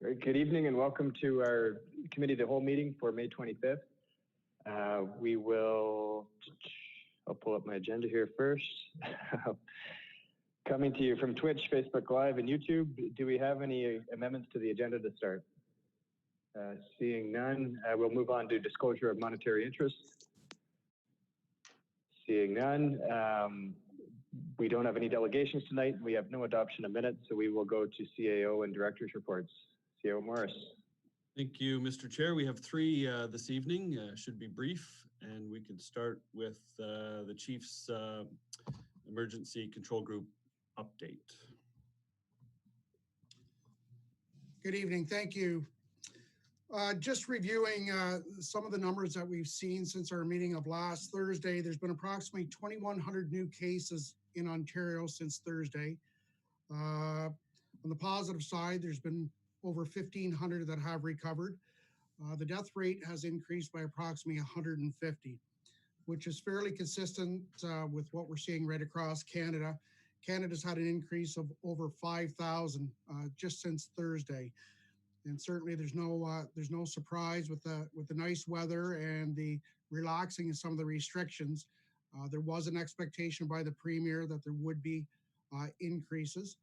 Great. Good evening and welcome to our Committee of the Whole meeting for May 25th. I'll pull up my agenda here first. Coming to you from Twitch, Facebook Live, and YouTube. Do we have any amendments to the agenda to start? Seeing none, we'll move on to disclosure of monetary interest. Seeing none, we don't have any delegations tonight. We have no adoption of minutes, so we will go to CAO and directors' reports. CAO Morris. Thank you, Mr. Chair. We have three this evening, should be brief, and we can start with the Chief's Emergency Control Group update. Good evening, thank you. Just reviewing some of the numbers that we've seen since our meeting of last Thursday. There's been approximately 2,100 new cases in Ontario since Thursday. On the positive side, there's been over 1,500 that have recovered. The death rate has increased by approximately 150, which is fairly consistent with what we're seeing right across Canada. Canada's had an increase of over 5,000 just since Thursday. And certainly there's no surprise with the nice weather and the relaxing of some of the restrictions. There was an expectation by the Premier that there would be increases.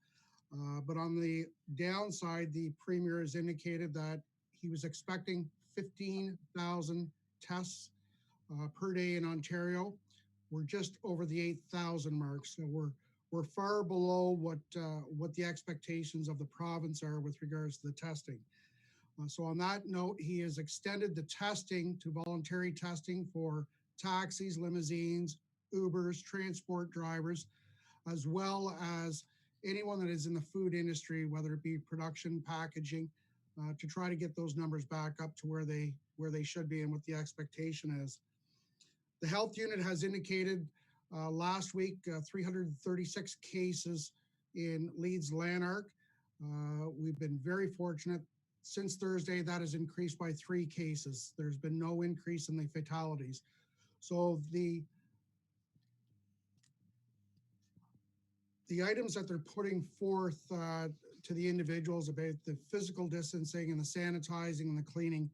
But on the downside, the Premier has indicated that he was expecting 15,000 tests per day in Ontario. We're just over the 8,000 mark, so we're far below what the expectations of the province are with regards to the testing. So on that note, he has extended the testing to voluntary testing for taxis, limousines, Ubers, transport drivers, as well as anyone that is in the food industry, whether it be production, packaging, to try to get those numbers back up to where they should be and what the expectation is. The health unit has indicated last week 336 cases in Leeds Lanark. We've been very fortunate. Since Thursday, that has increased by 3 cases. There's been no increase in the fatalities. So the items that they're putting forth to the individuals about the physical distancing and the sanitizing and the cleaning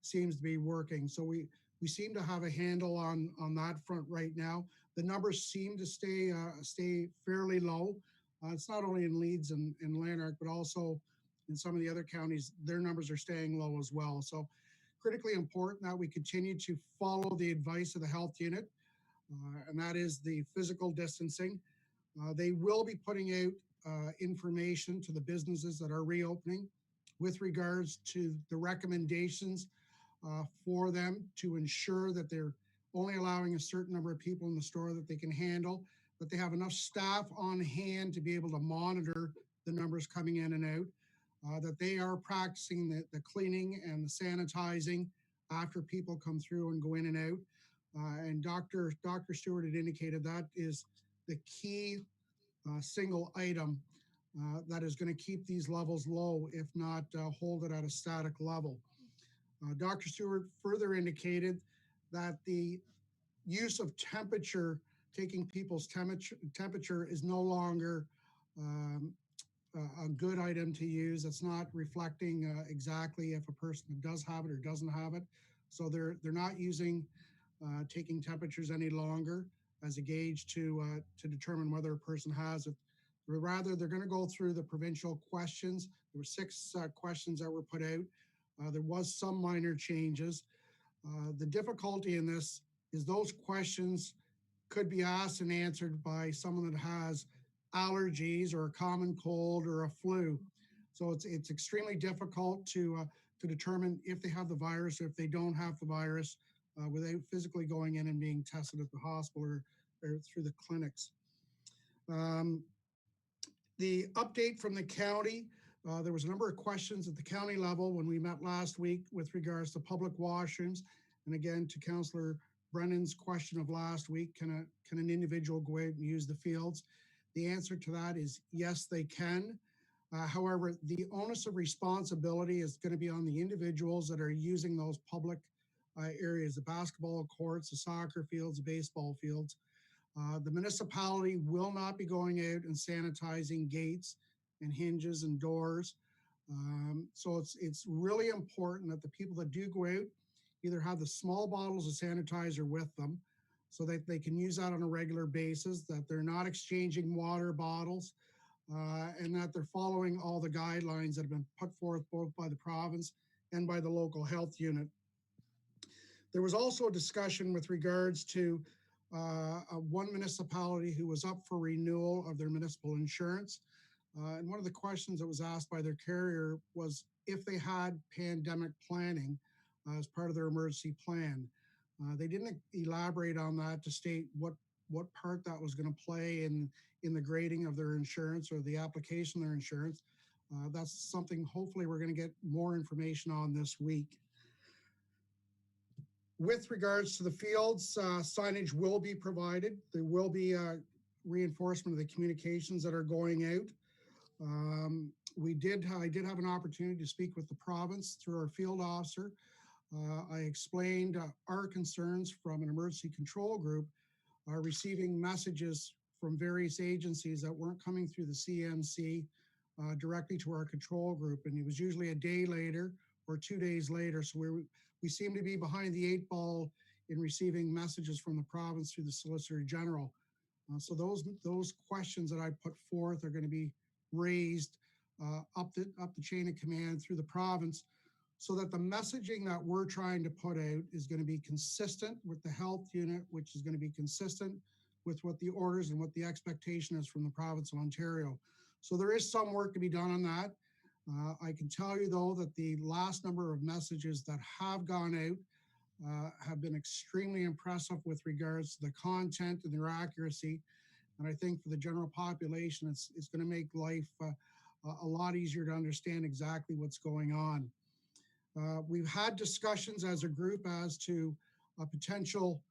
seems to be working. So we seem to have a handle on that front right now. The numbers seem to stay fairly low. It's not only in Leeds and Lanark, but also in some of the other counties, their numbers are staying low as well. So critically important that we continue to follow the advice of the health unit, and that is the physical distancing. They will be putting out information to the businesses that are reopening with regards to the recommendations for them to ensure that they're only allowing a certain number of people in the store that they can handle, that they have enough staff on hand to be able to monitor the numbers coming in and out, that they are practicing the cleaning and the sanitizing after people come through and go in and out. And Dr. Stewart had indicated that is the key single item that is going to keep these levels low, if not hold it at a static level. Dr. Stewart further indicated that the use of temperature, taking people's temperature is no longer a good item to use. It's not reflecting exactly if a person does have it or doesn't have it. So they're not using taking temperatures any longer as a gauge to determine whether a person has it. Rather, they're going to go through the provincial questions. There were 6 questions that were put out. There was some minor changes. The difficulty in this is those questions could be asked and answered by someone that has allergies or a common cold or a flu. So it's extremely difficult to determine if they have the virus or if they don't have the virus without physically going in and being tested at the hospital or through the clinics. The update from the county, there was a number of questions at the county level when we met last week with regards to public washrooms. And again, to Councillor Brennan's question of last week, can an individual go out and use the fields? The answer to that is yes, they can. However, the onus of responsibility is going to be on the individuals that are using those public areas, the basketball courts, the soccer fields, the baseball fields. The municipality will not be going out and sanitizing gates and hinges and doors. So it's really important that the people that do go out either have the small bottles of sanitizer with them so that they can use that on a regular basis, that they're not exchanging water bottles, and that they're following all the guidelines that have been put forth both by the province and by the local health unit. There was also a discussion with regards to one municipality who was up for renewal of their municipal insurance. And one of the questions that was asked by their carrier was if they had pandemic planning as part of their emergency plan. They didn't elaborate on that to state what part that was going to play in the grading of their insurance or the application of their insurance. That's something hopefully we're going to get more information on this week. With regards to the fields, signage will be provided. There will be reinforcement of the communications that are going out. I did have an opportunity to speak with the province through our field officer. I explained our concerns from an emergency control group receiving messages from various agencies that weren't coming through the CMC directly to our control group. And it was usually a day later or 2 days later. So we seem to be behind the 8 ball in receiving messages from the province through the Solicitor General. So those questions that I put forth are going to be raised up the chain of command through the province, so that the messaging that we're trying to put out is going to be consistent with the health unit, which is going to be consistent with what the orders and what the expectation is from the province of Ontario. So there is some work to be done on that. I can tell you though that the last number of messages that have gone out have been extremely impressive with regards to the content and their accuracy. And I think for the general population, it's going to make life a lot easier to understand exactly what's going on. We've had discussions as a group as to a potential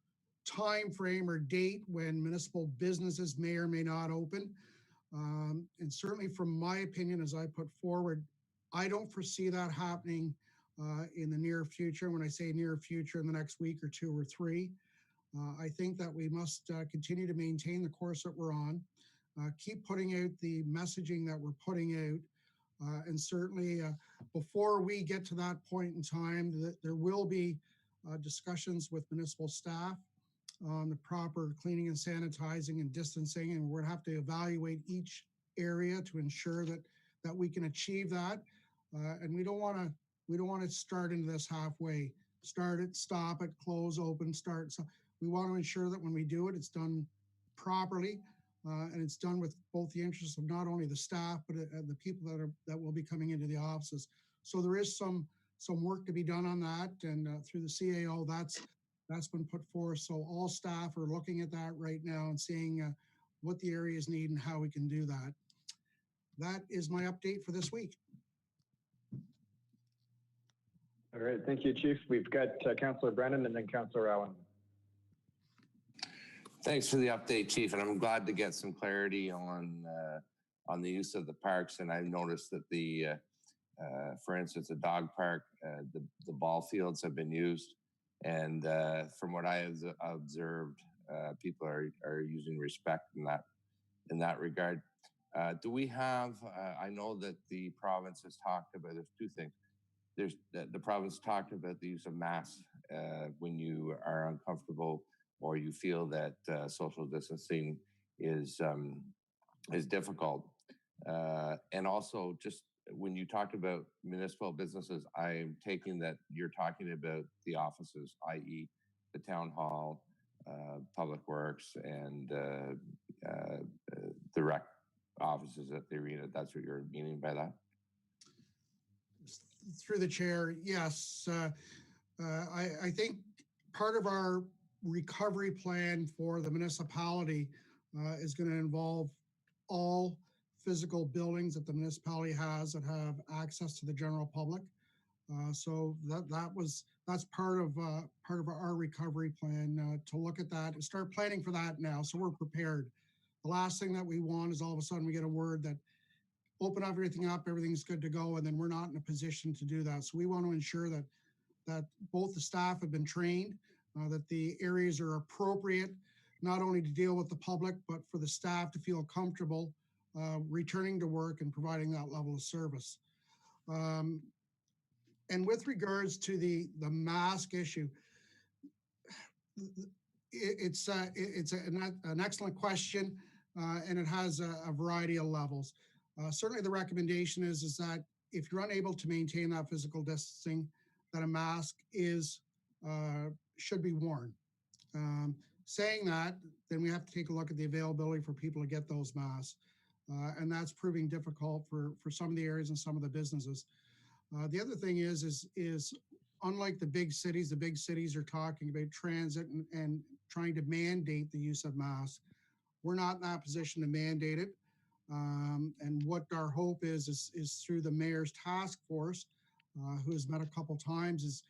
time frame or date when municipal businesses may or may not open. And certainly from my opinion, as I put forward, I don't foresee that happening in the near future. When I say near future, in the next week or 2 or 3, I think that we must continue to maintain the course that we're on, keep putting out the messaging that we're putting out. And certainly before we get to that point in time, there will be discussions with municipal staff on the proper cleaning and sanitizing and distancing, and we're going to have to evaluate each area to ensure that we can achieve that. And we don't want to start into this halfway. Start it, stop it, close, open, start. So we want to ensure that when we do it, it's done properly. And it's done with both the interests of not only the staff, but the people that will be coming into the offices. So there is some work to be done on that, and through the CAO, that's been put forth. So all staff are looking at that right now and seeing what the areas need and how we can do that. That is my update for this week. All right, thank you, Chief. We've got Councillor Brennan and then Councillor Allen. Thanks for the update, Chief, and I'm glad to get some clarity on the use of the parks. And I've noticed that for instance, the dog park, the ball fields have been used, and from what I have observed, people are using respect in that regard. Do we have? I know that the province has talked about. There's 2 things. The province talked about the use of masks when you are uncomfortable or you feel that social distancing is difficult. And also, just when you talked about municipal businesses, I'm taking that you're talking about the offices, i.e. the town hall, public works, and the rec offices at the arena. That's what you're meaning by that? Through the chair, yes. I think part of our recovery plan for the municipality is going to involve all physical buildings that the municipality has that have access to the general public. So that's part of our recovery plan to look at that and start planning for that now. So we're prepared. The last thing that we want is all of a sudden we get a word that open everything up, everything's good to go, and then we're not in a position to do that. So we want to ensure that both the staff have been trained, that the areas are appropriate, not only to deal with the public, but for the staff to feel comfortable returning to work and providing that level of service. And with regards to the mask issue, it's an excellent question, and it has a variety of levels. Certainly the recommendation is that if you're unable to maintain that physical distancing, that a mask should be worn. Saying that, then we have to take a look at the availability for people to get those masks. And that's proving difficult for some of the areas and some of the businesses. The other thing is unlike the big cities are talking about transit and trying to mandate the use of masks. We're not in that position to mandate it. And what our hope is through the mayor's task force, who has met a couple times, is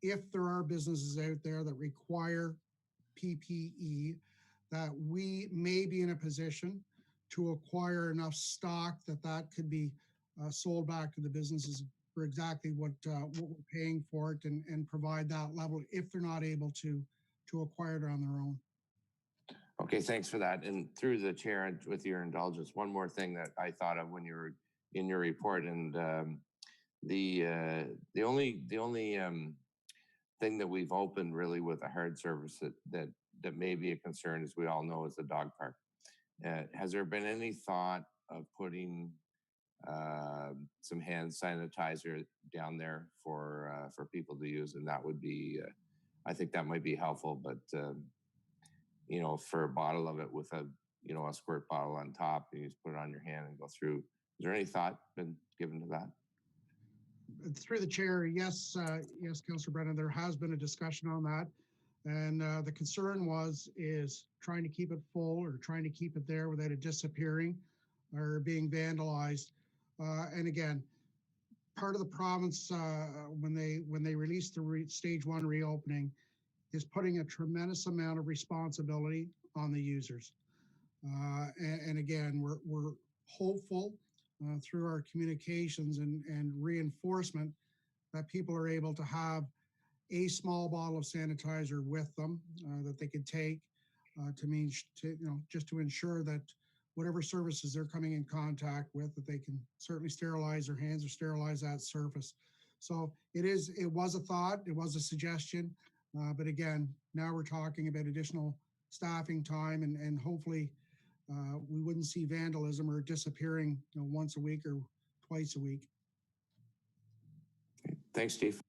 if there are businesses out there that require PPE, that we may be in a position to acquire enough stock that could be sold back to the businesses for exactly what we're paying for it, and provide that level if they're not able to acquire it on their own. Okay, thanks for that. And through the chair, and with your indulgence, one more thing that I thought of when you were in your report, and the only thing that we've opened really with a hard service that may be a concern, as we all know, is the dog park. Has there been any thought of putting some hand sanitizer down there for people to use? And that would be, I think that might be helpful, but you know, for a bottle of it with a, you know, a squirt bottle on top, and you just put it on your hand and go through. Is there any thought been given to that? Through the chair, yes, yes, Councillor Brennan, there has been a discussion on that. And the concern is trying to keep it full, or trying to keep it there without it disappearing or being vandalized. And again, part of the province, when they released the stage 1 reopening, is putting a tremendous amount of responsibility on the users. And again, we're hopeful through our communications and reinforcement that people are able to have a small bottle of sanitizer with them that they could take just to ensure that whatever services they're coming in contact with, that they can certainly sterilize their hands or sterilize that surface. So it was a thought, it was a suggestion, but again, now we're talking about additional staffing time, and hopefully we wouldn't see vandalism or disappearing once a week or twice a week. Thanks, Steve.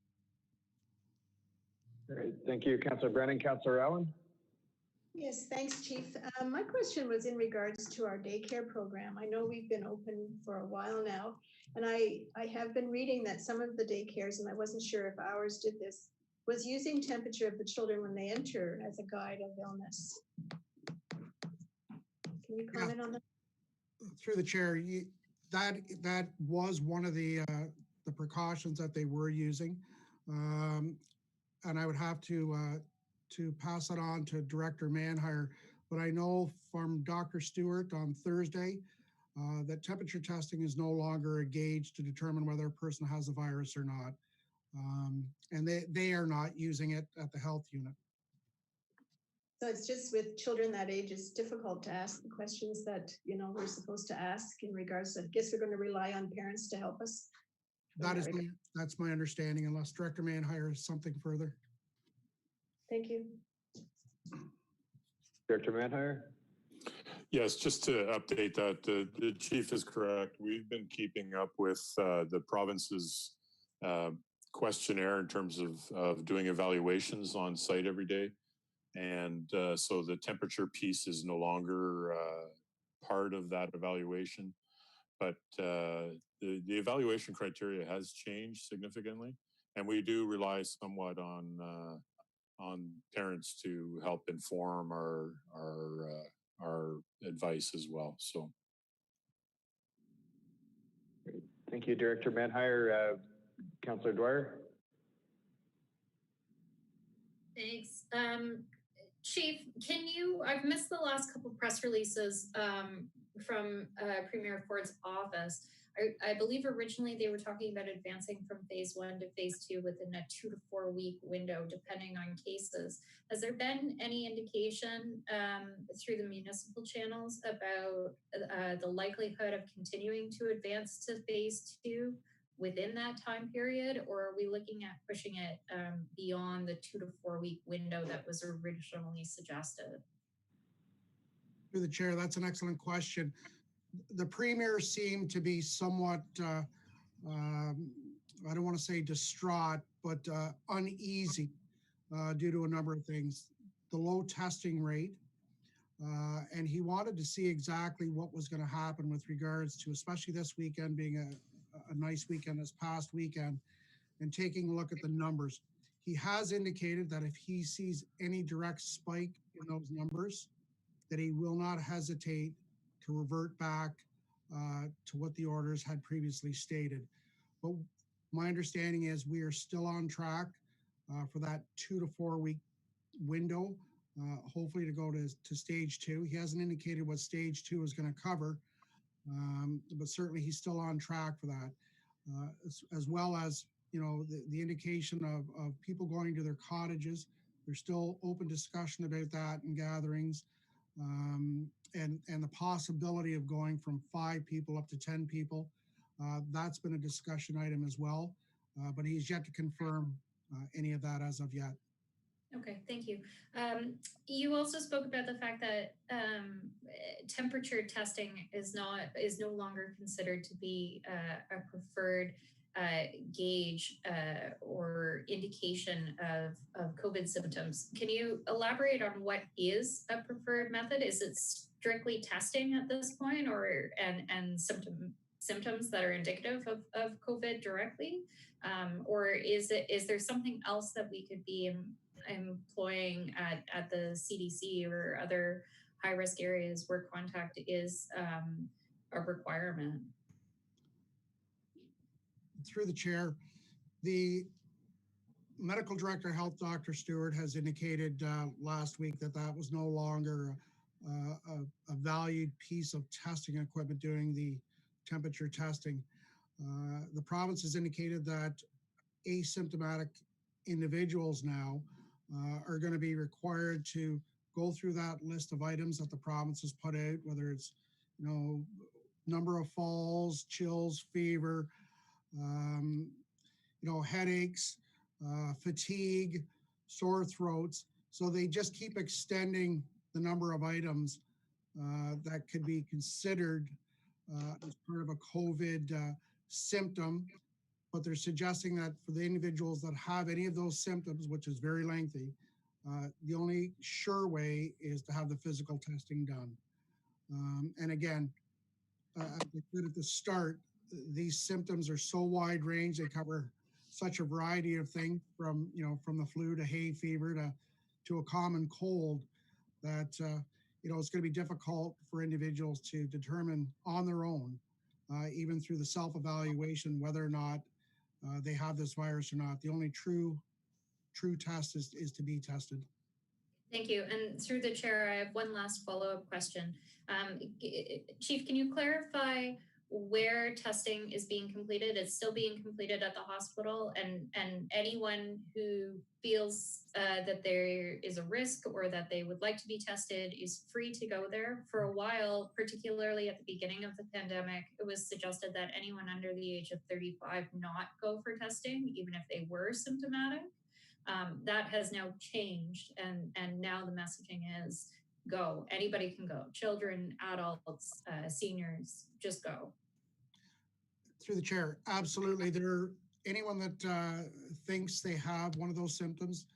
Great, thank you, Councillor Brennan. Councillor Allen? Yes, thanks, Chief. My question was in regards to our daycare program. I know we've been open for a while now, and I have been reading that some of the daycares, and I wasn't sure if ours did this, was using temperature of the children when they enter as a guide of illness. Can you comment on that? Through the chair, that was one of the precautions that they were using, and I would have to pass it on to Director Manheim. But I know from Dr. Stewart on Thursday that temperature testing is no longer a gauge to determine whether a person has a virus or not, and they are not using it at the health unit. So it's just with children that age, it's difficult to ask the questions that we're supposed to ask in regards to. I guess we're going to rely on parents to help us. That's my understanding, unless Director Manheim has something further. Thank you. Director Manheim? Yes, just to update that, the chief is correct. We've been keeping up with the province's questionnaire in terms of doing evaluations on site every day. And so the temperature piece is no longer part of that evaluation, but the evaluation criteria has changed significantly, and we do rely somewhat on parents to help inform our advice as well. So, great. Thank you, Director Manheim. Councillor Dwyer. Thanks. Chief, I've missed the last couple of press releases from Premier Ford's office. I believe originally they were talking about advancing from phase 1 to phase 2 within a 2 to 4 week window, depending on cases. Has there been any indication through the municipal channels about the likelihood of continuing to advance to phase 2 within that time period, or are we looking at pushing it beyond the 2 to 4 week window that was originally suggested? Through the chair, that's an excellent question. The Premier seemed to be somewhat, I don't want to say distraught, but uneasy due to a number of things. The low testing rate, and he wanted to see exactly what was going to happen with regards to, especially this weekend being a nice weekend, this past weekend, and taking a look at the numbers. He has indicated that if he sees any direct spike in those numbers, that he will not hesitate to revert back to what the orders had previously stated. But my understanding is we are still on track for that 2 to 4 week window, hopefully to go to stage 2. He hasn't indicated what stage 2 is going to cover, but certainly he's still on track for that, as well as, you know, the indication of people going to their cottages. There's still open discussion about that in gatherings, and the possibility of going from 5 people up to 10 people. That's been a discussion item as well, but he's yet to confirm any of that as of yet. Okay, thank you. You also spoke about the fact that temperature testing is no longer considered to be a preferred gauge or indication of COVID symptoms. Can you elaborate on what is a preferred method? Is it strictly testing at this point, or and symptoms that are indicative of COVID directly, or is there something else that we could be employing at the CDC or other high-risk areas where contact is a requirement? Through the chair, the medical director, Health Dr. Stewart, has indicated last week that that was no longer a valued piece of testing equipment doing the temperature testing. The province has indicated that asymptomatic individuals now are going to be required to go through that list of items that the province has put out, whether it's, you know, number of falls, chills, fever, you know, headaches, fatigue, sore throats. So they just keep extending the number of items that could be considered as part of a COVID symptom. But they're suggesting that for the individuals that have any of those symptoms, which is very lengthy, the only sure way is to have the physical testing done. And again, as I said at the start, these symptoms are so wide range. They cover such a variety of things, from, you know, from the flu to hay fever to a common cold, that you know, it's going to be difficult for individuals to determine on their own, even through the self-evaluation, whether or not they have this virus or not. The only true test is to be tested. Thank you. And through the chair, I have one last follow-up question. Chief, can you clarify where testing is being completed? It's still being completed at the hospital, and anyone who feels that there is a risk or that they would like to be tested is free to go there. For a while, particularly at the beginning of the pandemic, it was suggested that anyone under the age of 35 not go for testing, even if they were symptomatic. That has now changed, and now the messaging is go. Anybody can go. Children, adults, seniors, just go. Through the chair, absolutely. Anyone that thinks they have one of those symptoms,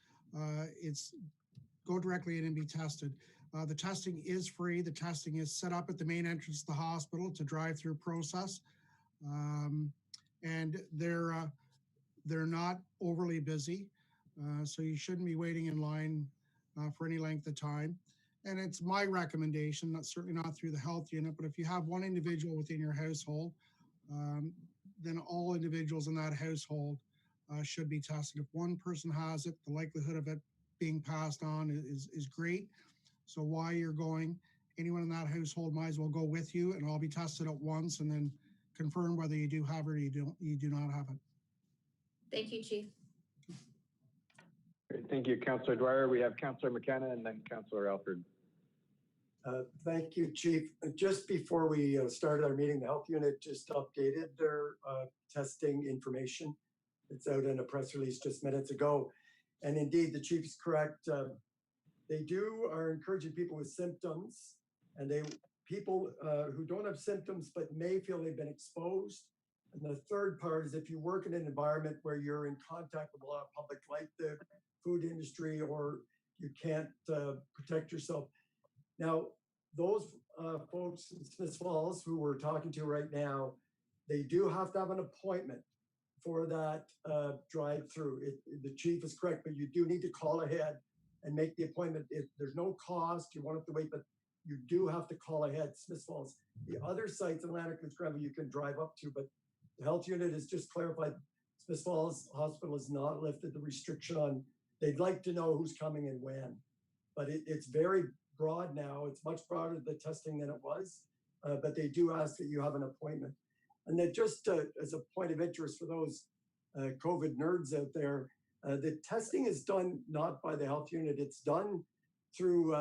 it's go directly in and be tested. The testing is free. The testing is set up at the main entrance of the hospital. It's a drive-through process, and they're not overly busy. So you shouldn't be waiting in line for any length of time. And it's my recommendation, certainly not through the health unit, but if you have one individual within your household, then all individuals in that household should be tested. If one person has it, the likelihood of it being passed on is great. So while you're going, anyone in that household might as well go with you, and all be tested at once, and then confirm whether you do have it or you do not have it. Thank you, Chief. Great. Thank you, Councillor Dwyer. We have Councillor McKenna and then Councillor Alford. Thank you, Chief. Just before we started our meeting, the health unit just updated their testing information. It's out in a press release just minutes ago. And indeed, the chief is correct. They are encouraging people with symptoms, and people who don't have symptoms but may feel they've been exposed. And the third part is if you work in an environment where you're in contact with a lot of public, like the food industry, or you can't protect yourself. Now, those folks in Smith Falls who we're talking to right now, they do have to have an appointment for that drive-through. The chief is correct, but you do need to call ahead and make the appointment. There's no cost, you won't have to wait, but you do have to call ahead. Smith Falls. The other sites in Lanark and Scramble you can drive up to, but the health unit has just clarified Smith Falls Hospital has not lifted the restriction on, they'd like to know who's coming and when. But it's very broad now. It's much broader, the testing, than it was, but they do ask that you have an appointment. And that just as a point of interest for those COVID nerds out there, the testing is done not by the health unit, it's done through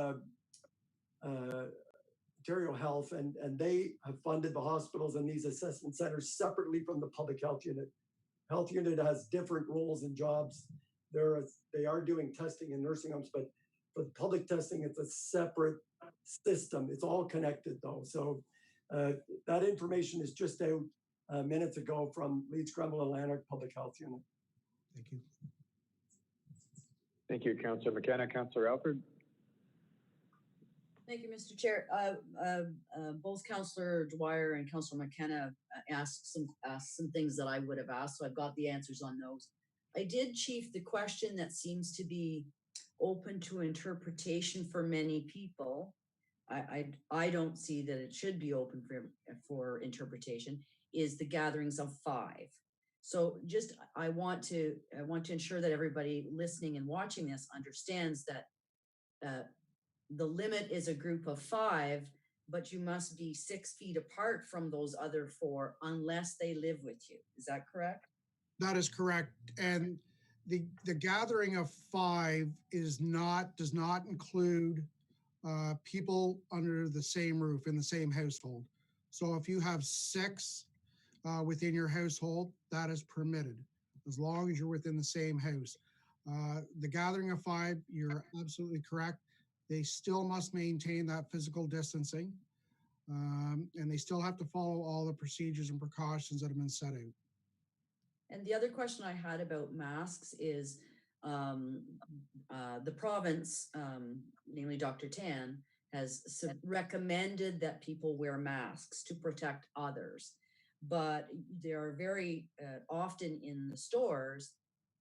Ontario Health, and they have funded the hospitals and these assessment centers separately from the public health unit. Health unit has different roles and jobs. They are doing testing in nursing homes, but for the public testing, it's a separate system. It's all connected though. So that information is just out minutes ago from Leeds, Grumble, and Lanark Public Health Unit. Thank you. Thank you, Councillor McKenna. Councillor Alford. Thank you, Mr. Chair. Both Councillor Dwyer and Councillor McKenna asked some things that I would have asked, so I've got the answers on those. I did, Chief, the question that seems to be open to interpretation for many people. I don't see that it should be open for interpretation, is the gatherings of 5. So just I want to ensure that everybody listening and watching this understands that the limit is a group of 5, but you must be 6 feet apart from those other 4 unless they live with you. Is that correct? That is correct. And the gathering of 5 does not include people under the same roof in the same household. So if you have 6 within your household, that is permitted as long as you're within the same house. The gathering of 5, you're absolutely correct. They still must maintain that physical distancing, and they still have to follow all the procedures and precautions that have been set out. And the other question I had about masks is the province, namely Dr. Tan, has recommended that people wear masks to protect others. But there are very often in the stores,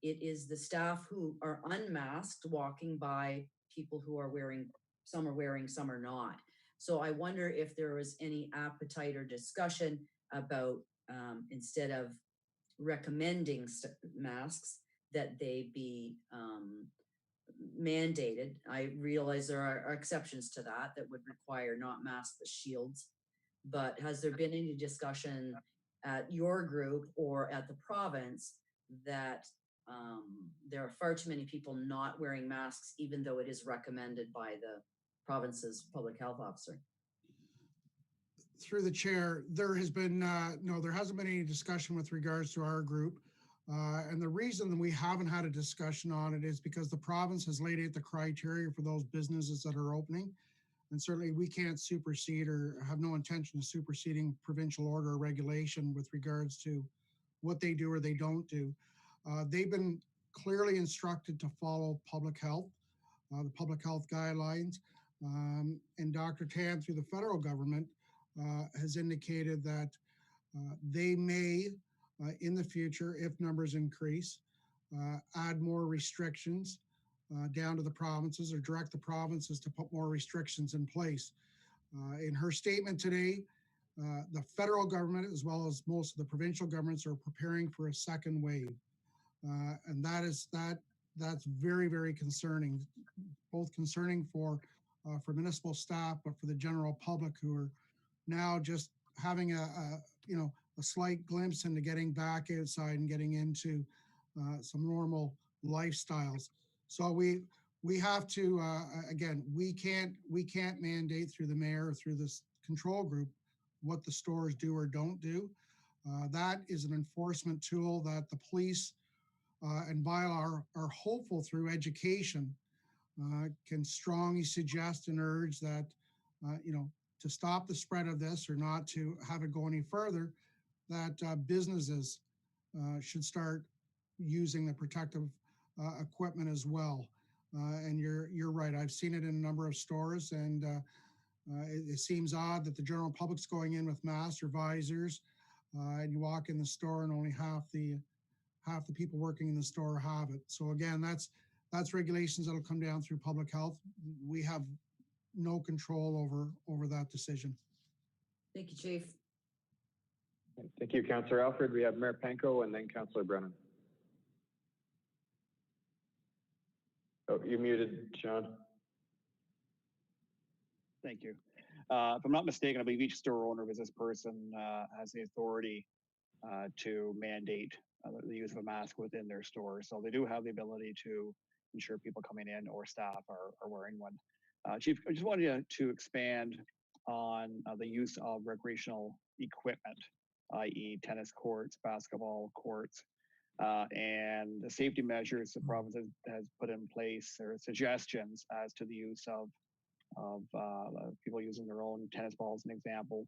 it is the staff who are unmasked walking by people who are wearing, some are wearing, some are not. So I wonder if there was any appetite or discussion about instead of recommending masks, that they be mandated. I realize there are exceptions to that would require not masks but shields. But has there been any discussion at your group or at the province that there are far too many people not wearing masks, even though it is recommended by the province's public health officer? Through the chair, there has been no, there hasn't been any discussion with regards to our group. And the reason that we haven't had a discussion on it is because the province has laid out the criteria for those businesses that are opening. And certainly we can't supersede or have no intention of superseding provincial order or regulation with regards to what they do or they don't do. They've been clearly instructed to follow public health, the public health guidelines. And Dr. Tan, through the federal government, has indicated that they may, in the future, if numbers increase, add more restrictions down to the provinces or direct the provinces to put more restrictions in place. In her statement today, the federal government, as well as most of the provincial governments, are preparing for a second wave. And that's very, very concerning, both concerning for municipal staff, but for the general public who are now just having a slight glimpse into getting back outside and getting into some normal lifestyles. So we have to, again, we can't mandate through the mayor or through this control group what the stores do or don't do. That is an enforcement tool that the police and bylaw are hopeful through education can strongly suggest and urge that, to stop the spread of this or not to have it go any further, that businesses should start using the protective equipment as well. And you're right. I've seen it in a number of stores, and it seems odd that the general public's going in with masks or visors, and you walk in the store and only half the people working in the store have it. So again, that's regulations that'll come down through public health. We have no control over that decision. Thank you, Chief. Thank you, Councillor Alfred. We have Mayor Panko and then Councillor Brennan. Oh, you're muted, Sean. Thank you. If I'm not mistaken, I believe each store owner, business person has the authority to mandate the use of a mask within their store. So they do have the ability to ensure people coming in or staff are wearing one. Chief, I just wanted to expand on the use of recreational equipment, i.e. tennis courts, basketball courts, and the safety measures the province has put in place, or suggestions as to the use of people using their own tennis balls, an example,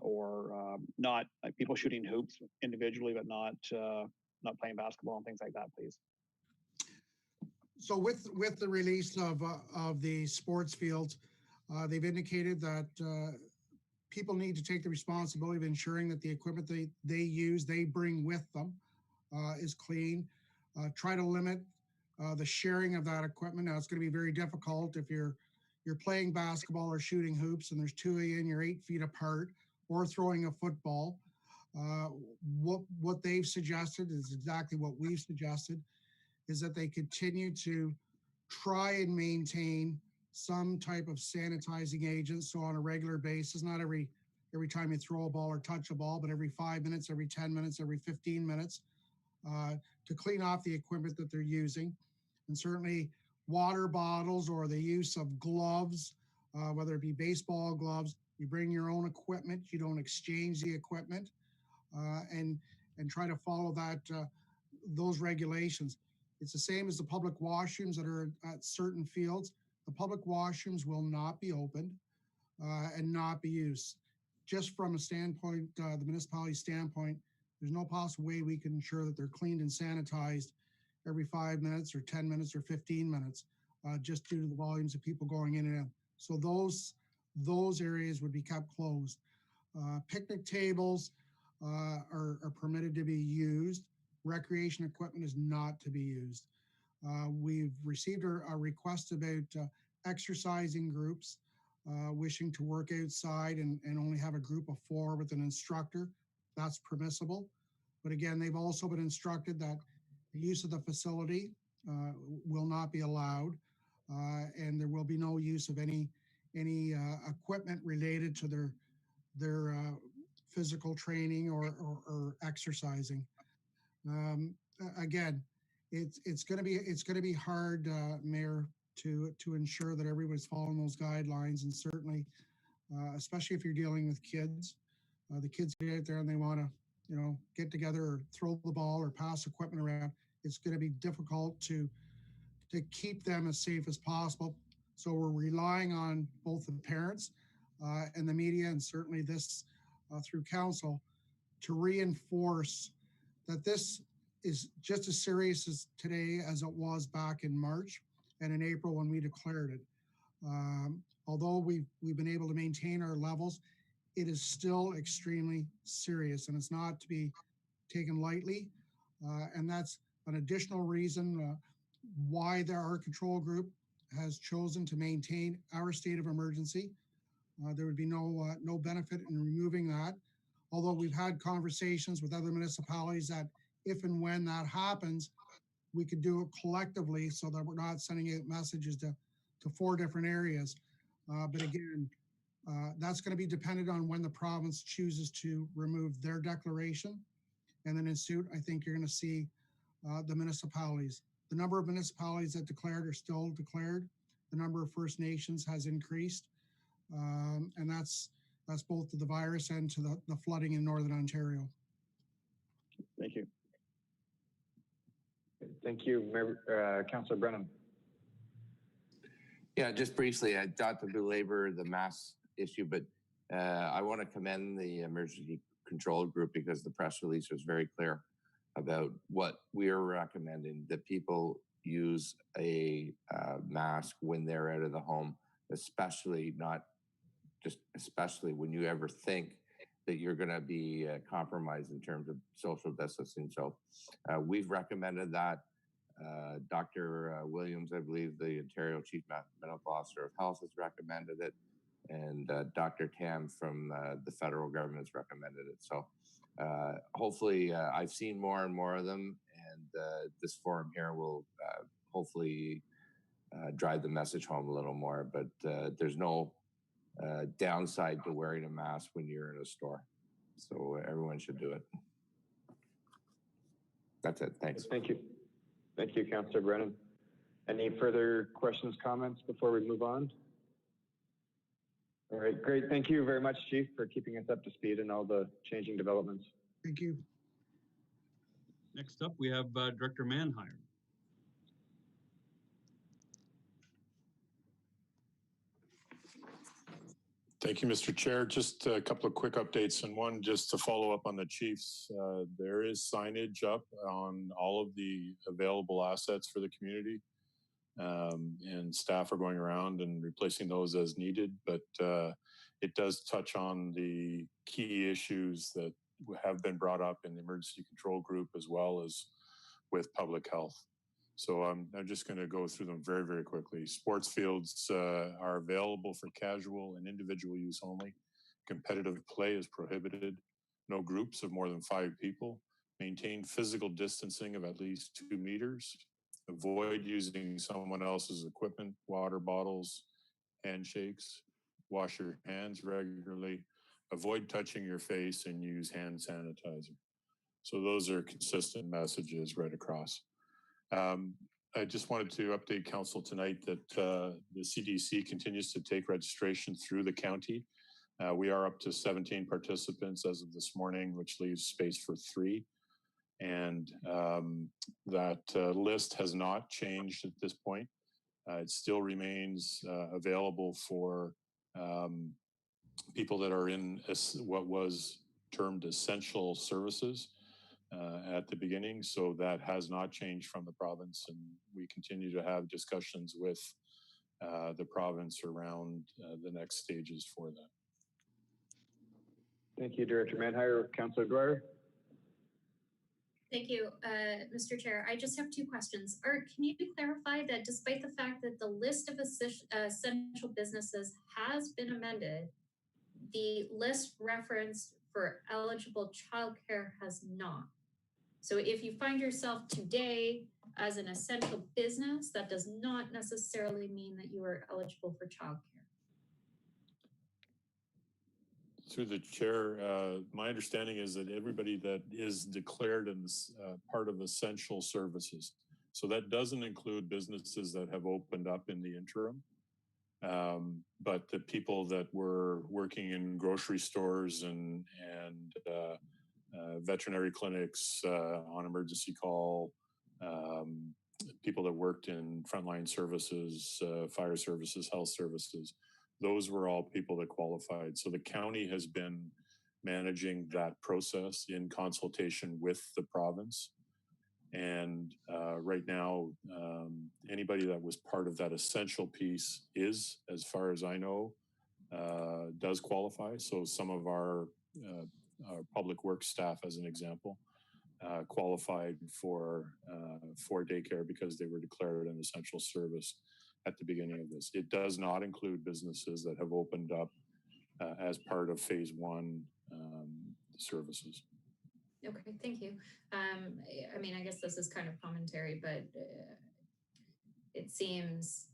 or not people shooting hoops individually, but not playing basketball and things like that, please. So with the release of the sports fields, they've indicated that people need to take the responsibility of ensuring that the equipment they bring with them is clean. Try to limit the sharing of that equipment. Now it's going to be very difficult if you're playing basketball or shooting hoops and there's two of you and you're 8 feet apart, or throwing a football. What they've suggested is exactly what we've suggested, is that they continue to try and maintain some type of sanitizing agent. So on a regular basis, not every time you throw a ball or touch a ball, but every 5 minutes, every 10 minutes, every 15 minutes, to clean off the equipment that they're using. And certainly water bottles or the use of gloves, whether it be baseball gloves, you bring your own equipment, you don't exchange the equipment, and try to follow those regulations. It's the same as the public washrooms that are at certain fields. The public washrooms will not be opened and not be used. Just from a standpoint, the municipality standpoint, there's no possible way we can ensure that they're cleaned and sanitized every 5 minutes or 10 minutes or 15 minutes, just due to the volumes of people going in and out. So those areas would be kept closed. Picnic tables are permitted to be used. Recreation equipment is not to be used. We've received a request about exercising groups wishing to work outside and only have a group of 4 with an instructor. That's permissible. But again, they've also been instructed that the use of the facility will not be allowed, and there will be no use of any equipment related to their physical training or exercising. Again, it's going to be hard, Mayor, to ensure that everybody's following those guidelines, and certainly, especially if you're dealing with kids, the kids get out there and they want to, get together or throw the ball or pass equipment around. It's going to be difficult to keep them as safe as possible. So we're relying on both the parents and the media, and certainly this through council, to reinforce that this is just as serious as today as it was back in March and in April when we declared it. Although we've been able to maintain our levels, it is still extremely serious, and it's not to be taken lightly. And that's an additional reason why our control group has chosen to maintain our state of emergency. There would be no benefit in removing that. Although we've had conversations with other municipalities that if and when that happens, we could do it collectively so that we're not sending out messages to 4 different areas. But again, that's going to be dependent on when the province chooses to remove their declaration. And then in suit, I think you're going to see the municipalities. The number of municipalities that declared are still declared. The number of First Nations has increased. And that's both to the virus and to the flooding in Northern Ontario. Thank you. Thank you, Councillor Brennan. Yeah, just briefly, not to belabor the mask issue, but I want to commend the emergency control group because the press release was very clear about what we're recommending, that people use a mask when they're out of the home, especially when you ever think that you're going to be compromised in terms of social distancing. So we've recommended that. Dr. Williams, I believe the Ontario Chief Medical Officer of Health, has recommended it, and Dr. Tam from the federal government has recommended it. So hopefully I've seen more and more of them, and this forum here will hopefully drive the message home a little more, but there's no downside to wearing a mask when you're in a store. So everyone should do it. That's it. Thanks. Thank you. Thank you, Councillor Brennan. Any further questions, comments before we move on? All right, great. Thank you very much, Chief, for keeping us up to speed and all the changing developments. Thank you. Next up, we have Director Manheim. Thank you, Mr. Chair. Just a couple of quick updates, and one just to follow up on the chiefs. There is signage up on all of the available assets for the community, and staff are going around and replacing those as needed, but it does touch on the key issues that have been brought up in the emergency control group as well as with public health. So I'm just going to go through them very, very quickly. Sports fields are available for casual and individual use only. Competitive play is prohibited. No groups of more than 5 people. Maintain physical distancing of at least 2 meters. Avoid using someone else's equipment, water bottles, handshakes. Wash your hands regularly. Avoid touching your face and use hand sanitizer. So those are consistent messages right across. I just wanted to update council tonight that the CDC continues to take registration through the county. We are up to 17 participants as of this morning, which leaves space for 3. And that list has not changed at this point. It still remains available for people that are in what was termed essential services at the beginning. So that has not changed from the province, and we continue to have discussions with the province around the next stages for that. Thank you, Director Manheim. Councillor Dwyer. Thank you, Mr. Chair. I just have 2 questions. Art, can you clarify that despite the fact that the list of essential businesses has been amended, the list referenced for eligible childcare has not? So if you find yourself today as an essential business, that does not necessarily mean that you are eligible for childcare. Through the chair, my understanding is that everybody that is declared as part of essential services. So that doesn't include businesses that have opened up in the interim. But the people that were working in grocery stores and veterinary clinics on emergency call, people that worked in frontline services, fire services, health services, those were all people that qualified. So the county has been managing that process in consultation with the province. And right now, anybody that was part of that essential piece is, as far as I know, does qualify. So some of our public works staff, as an example, qualified for daycare because they were declared an essential service at the beginning of this. It does not include businesses that have opened up as part of phase 1 services. Okay, thank you. I mean, I guess this is kind of commentary, but it seems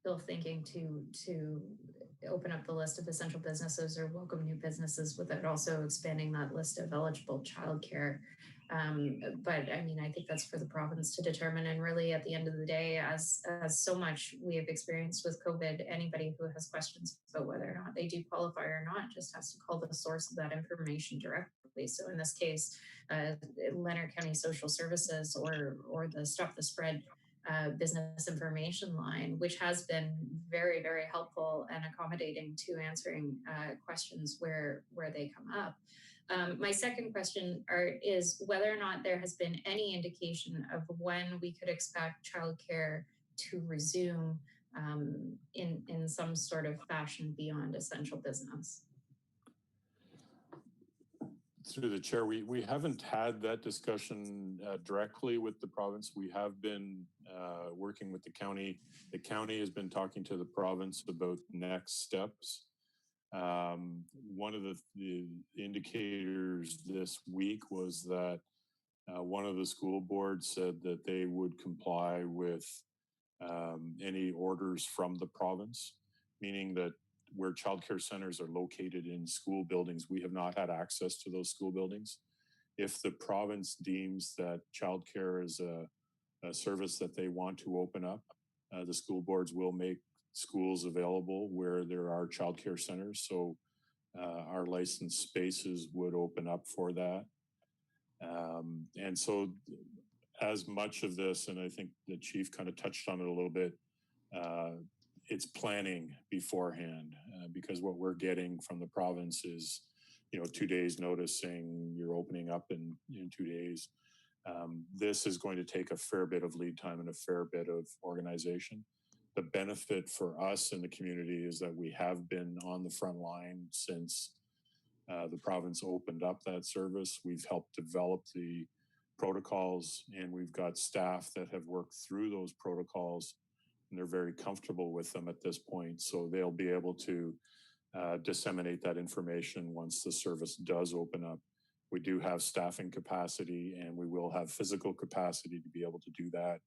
still thinking to open up the list of essential businesses or welcome new businesses without also expanding that list of eligible childcare. But I mean, I think that's for the province to determine. And really, at the end of the day, as so much we have experienced with COVID, anybody who has questions about whether or not they do qualify or not just has to call the source of that information directly. So in this case, Leonard County Social Services or the Stop the Spread business information line, which has been very, very helpful and accommodating to answering questions where they come up. My second question is whether or not there has been any indication of when we could expect childcare to resume in some sort of fashion beyond essential business. Through the chair, we haven't had that discussion directly with the province. We have been working with the county. The county has been talking to the province about next steps. One of the indicators this week was that one of the school boards said that they would comply with any orders from the province, meaning that where childcare centers are located in school buildings, we have not had access to those school buildings. If the province deems that childcare is a service that they want to open up, the school boards will make schools available where there are childcare centers. So our licensed spaces would open up for that. And so as much of this, and I think the chief kind of touched on it a little bit, it's planning beforehand because what we're getting from the province is, 2 days notice saying you're opening up in 2 days. This is going to take a fair bit of lead time and a fair bit of organization. The benefit for us in the community is that we have been on the front line since the province opened up that service. We've helped develop the protocols, and we've got staff that have worked through those protocols, and they're very comfortable with them at this point. So they'll be able to disseminate that information once the service does open up. We do have staffing capacity, and we will have physical capacity to be able to do that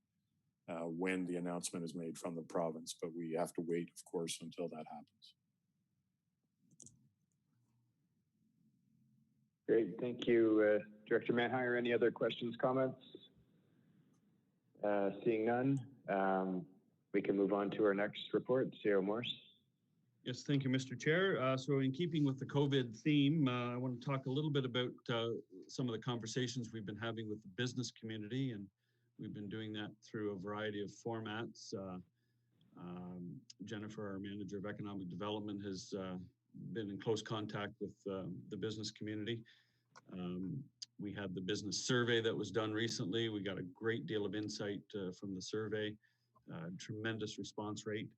when the announcement is made from the province, but we have to wait, of course, until that happens. Great, thank you, Director Manheim. Any other questions, comments? Seeing none, we can move on to our next report. CEO Morse. Yes, thank you, Mr. Chair. So in keeping with the COVID theme, I want to talk a little bit about some of the conversations we've been having with the business community, and we've been doing that through a variety of formats. Jennifer, our Manager of Economic Development, has been in close contact with the business community. We had the business survey that was done recently. We got a great deal of insight from the survey, tremendous response rate.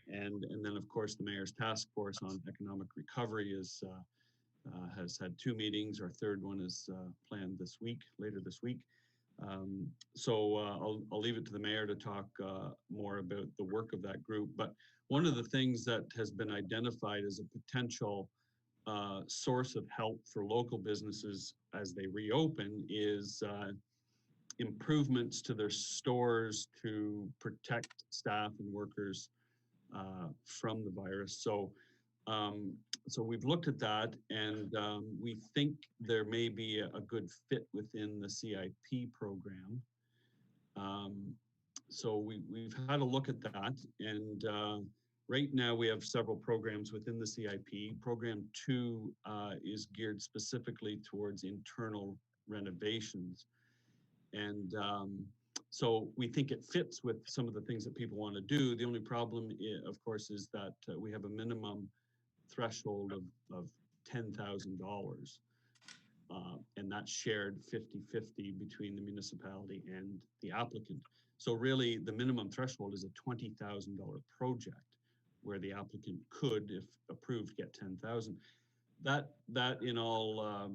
And then, of course, the Mayor's Task Force on Economic Recovery has had 2 meetings. Our third one is planned later this week. So I'll leave it to the Mayor to talk more about the work of that group. But one of the things that has been identified as a potential source of help for local businesses as they reopen is improvements to their stores to protect staff and workers from the virus. So we've looked at that, and we think there may be a good fit within the CIP program. So we've had a look at that, and right now we have several programs within the CIP. Program 2 is geared specifically towards internal renovations. And so we think it fits with some of the things that people want to do. The only problem, of course, is that we have a minimum threshold of $10,000. And that's shared 50-50 between the municipality and the applicant. So really the minimum threshold is a $20,000 project where the applicant could, if approved, get 10,000. That in all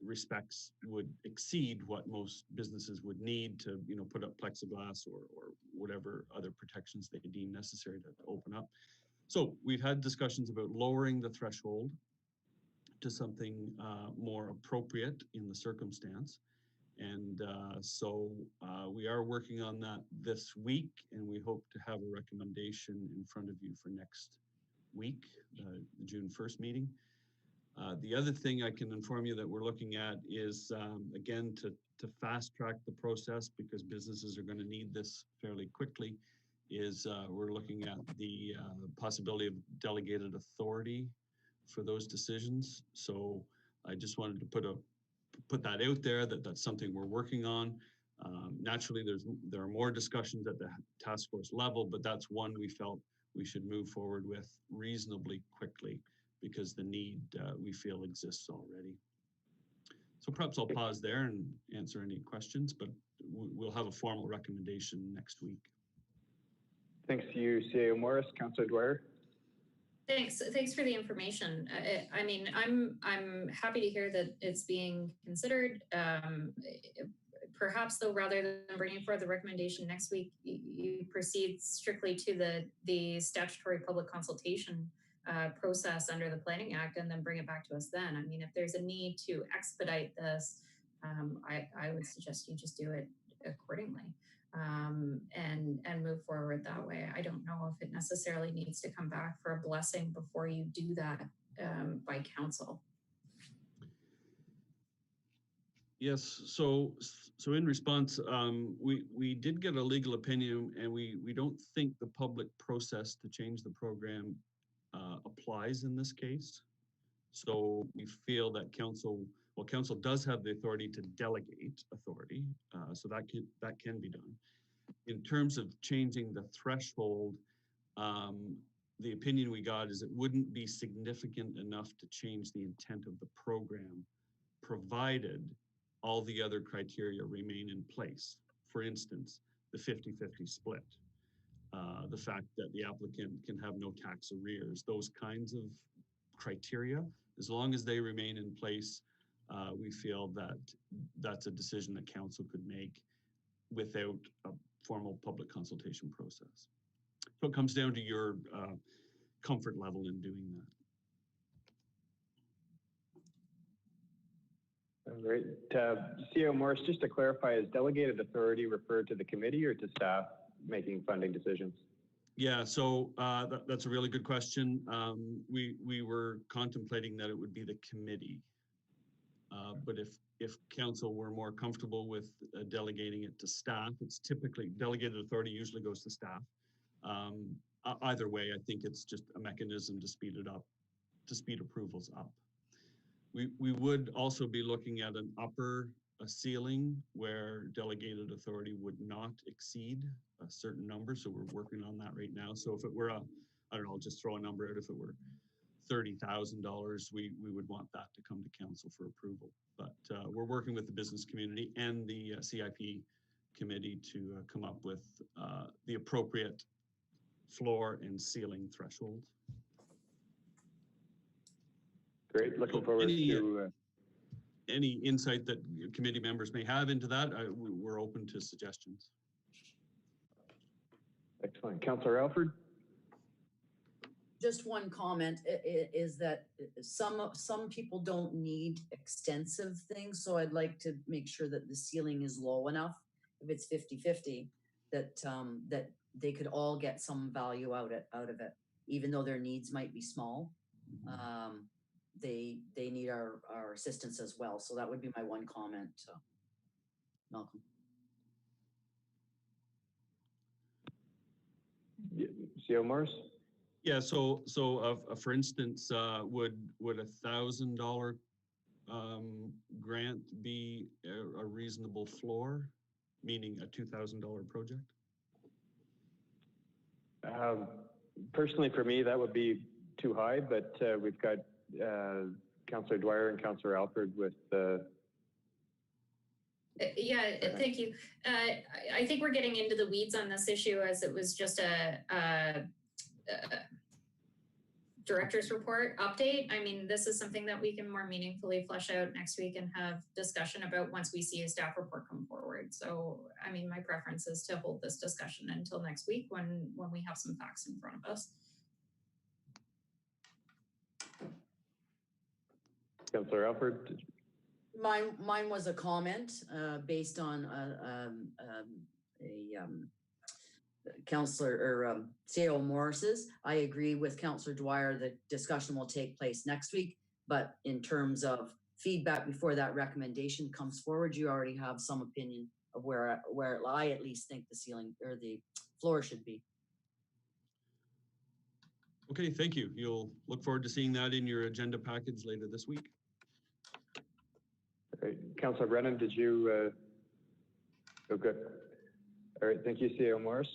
respects would exceed what most businesses would need to, put up plexiglass or whatever other protections they deem necessary to open up. So we've had discussions about lowering the threshold to something more appropriate in the circumstance. And so we are working on that this week, and we hope to have a recommendation in front of you for next week, the June 1st meeting. The other thing I can inform you that we're looking at is, again, to to fast track the process because businesses are going to need this fairly quickly is we're looking at the possibility of delegated authority for those decisions. So I just wanted to put that out there that that's something we're working on. Naturally, there are more discussions at the task force level, but that's one we felt we should move forward with reasonably quickly because the need we feel exists already. So perhaps I'll pause there and answer any questions, but we'll have a formal recommendation next week. Thanks to you, CAO Morris. Councillor Dwyer. Thanks for the information. I mean, I'm happy to hear that it's being considered. Perhaps though, rather than bringing forward the recommendation next week, you proceed strictly to the statutory public consultation process under the Planning Act and then bring it back to us then. I mean, if there's a need to expedite this, I would suggest you just do it accordingly. And move forward that way. I don't know if it necessarily needs to come back for a blessing before you do that by council. Yes, so in response, we did get a legal opinion, and we don't think the public process to change the program applies in this case. So we feel that council does have the authority to delegate authority, so that can be done. In terms of changing the threshold, the opinion we got is it wouldn't be significant enough to change the intent of the program, provided all the other criteria remain in place. For instance, the 50-50 split, the fact that the applicant can have no tax arrears, those kinds of criteria, as long as they remain in place, we feel that that's a decision that council could make without a formal public consultation process. So it comes down to your comfort level in doing that. All right. CAO Morris, just to clarify, is delegated authority referred to the committee or to staff making funding decisions? Yeah, so that's a really good question. We were contemplating that it would be the committee. But if council were more comfortable with delegating it to staff, it's typically delegated authority usually goes to staff. Either way, I think it's just a mechanism to speed it up, to speed approvals up. We would also be looking at an upper ceiling where delegated authority would not exceed a certain number. So we're working on that right now. So if it were I don't know, I'll just throw a number out. If it were $30,000, we would want that to come to council for approval. But we're working with the business community and the CIP committee to come up with the appropriate floor and ceiling threshold. Great, looking forward to any insight that committee members may have into that. We're open to suggestions. Excellent. Councillor Alford. Just one comment is that some people don't need extensive things. So I'd like to make sure that the ceiling is low enough, if it's 50-50, that that they could all get some value out of it, even though their needs might be small. They need our assistance as well. So that would be my one comment, Malcolm. CAO Morris. Yeah, so for instance, would $1,000 grant be a reasonable floor, meaning a $2,000 project? Personally, for me, that would be too high, but we've got Councillor Dwyer and Councillor Alford with yeah, thank you. I think we're getting into the weeds on this issue, as it was just a director's report update. I mean, this is something that we can more meaningfully flesh out next week and have discussion about once we see a staff report come forward. So, I mean, my preference is to hold this discussion until next week when we have some facts in front of us. Councillor Alford. Mine was a comment based on Councillor or CAO Morris's. I agree with Councillor Dwyer that discussion will take place next week, but in terms of feedback before that recommendation comes forward. You already have some opinion of where I at least think the ceiling or the floor should be. Okay, thank you. You'll look forward to seeing that in your agenda package later this week. Great. Councillor Brennan, did you? Oh, good. All right, thank you, CEO Morris.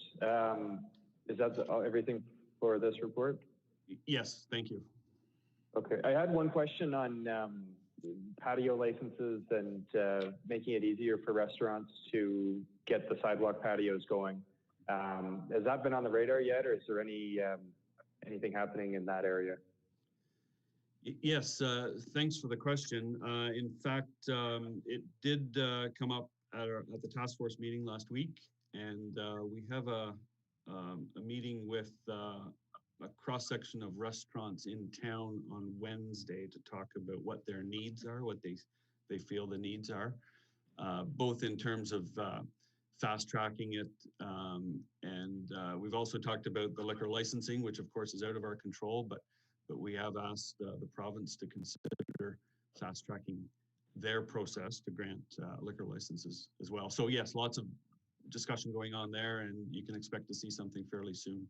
Is that everything for this report? Yes, thank you. Okay, I had one question on patio licenses and making it easier for restaurants to get the sidewalk patios going. Has that been on the radar yet, or is there anything happening in that area? Yes, thanks for the question. In fact, it did come up at the task force meeting last week, and we have a meeting with a cross-section of restaurants in town on Wednesday to talk about what their needs are, what they feel the needs are, both in terms of fast-tracking it, and we've also talked about the liquor licensing, which of course is out of our control, but we have asked the province to consider fast-tracking their process to grant liquor licenses as well. So yes, lots of discussion going on there, and you can expect to see something fairly soon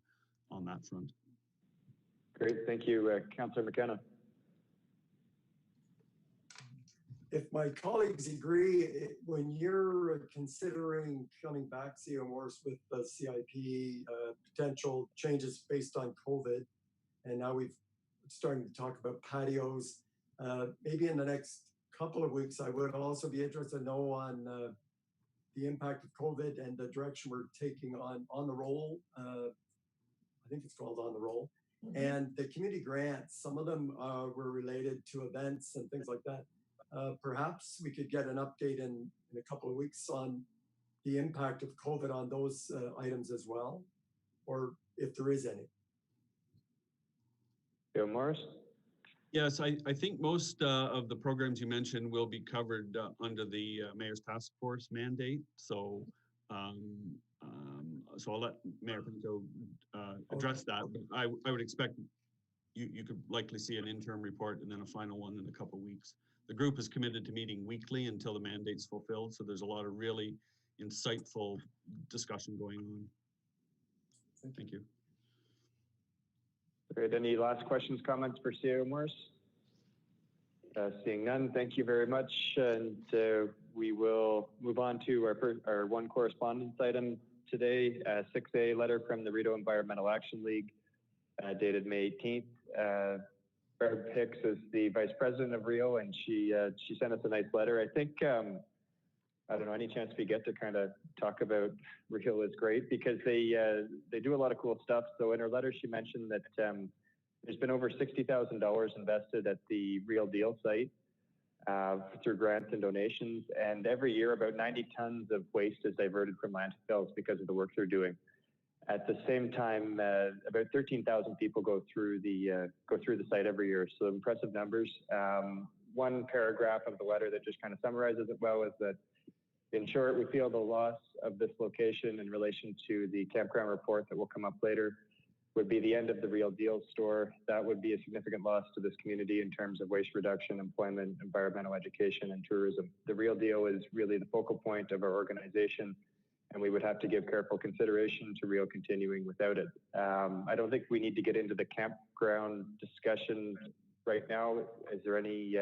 on that front. Great, thank you. Councillor McKenna. If my colleagues agree, when you're considering coming back, CEO Morris, with the CIP potential changes based on COVID, and now we've starting to talk about patios, maybe in the next couple of weeks, I would also be interested to know on the impact of COVID and the direction we're taking on the roll. I think it's called On the Roll. Mm-hmm. And the community grants, some of them were related to events and things like that. Perhaps we could get an update in a couple of weeks on the impact of COVID on those items as well, or if there is any. Bill Morris? Yes, I think most of the programs you mentioned will be covered under the Mayor's Task Force mandate. So, so I'll let Mayor Pinto address that. But I would expect you could likely see an interim report and then a final one in a couple of weeks. The group is committed to meeting weekly until the mandate's fulfilled. So there's a lot of really insightful discussion going on. Thank you. Great. Any last questions, comments for CEO Morris? Seeing none, thank you very much. And we will move on to our one correspondence item today, 6A letter from the Rideau Environmental Action League, dated May 18th. Barb Hicks is the vice president of Rio, and she sent us a nice letter. I think, I don't know, any chance we get to kind of talk about Rio is great because they do a lot of cool stuff. So in her letter, she mentioned that there's been over $60,000 invested at the Real Deal site through grants and donations. And every year, about 90 tons of waste is diverted from landfills because of the work they're doing. At the same time, about 13,000 people go through the site every year. So impressive numbers. One paragraph of the letter that just kind of summarizes it well is that, in short, we feel the loss of this location in relation to the Campground report that will come up later would be the end of the Real Deal store. That would be a significant loss to this community in terms of waste reduction, employment, environmental education, and tourism. The Real Deal is really the focal point of our organization, and we would have to give careful consideration to Rio continuing without it. I don't think we need to get into the Campground discussion right now. Is there any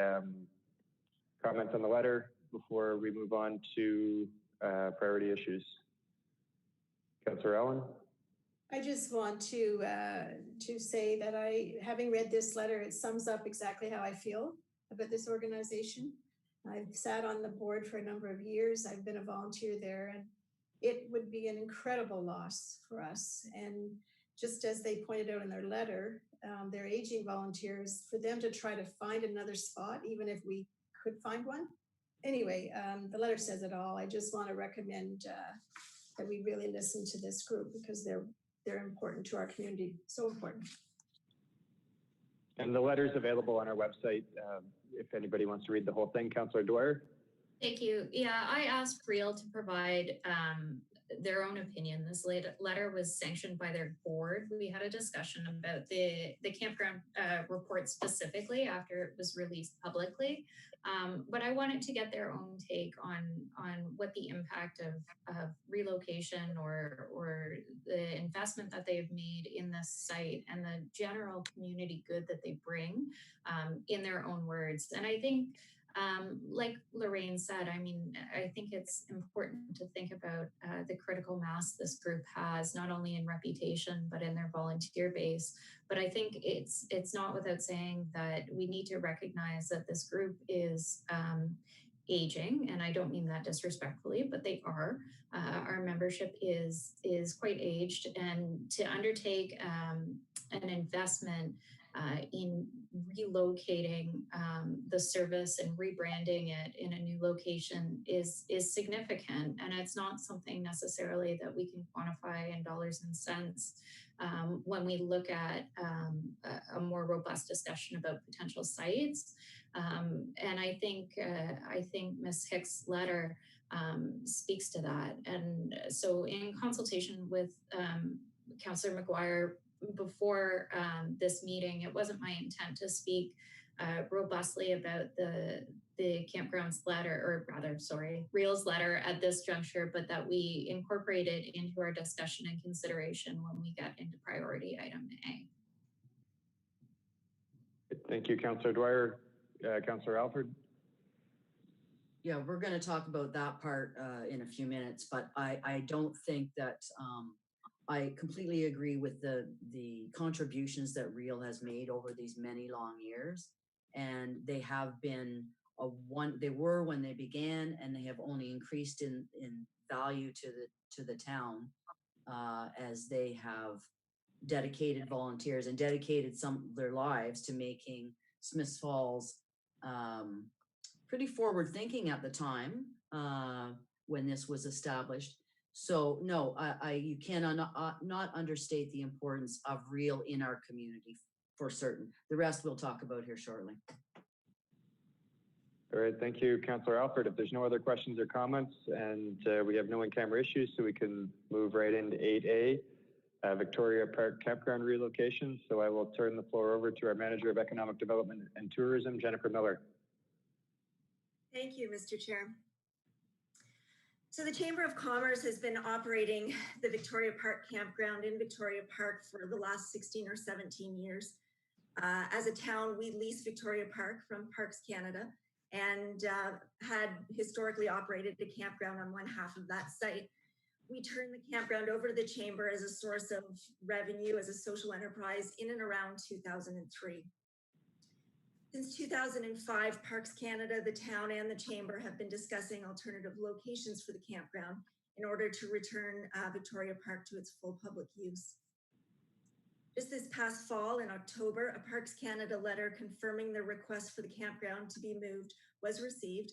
comments on the letter before we move on to priority issues? Councillor Allen? I just want to say that having read this letter, it sums up exactly how I feel about this organization. I've sat on the board for a number of years. I've been a volunteer there, and it would be an incredible loss for us. And just as they pointed out in their letter, they're aging volunteers, for them to try to find another spot, even if we could find one. Anyway, the letter says it all. I just want to recommend that we really listen to this group because they're important to our community, so important. And the letter is available on our website if anybody wants to read the whole thing. Councillor Dwyer? Thank you. Yeah, I asked Real to provide their own opinion. This letter was sanctioned by their board. We had a discussion about the campground report specifically after it was released publicly. But I wanted to get their own take on what the impact of relocation or the investment that they've made in this site and the general community good that they bring in their own words. And I think, like Lorraine said, I mean, I think it's important to think about the critical mass this group has, not only in reputation, but in their volunteer base. But I think it's not without saying that we need to recognize that this group is aging, and I don't mean that disrespectfully, but they are. Our membership is quite aged, and to undertake an investment in relocating the service and rebranding it in a new location is significant, and it's not something necessarily that we can quantify in dollars and cents when we look at a more robust discussion about potential sites. And I think Ms. Hicks' letter speaks to that. And so in consultation with Councillor McGuire before this meeting, it wasn't my intent to speak robustly about the campground's letter, or rather, sorry, Real's letter at this juncture, but that we incorporate it into our discussion and consideration when we get into priority item A. Thank you, Councillor Dwyer. Councillor Alford. Yeah, we're going to talk about that part in a few minutes, but I don't think that I completely agree with the contributions that Real has made over these many long years, and they have been they were when they began, and they have only increased in value to the town as they have dedicated volunteers and dedicated some of their lives to making Smiths Falls pretty forward thinking at the time when this was established. So no, you cannot not understate the importance of Real in our community for certain. The rest we'll talk about here shortly. All right, thank you, Councillor Alford. If there's no other questions or comments, and we have no in-camera issues, so we can move right into 8A, Victoria Park Campground relocation. So I will turn the floor over to our Manager of Economic Development and Tourism, Jennifer Miller. Thank you, Mr. Chair. So the Chamber of Commerce has been operating the Victoria Park Campground in Victoria Park for the last 16 or 17 years. As a town, we lease Victoria Park from Parks Canada and had historically operated the campground on one half of that site. We turned the campground over to the Chamber as a source of revenue as a social enterprise in and around 2003. Since 2005, Parks Canada, the town, and the Chamber have been discussing alternative locations for the campground in order to return Victoria Park to its full public use. Just this past fall, in October, a Parks Canada letter confirming the request for the campground to be moved was received,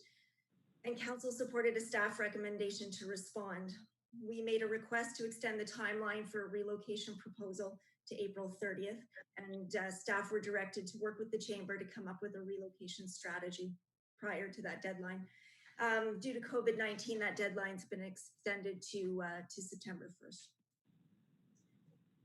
and Council supported a staff recommendation to respond. We made a request to extend the timeline for a relocation proposal to April 30th, and staff were directed to work with the Chamber to come up with a relocation strategy prior to that deadline. Due to COVID-19, that deadline's been extended to September 1st.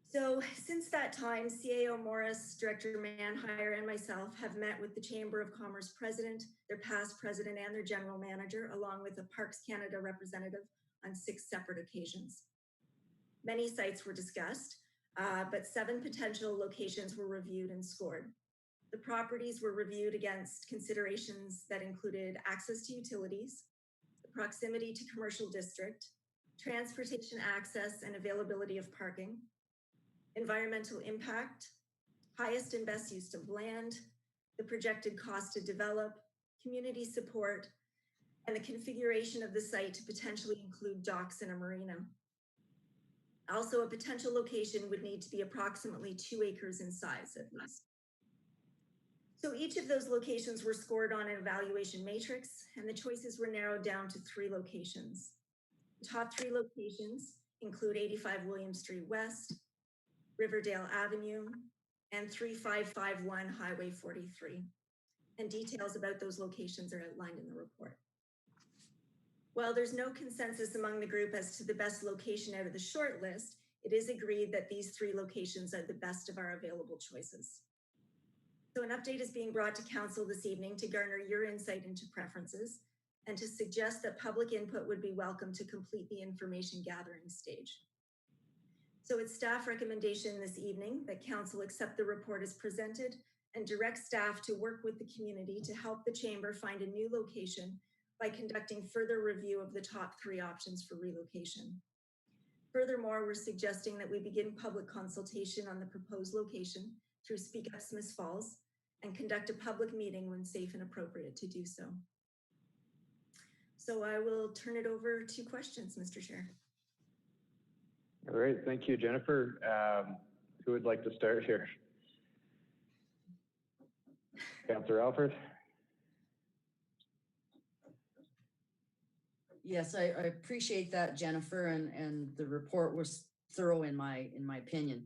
So since that time, CAO Morris, Director Manheim, and myself have met with the Chamber of Commerce President, their past President, and their General Manager, along with a Parks Canada representative on 6 separate occasions. Many sites were discussed, but 7 potential locations were reviewed and scored. The properties were reviewed against considerations that included access to utilities, the proximity to commercial district, transportation access and availability of parking, environmental impact, highest and best use of land, the projected cost to develop, community support, and the configuration of the site to potentially include docks and a marina. Also, a potential location would need to be approximately 2 acres in size at least. So each of those locations were scored on an evaluation matrix, and the choices were narrowed down to 3 locations. The top 3 locations include 85 William Street West, Riverdale Avenue, and 3551 Highway 43. And details about those locations are outlined in the report. While there's no consensus among the group as to the best location out of the short list, it is agreed that these 3 locations are the best of our available choices. So an update is being brought to council this evening to garner your insight into preferences and to suggest that public input would be welcome to complete the information gathering stage. So it's staff recommendation this evening that council accept the report as presented and direct staff to work with the community to help the chamber find a new location by conducting further review of the top 3 options for relocation. Furthermore, we're suggesting that we begin public consultation on the proposed location through Speak Up Smith Falls and conduct a public meeting when safe and appropriate to do so. So I will turn it over to questions, Mr. Chair. All right, thank you, Jennifer. Who would like to start here? Councillor Alford. Yes, I appreciate that, Jennifer, and the report was thorough in my opinion.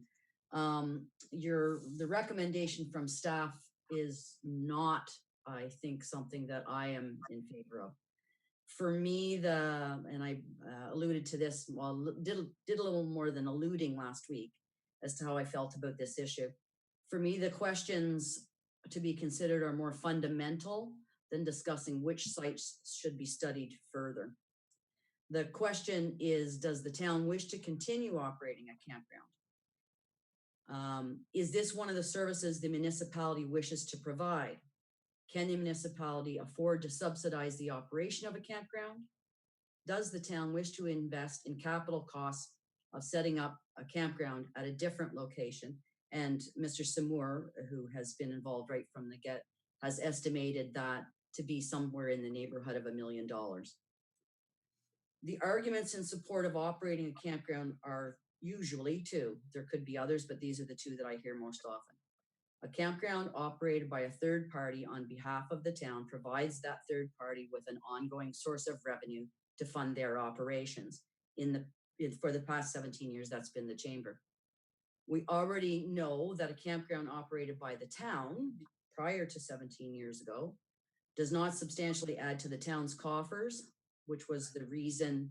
The recommendation from staff is not, I think, something that I am in favor of. For me, and I alluded to this, well, did a little more than alluding last week as to how I felt about this issue. For me, the questions to be considered are more fundamental than discussing which sites should be studied further. The question is, does the town wish to continue operating a campground? Is this one of the services the municipality wishes to provide? Can the municipality afford to subsidize the operation of a campground? Does the town wish to invest in capital costs of setting up a campground at a different location? And Mr. Samur, who has been involved right from the get, has estimated that to be somewhere in the neighborhood of $1 million. The arguments in support of operating a campground are usually 2. There could be others, but these are the 2 that I hear most often. A campground operated by a third party on behalf of the town provides that third party with an ongoing source of revenue to fund their operations. For the past 17 years, that's been the chamber. We already know that a campground operated by the town prior to 17 years ago does not substantially add to the town's coffers, which was the reason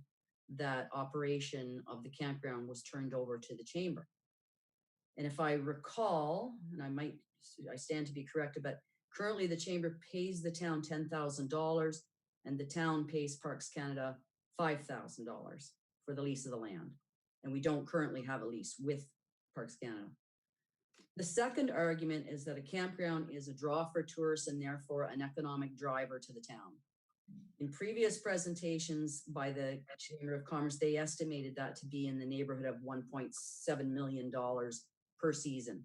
that operation of the campground was turned over to the chamber. And if I recall, and I stand to be corrected, but currently the chamber pays the town $10,000 and the town pays Parks Canada $5,000 for the lease of the land. And we don't currently have a lease with Parks Canada. The second argument is that a campground is a draw for tourists and therefore an economic driver to the town. In previous presentations by the Chamber of Commerce, they estimated that to be in the neighborhood of $1.7 million per season.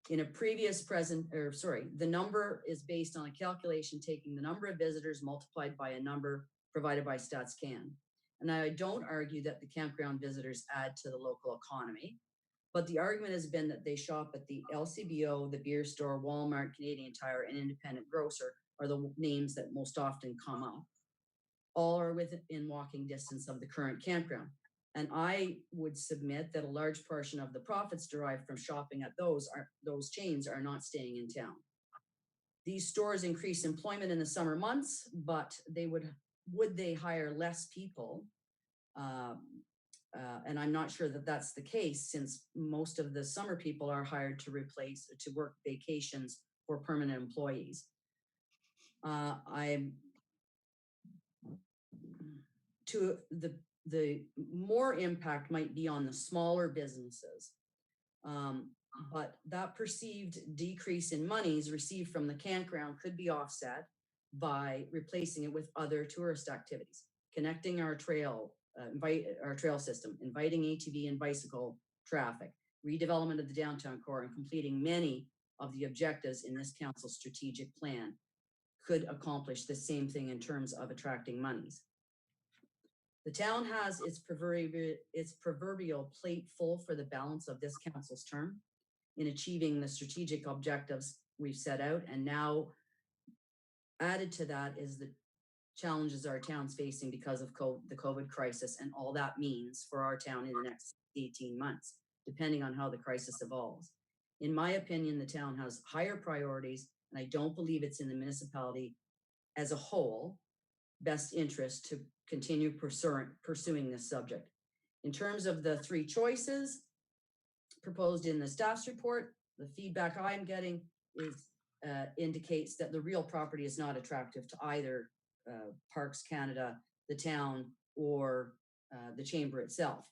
In a previous the number is based on a calculation taking the number of visitors multiplied by a number provided by StatsCan. And I don't argue that the campground visitors add to the local economy, but the argument has been that they shop at the LCBO, the beer store, Walmart, Canadian Tire, and independent grocer are the names that most often come up. All are within walking distance of the current campground. And I would submit that a large portion of the profits derived from shopping at those chains are not staying in town. These stores increase employment in the summer months, but would they hire less people? And I'm not sure that that's the case, since most of the summer people are hired to work vacations for permanent employees. The more impact might be on the smaller businesses, but that perceived decrease in monies received from the campground could be offset by replacing it with other tourist activities, connecting our trail system, inviting ATV and bicycle traffic, redevelopment of the downtown core, and completing many of the objectives in this council's strategic plan could accomplish the same thing in terms of attracting monies. The town has its proverbial plate full for the balance of this council's term in achieving the strategic objectives we've set out. And now added to that is the challenges our town's facing because of the COVID crisis and all that means for our town in the next 18 months, depending on how the crisis evolves. In my opinion, the town has higher priorities, and I don't believe it's in the municipality as a whole best interest to continue pursuing this subject. In terms of the three choices proposed in the staff's report, the feedback I'm getting is indicates that the real property is not attractive to either Parks Canada, the town, or the chamber itself.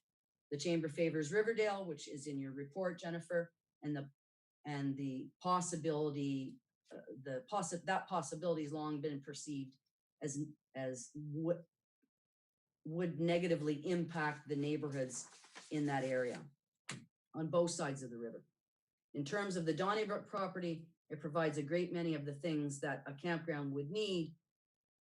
The chamber favors Riverdale, which is in your report, Jennifer, and the possibility, that possibility has long been perceived as what would negatively impact the neighborhoods in that area on both sides of the river. In terms of the Donnybrook property, it provides a great many of the things that a campground would need,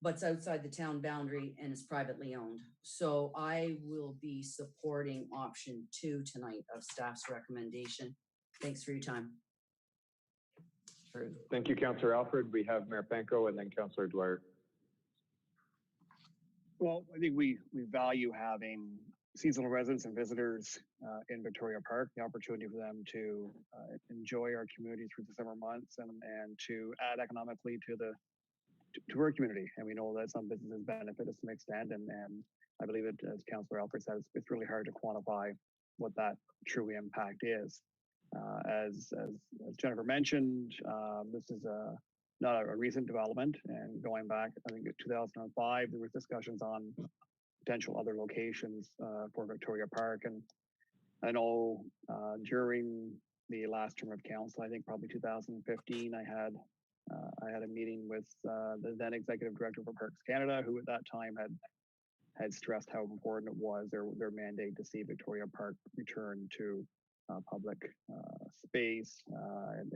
but it's outside the town boundary and is privately owned. So I will be supporting option 2 tonight of staff's recommendation. Thanks for your time. All right. Thank you, Councillor Alfred. We have Mayor Panko and then Councillor Dwyer. Well, I think we value having seasonal residents and visitors in Victoria Park, the opportunity for them to enjoy our community through the summer months and to add economically to our community. And we know that some businesses benefit to some extent, and I believe it, as Councillor Alfred says, it's really hard to quantify what that true impact is. As Jennifer mentioned, this is not a recent development, and going back, I think in 2005, there was discussions on potential other locations for Victoria Park. And I know during the last term of council, I think probably 2015, I had a meeting with the then executive director for Parks Canada, who at that time had stressed how important it was their mandate to see Victoria Park return to public space and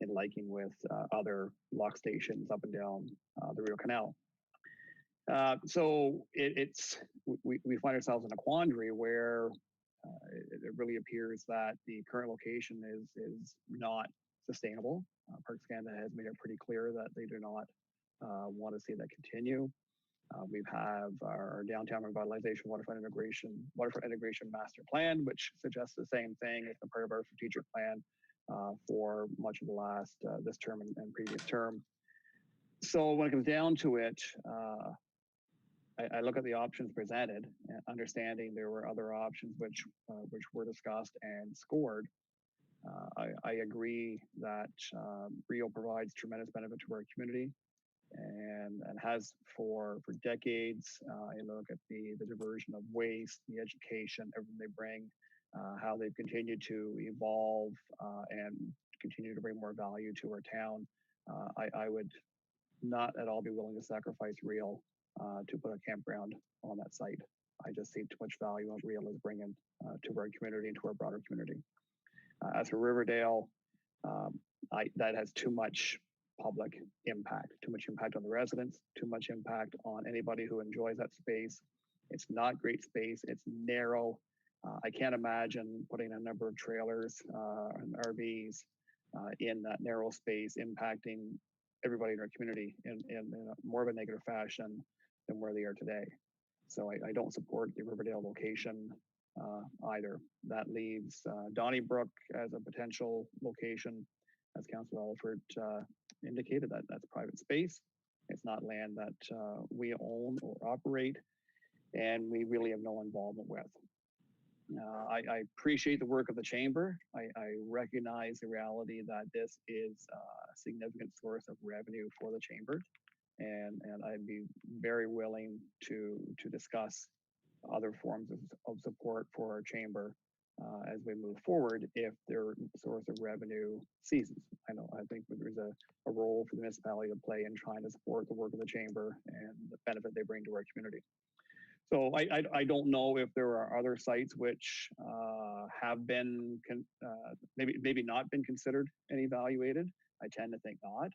in liking with other lock stations up and down the Rio Canal. So we find ourselves in a quandary where it really appears that the current location is not sustainable. Parks Canada has made it pretty clear that they do not want to see that continue. We have our downtown revitalization waterfront integration master plan, which suggests the same thing as a part of our strategic plan for much of the last this term and previous term. So when it comes down to it, I look at the options presented, understanding there were other options which were discussed and scored. I agree that Rio provides tremendous benefit to our community and has for decades. You look at the diversion of waste, the education, everything they bring, how they've continued to evolve and continue to bring more value to our town. I would not at all be willing to sacrifice Rio to put a campground on that site. I just see too much value in what Rio is bringing to our community and to our broader community. As for Riverdale, that has too much public impact, too much impact on the residents, too much impact on anybody who enjoys that space. It's not great space, it's narrow. I can't imagine putting a number of trailers and RVs in that narrow space impacting everybody in our community in a more of a negative fashion than where they are today. So I don't support the Riverdale location either. That leaves Donnybrook as a potential location, as Councillor Alford indicated. That's private space. It's not land that we own or operate, and we really have no involvement with. I appreciate the work of the chamber. I recognize the reality that this is a significant source of revenue for the chamber, and I'd be very willing to discuss other forms of support for our chamber as we move forward if their source of revenue ceases. I think there's a role for the municipality to play in trying to support the work of the chamber and the benefit they bring to our community. So I don't know if there are other sites which have been maybe not been considered and evaluated. I tend to think not.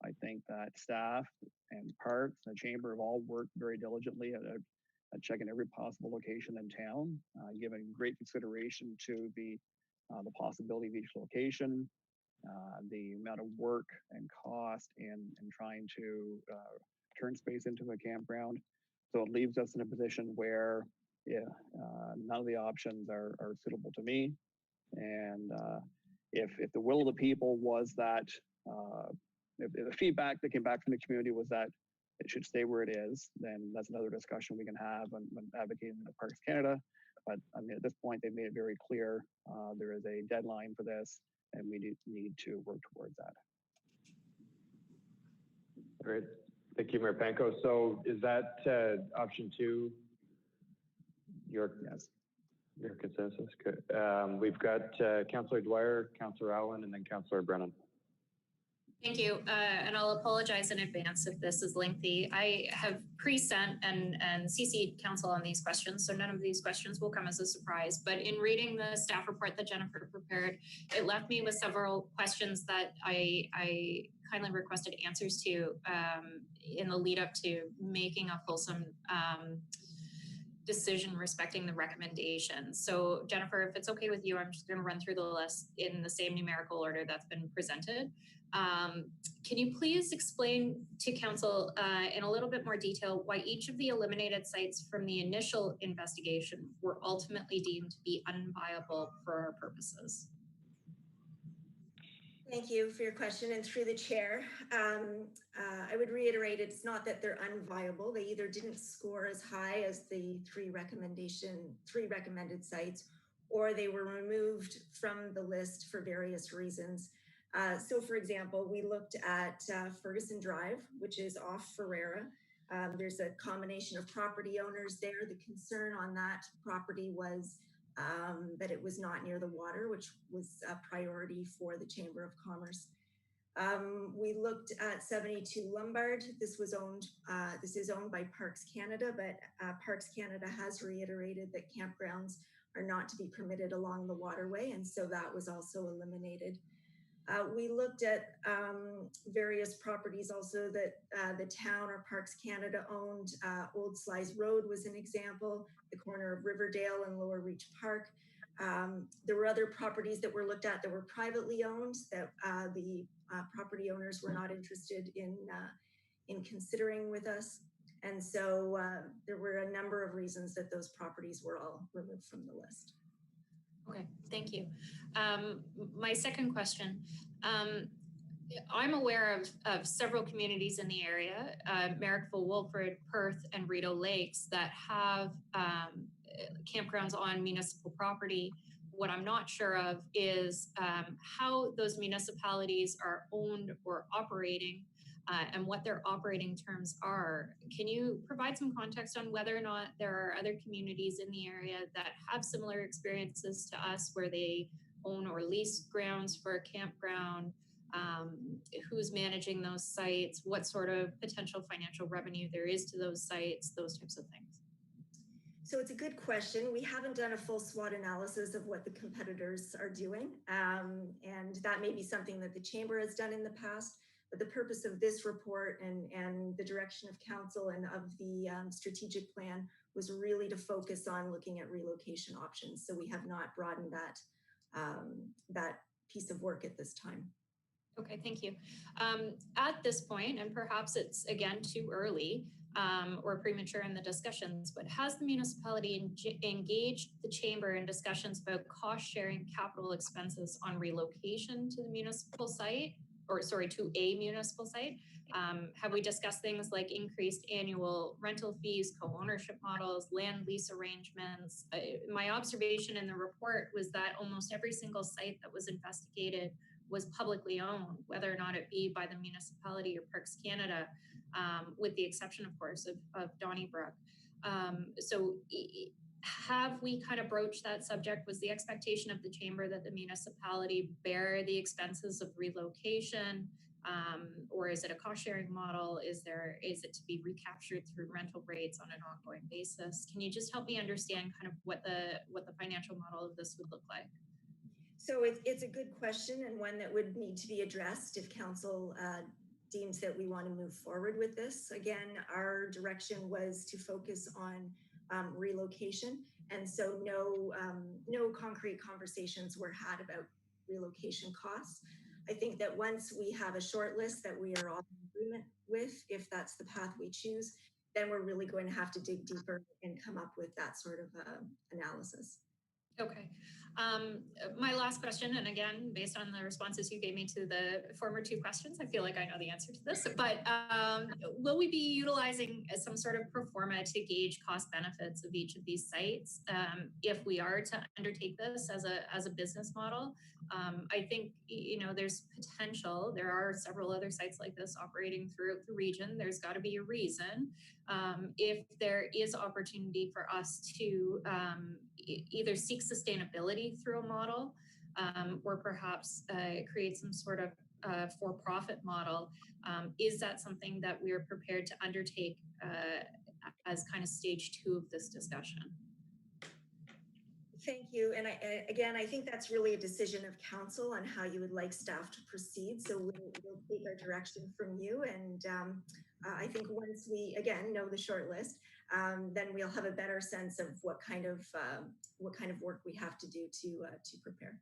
I think that staff and parks and the chamber have all worked very diligently at checking every possible location in town, giving great consideration to the possibility of each location, the amount of work and cost in trying to turn space into a campground. So it leaves us in a position where none of the options are suitable to me. And if the will of the people was that, if the feedback that came back from the community was that it should stay where it is, then that's another discussion we can have when advocating the Parks Canada. But I mean, at this point, they've made it very clear there is a deadline for this, and we need to work towards that. Great. Thank you, Mayor Panko. So is that option 2 your consensus? Good. We've got Councillor Dwyer, Councillor Allen, and then Councillor Brennan. Thank you, and I'll apologize in advance if this is lengthy. I have pre-sent and CC'd council on these questions, so none of these questions will come as a surprise. But in reading the staff report that Jennifer prepared, it left me with several questions that I kindly requested answers to in the lead up to making a fulsome decision respecting the recommendation. So Jennifer, if it's okay with you, I'm just going to run through the list in the same numerical order that's been presented. Can you please explain to council in a little bit more detail why each of the eliminated sites from the initial investigation were ultimately deemed to be unviable for our purposes? Thank you for your question, and through the chair, I would reiterate it's not that they're unviable. They either didn't score as high as the three recommended sites, or they were removed from the list for various reasons. So for example, we looked at Ferguson Drive, which is off Ferreira. There's a combination of property owners there. The concern on that property was that it was not near the water, which was a priority for the Chamber of Commerce. We looked at 72 Lombard. This is owned by Parks Canada, but Parks Canada has reiterated that campgrounds are not to be permitted along the waterway, and so that was also eliminated. We looked at various properties also that the town or Parks Canada owned. Old Slice Road was an example, the corner of Riverdale and Lower Reach Park. There were other properties that were looked at that were privately owned that the property owners were not interested in considering with us. And so there were a number of reasons that those properties were all removed from the list. Okay, thank you. My second question, I'm aware of several communities in the area, Marrickville, Wolford, Perth, and Rideau Lakes that have campgrounds on municipal property. What I'm not sure of is how those municipalities are owned or operating and what their operating terms are. Can you provide some context on whether or not there are other communities in the area that have similar experiences to us where they own or lease grounds for a campground? Who's managing those sites? What sort of potential financial revenue there is to those sites? Those types of things. So it's a good question. We haven't done a full SWOT analysis of what the competitors are doing. And that may be something that the Chamber has done in the past. But the purpose of this report and the direction of council and of the strategic plan was really to focus on looking at relocation options. So we have not broadened that piece of work at this time. Okay, thank you. At this point, and perhaps it's again too early or premature in the discussions, but has the municipality engaged the Chamber in discussions about cost sharing capital expenses on relocation to the municipal site? Or sorry, to a municipal site? Have we discussed things like increased annual rental fees, co-ownership models, land lease arrangements? My observation in the report was that almost every single site that was investigated was publicly owned, whether or not it be by the municipality or Parks Canada, with the exception, of course, of Donnybrook. So have we kind of broached that subject? Was the expectation of the Chamber that the municipality bear the expenses of relocation, or is it a cost sharing model? Is it to be recaptured through rental rates on an ongoing basis? Can you just help me understand kind of what the financial model of this would look like? So it's a good question and one that would need to be addressed if council deems that we want to move forward with this. Again, our direction was to focus on relocation, and so no concrete conversations were had about relocation costs. I think that once we have a short list that we are all in agreement with, if that's the path we choose, then we're really going to have to dig deeper and come up with that sort of analysis. Okay. My last question, and again, based on the responses you gave me to the former two questions, I feel like I know the answer to this, but will we be utilizing some sort of pro forma to gauge cost benefits of each of these sites if we are to undertake this as a business model? I think, you know, there's potential. There are several other sites like this operating throughout the region. There's got to be a reason. If there is opportunity for us to either seek sustainability through a model or perhaps create some sort of for-profit model, is that something that we are prepared to undertake as kind of stage 2 of this discussion? Thank you. And again, I think that's really a decision of council on how you would like staff to proceed. So we'll take our direction from you. And I think once we, again, know the short list, then we'll have a better sense of what kind of work we have to do to prepare.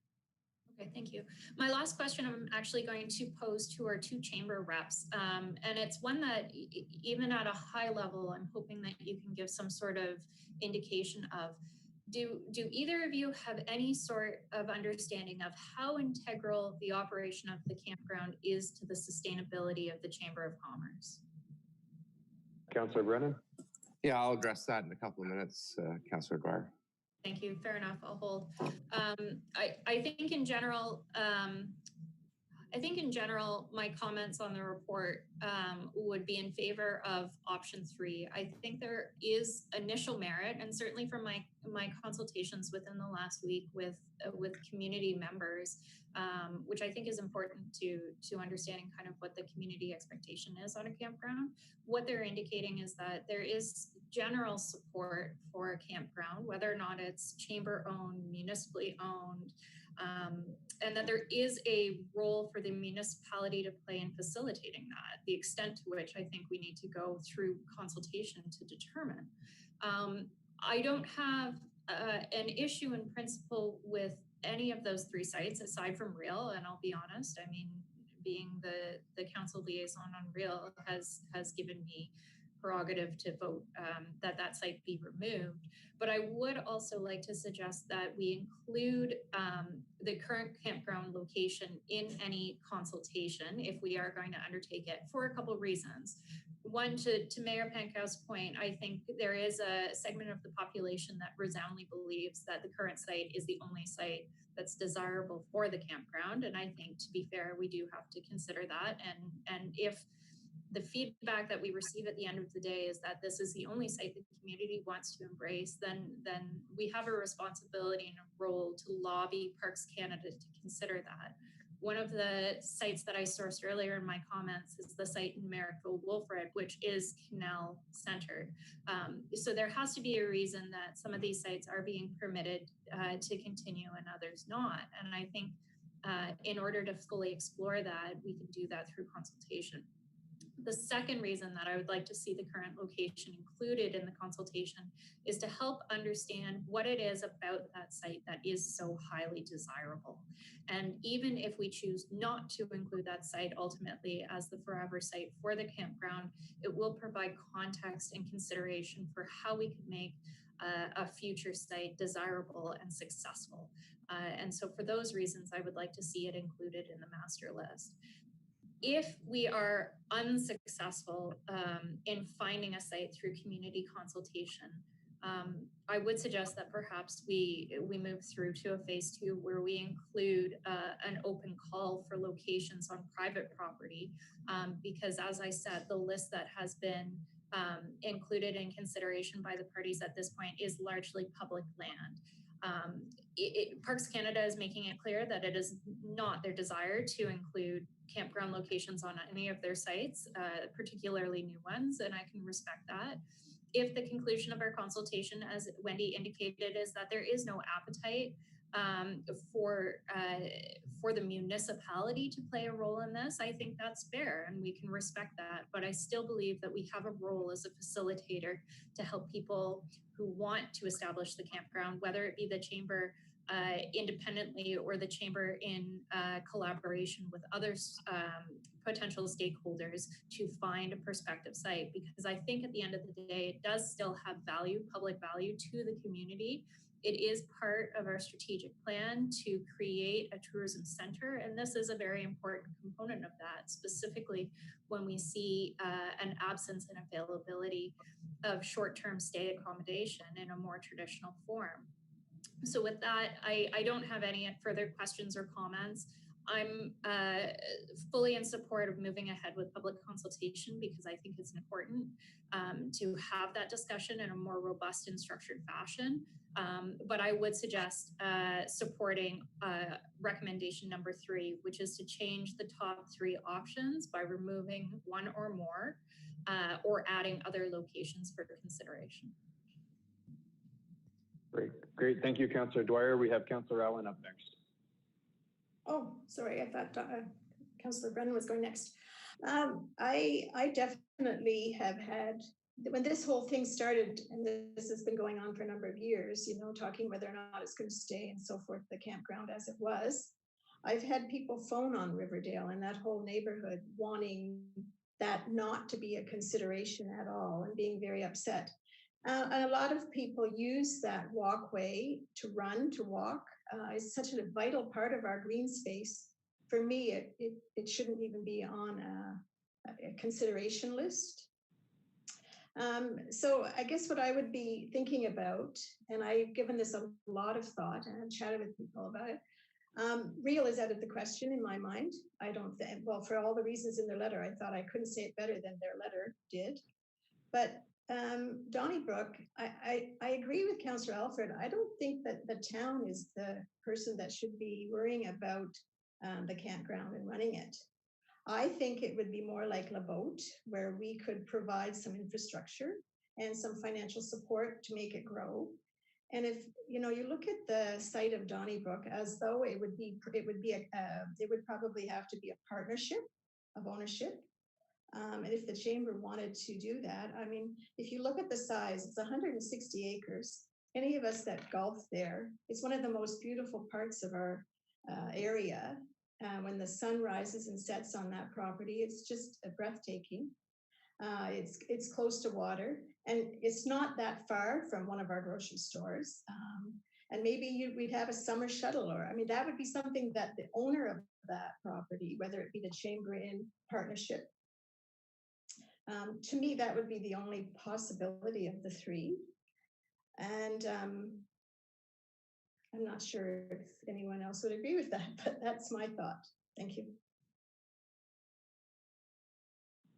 Okay, thank you. My last question I'm actually going to pose to our two chamber reps. And it's one that even at a high level, I'm hoping that you can give some sort of indication of. Do either of you have any sort of understanding of how integral the operation of the campground is to the sustainability of the Chamber of Commerce? Councillor Brennan? Yeah, I'll address that in a couple of minutes, Councillor Dwyer. Thank you. Fair enough. I'll hold. I think in general, my comments on the report would be in favor of option 3. I think there is initial merit, and certainly from my consultations within the last week with community members, which I think is important to understanding kind of what the community expectation is on a campground. What they're indicating is that there is general support for a campground, whether or not it's chamber owned, municipally owned, and that there is a role for the municipality to play in facilitating that, the extent to which I think we need to go through consultation to determine. I don't have an issue in principle with any of those 3 sites aside from Real, and I'll be honest, I mean, being the council liaison on Real has given me prerogative to vote that site be removed. But I would also like to suggest that we include the current campground location in any consultation if we are going to undertake it for a couple of reasons. One, to Mayor Pankow's point, I think there is a segment of the population that resoundingly believes that the current site is the only site that's desirable for the campground. And I think, to be fair, we do have to consider that. And if the feedback that we receive at the end of the day is that this is the only site the community wants to embrace, then we have a responsibility and a role to lobby Parks Canada to consider that. One of the sites that I sourced earlier in my comments is the site in Merrickville-Wolfred, which is canal centered. So there has to be a reason that some of these sites are being permitted to continue and others not. And I think in order to fully explore that, we can do that through consultation. The second reason that I would like to see the current location included in the consultation is to help understand what it is about that site that is so highly desirable. And even if we choose not to include that site ultimately as the forever site for the campground, it will provide context and consideration for how we could make a future site desirable and successful. And so for those reasons, I would like to see it included in the master list. If we are unsuccessful in finding a site through community consultation, I would suggest that perhaps we move through to a phase 2 where we include an open call for locations on private property, because as I said, the list that has been included in consideration by the parties at this point is largely public land. Parks Canada is making it clear that it is not their desire to include campground locations on any of their sites, particularly new ones, and I can respect that. If the conclusion of our consultation, as Wendy indicated, is that there is no appetite for the municipality to play a role in this, I think that's fair and we can respect that. But I still believe that we have a role as a facilitator to help people who want to establish the campground, whether it be the chamber independently or the chamber in collaboration with other potential stakeholders, to find a prospective site. Because I think at the end of the day, it does still have value, public value to the community. it is part of our strategic plan to create a tourism center, and this is a very important component of that, specifically when we see an absence in availability of short-term stay accommodation in a more traditional form. So with that, I don't have any further questions or comments. I'm fully in support of moving ahead with public consultation because I think it's important to have that discussion in a more robust and structured fashion. But I would suggest supporting recommendation number 3, which is to change the top 3 options by removing one or more or adding other locations for consideration. Great. Thank you, Councillor Dwyer. We have Councillor Allen up next. Oh, sorry, I thought Councillor Brennan was going next. I definitely have had, when this whole thing started, and this has been going on for a number of years, you know, talking whether or not it's going to stay and so forth, the campground as it was, I've had people phone on Riverdale and that whole neighborhood wanting that not to be a consideration at all and being very upset. And a lot of people use that walkway to run, to walk. It's such a vital part of our green space. For me, it shouldn't even be on a consideration list. So I guess what I would be thinking about, and I've given this a lot of thought and I've chatted with people about it, real is out of the question in my mind. I don't think, well, for all the reasons in their letter, I thought I couldn't say it better than their letter did. But Donnybrook, I agree with Councillor Alfred. I don't think that the town is the person that should be worrying about the campground and running it. I think it would be more like La Botte, where we could provide some infrastructure and some financial support to make it grow. And if you look at the site of Donnybrook as though it would probably have to be a partnership of ownership. And if the chamber wanted to do that, I mean, if you look at the size, it's 160 acres. Any of us that golf there, it's one of the most beautiful parts of our area. When the sun rises and sets on that property, it's just breathtaking. It's close to water, and it's not that far from one of our grocery stores. And maybe we'd have a summer shuttle, or I mean, that would be something that the owner of that property, whether it be the chamber in partnership, to me, that would be the only possibility of the 3. And I'm not sure if anyone else would agree with that, but that's my thought. Thank you.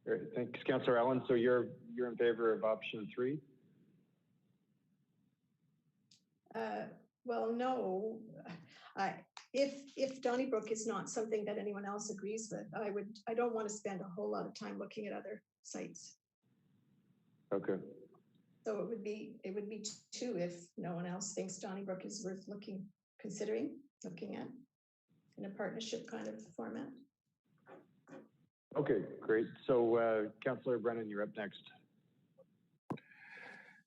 Great. Thanks, Councillor Allen. So you're in favor of option 3? Well, no. If Donnybrook is not something that anyone else agrees with, I don't want to spend a whole lot of time looking at other sites. Okay. So it would be 2 if no one else thinks Donnybrook is worth looking at in a partnership kind of format. Okay, great. So Councillor Brennan, you're up next.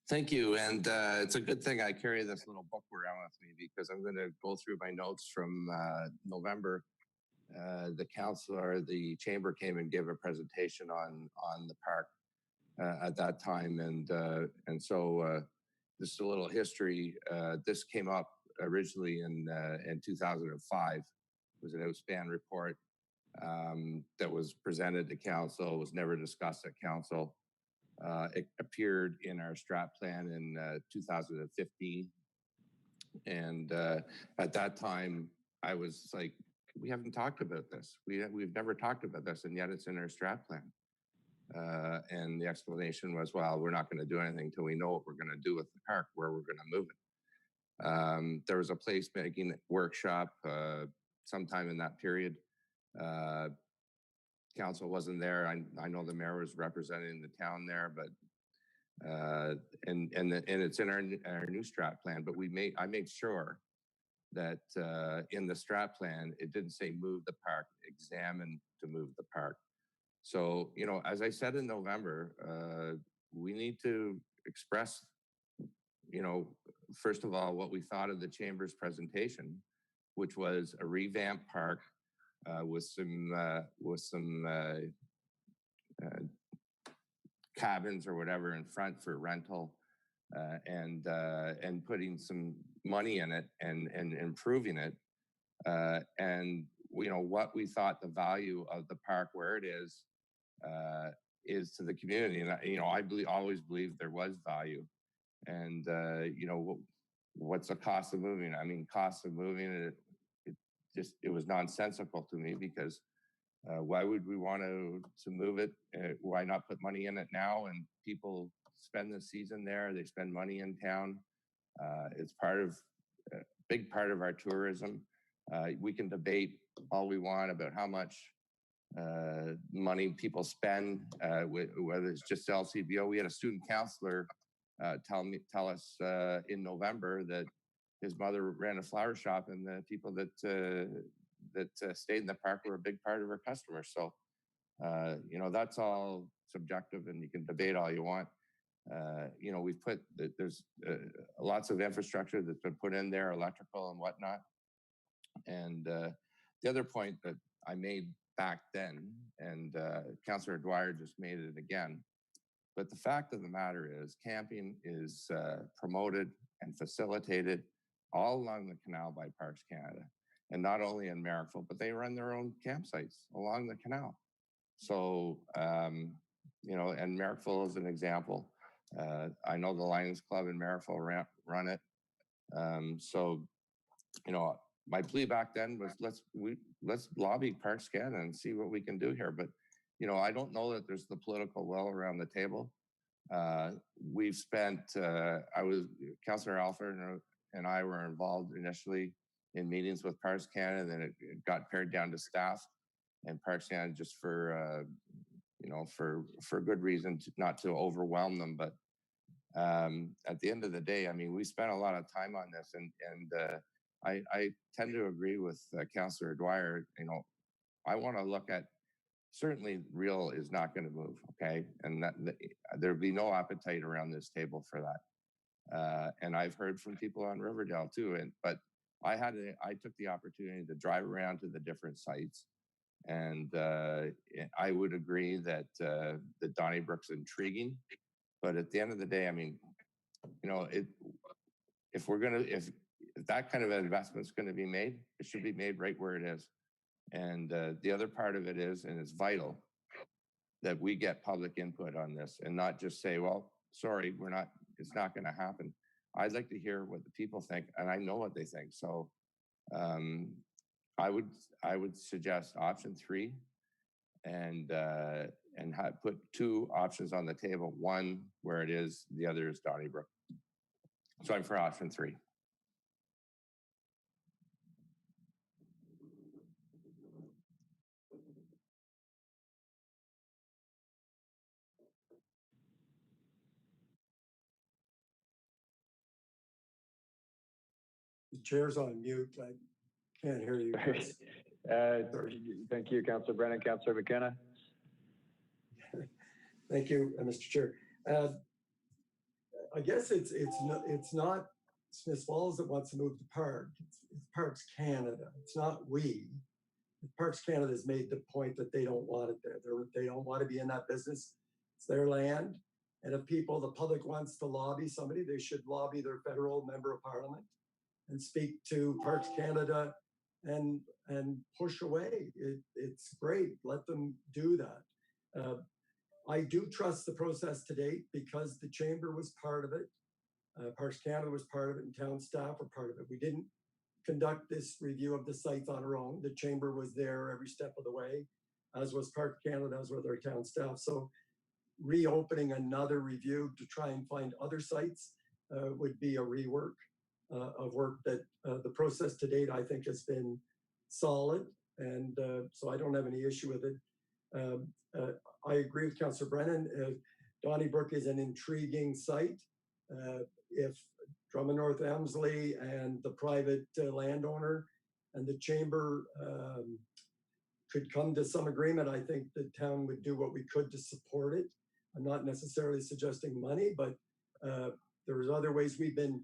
Thank you. And it's a good thing I carry this little book around with me because I'm going to go through my notes from November. The chamber came and gave a presentation on the park at that time. And so just a little history. This came up originally in 2005. It was an outspan report that was presented to council, was never discussed at council. It appeared in our strat plan in 2015. And at that time, I was like, we haven't talked about this. We've never talked about this, and yet it's in our strat plan. And the explanation was, well, we're not going to do anything until we know what we're going to do with the park, where we're going to move it. There was a placemaking workshop sometime in that period. Council wasn't there. I know the mayor was representing the town there, but and it's in our new strat plan. But I made sure that in the strat plan it didn't say move the park, examine to move the park. So as I said in November, we need to express, first of all, what we thought of the chamber's presentation, which was a revamped park. With some cabins or whatever in front for rental, and putting some money in it and improving it. And what we thought the value of the park where it is to the community. And I always believed there was value. And what's the cost of moving? I mean, cost of moving it was nonsensical to me, because why would we want to move it? Why not put money in it now? And people spend the season there. They spend money in town. It's a big part of our tourism. We can debate all we want about how much money people spend, whether it's just LCBO. We had a student counselor tell us in November that his mother ran a flower shop, and the people that stayed in the park were a big part of her customers. So, that's all subjective, and you can debate all you want. We've there's lots of infrastructure that's been put in there, electrical and whatnot. And the other point that I made back then, and Councillor Dwyer just made it again, but the fact of the matter is camping is promoted and facilitated all along the canal by Parks Canada. And not only in Marrickville, but they run their own campsites along the canal. So, and Marrickville is an example. I know the Lions Club in Marrickville run it. So, my plea back then was let's lobby Parks Canada and see what we can do here. But, I don't know that there's the political will around the table. We've spent, Councillor Alford and I were involved initially in meetings with Parks Canada, and then it got pared down to staff, and Parks Canada, just for good reason, not to overwhelm them. But at the end of the day, I mean, we spent a lot of time on this, and I tend to agree with Councillor Dwyer. I want to look at, certainly real is not going to move, okay? And there'd be no appetite around this table for that. And I've heard from people on Riverdale too, but I took the opportunity to drive around to the different sites, and I would agree that Donnybrook's intriguing, but at the end of the day, I mean, if that kind of investment's going to be made, it should be made right where it is. And the other part of it is, and it's vital, that we get public input on this and not just say, well, sorry, it's not going to happen. I'd like to hear what the people think, and I know what they think. So I would suggest option 3, and put 2 options on the table. One where it is, the other is Donnybrook. So I'm for option 3. The chair's on mute. I can't hear you. Thank you, Councillor Brennan. Councillor McKenna. Thank you, Mr. Chair. I guess it's not Smith Falls that wants to move the park. It's Parks Canada. It's not we. Parks Canada has made the point that they don't want it there. They don't want to be in that business. It's their land. And if the public wants to lobby somebody, they should lobby their federal member of parliament and speak to Parks Canada and push away. It's great. Let them do that. I do trust the process to date because the chamber was part of it. Parks Canada was part of it, and town staff were part of it. We didn't conduct this review of the sites on our own. The chamber was there every step of the way, as was Parks Canada, as were their town staff. So reopening another review to try and find other sites would be a rework of work that the process to date, I think, has been solid. And so I don't have any issue with it. I agree with Councillor Brennan. Donnybrook is an intriguing site. If Drummond North Emsley and the private landowner and the chamber could come to some agreement, I think the town would do what we could to support it. I'm not necessarily suggesting money, but there's other ways we've been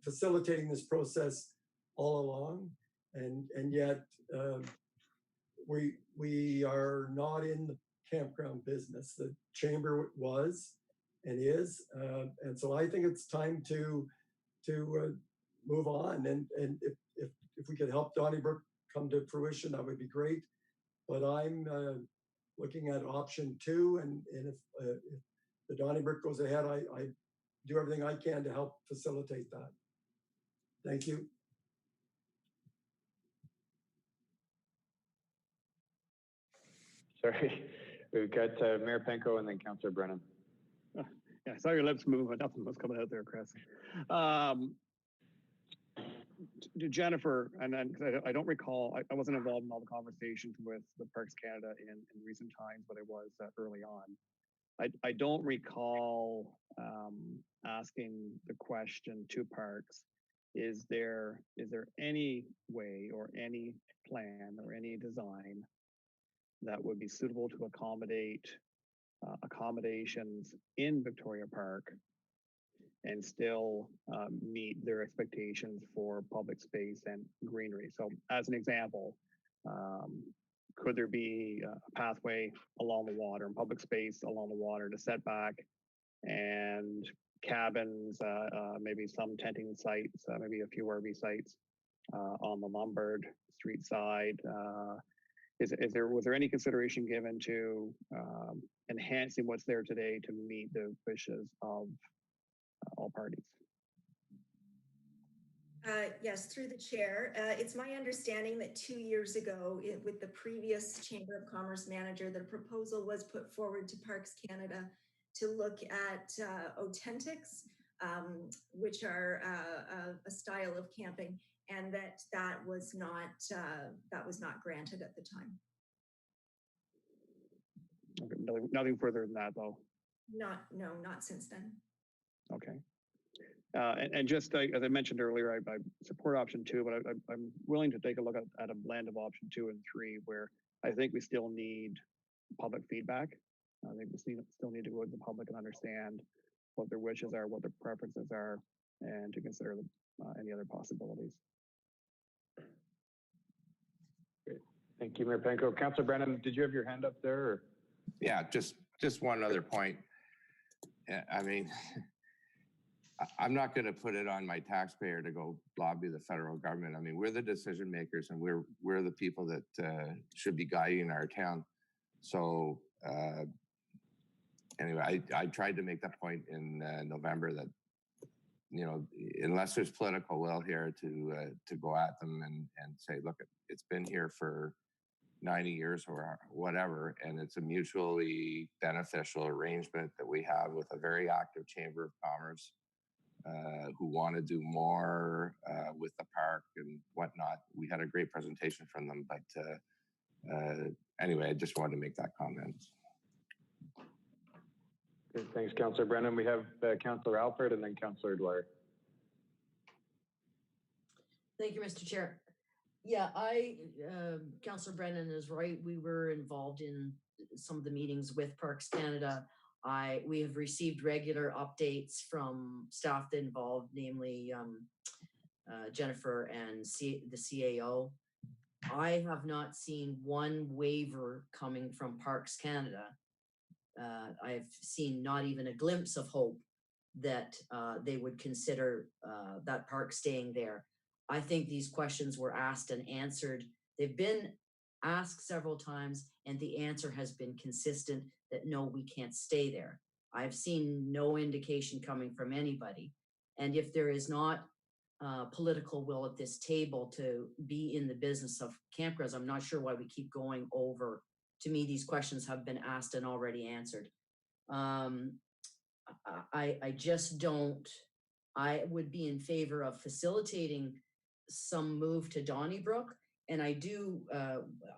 facilitating this process all along, and yet we are not in the campground business. The chamber was and is, and so I think it's time to move on. And if we could help Donnybrook come to fruition, that would be great. But I'm looking at option 2, and if the Donnybrook goes ahead, I do everything I can to help facilitate that. Thank you. Sorry, we've got Mayor Penko and then Councillor Brennan. Yeah, I saw your lips move, but nothing was coming out there, Chris. To Jennifer, and then I don't recall, I wasn't involved in all the conversations with the Parks Canada in recent times, but I was early on. I don't recall asking the question to Parks, is there any way or any plan or any design that would be suitable to accommodate accommodations in Victoria Park and still meet their expectations for public space and greenery? So as an example, could there be a pathway along the water and public space along the water to set back and cabins, maybe some tenting sites, maybe a few RV sites on the Lombard Street side? Was there any consideration given to enhancing what's there today to meet the wishes of all parties? Yes, through the chair. It's my understanding that 2 years ago, with the previous Chamber of Commerce manager, the proposal was put forward to Parks Canada to look at authentics, which are a style of camping, and that was not granted at the time. Okay, nothing further than that, though. No, not since then. Okay. And just as I mentioned earlier, I support option 2, but I'm willing to take a look at a blend of option 2 and 3, where I think we still need public feedback. I think we still need to go to the public and understand what their wishes are, what their preferences are, and to consider any other possibilities. Great. Thank you, Mayor Penko. Councillor Brennan, did you have your hand up there? Or? Yeah, just one other point. I mean, I'm not going to put it on my taxpayer to go lobby the federal government. I mean, we're the decision makers, and we're the people that should be guiding our town. So anyway, I tried to make that point in November that, you know, unless there's political will here to go at them and say, look, it's been here for 90 years or whatever, and it's a mutually beneficial arrangement that we have with a very active Chamber of Commerce who want to do more with the park and whatnot. We had a great presentation from them, but anyway, I just wanted to make that comment. Good. Thanks, Councillor Brennan. We have Councillor Alford and then Councillor Dwyer. Thank you, Mr. Chair. Yeah, Councillor Brennan is right. We were involved in some of the meetings with Parks Canada. We have received regular updates from staff involved, namely Jennifer and the CAO. I have not seen one waiver coming from Parks Canada. I've seen not even a glimpse of hope that they would consider that park staying there. I think these questions were asked and answered. They've been asked several times, and the answer has been consistent that no, we can't stay there. I've seen no indication coming from anybody. And if there is not political will at this table to be in the business of campgrounds, I'm not sure why we keep going over. To me, these questions have been asked and already answered. I just don't, I would be in favor of facilitating some move to Donnybrook. And I do,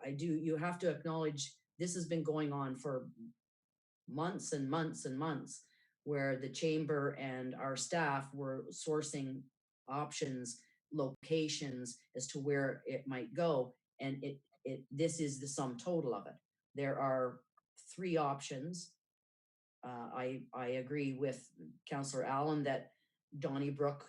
you have to acknowledge this has been going on for months and months and months, where the chamber and our staff were sourcing options, locations as to where it might go. And this is the sum total of it. There are 3 options. I agree with Councillor Allen that Donnybrook,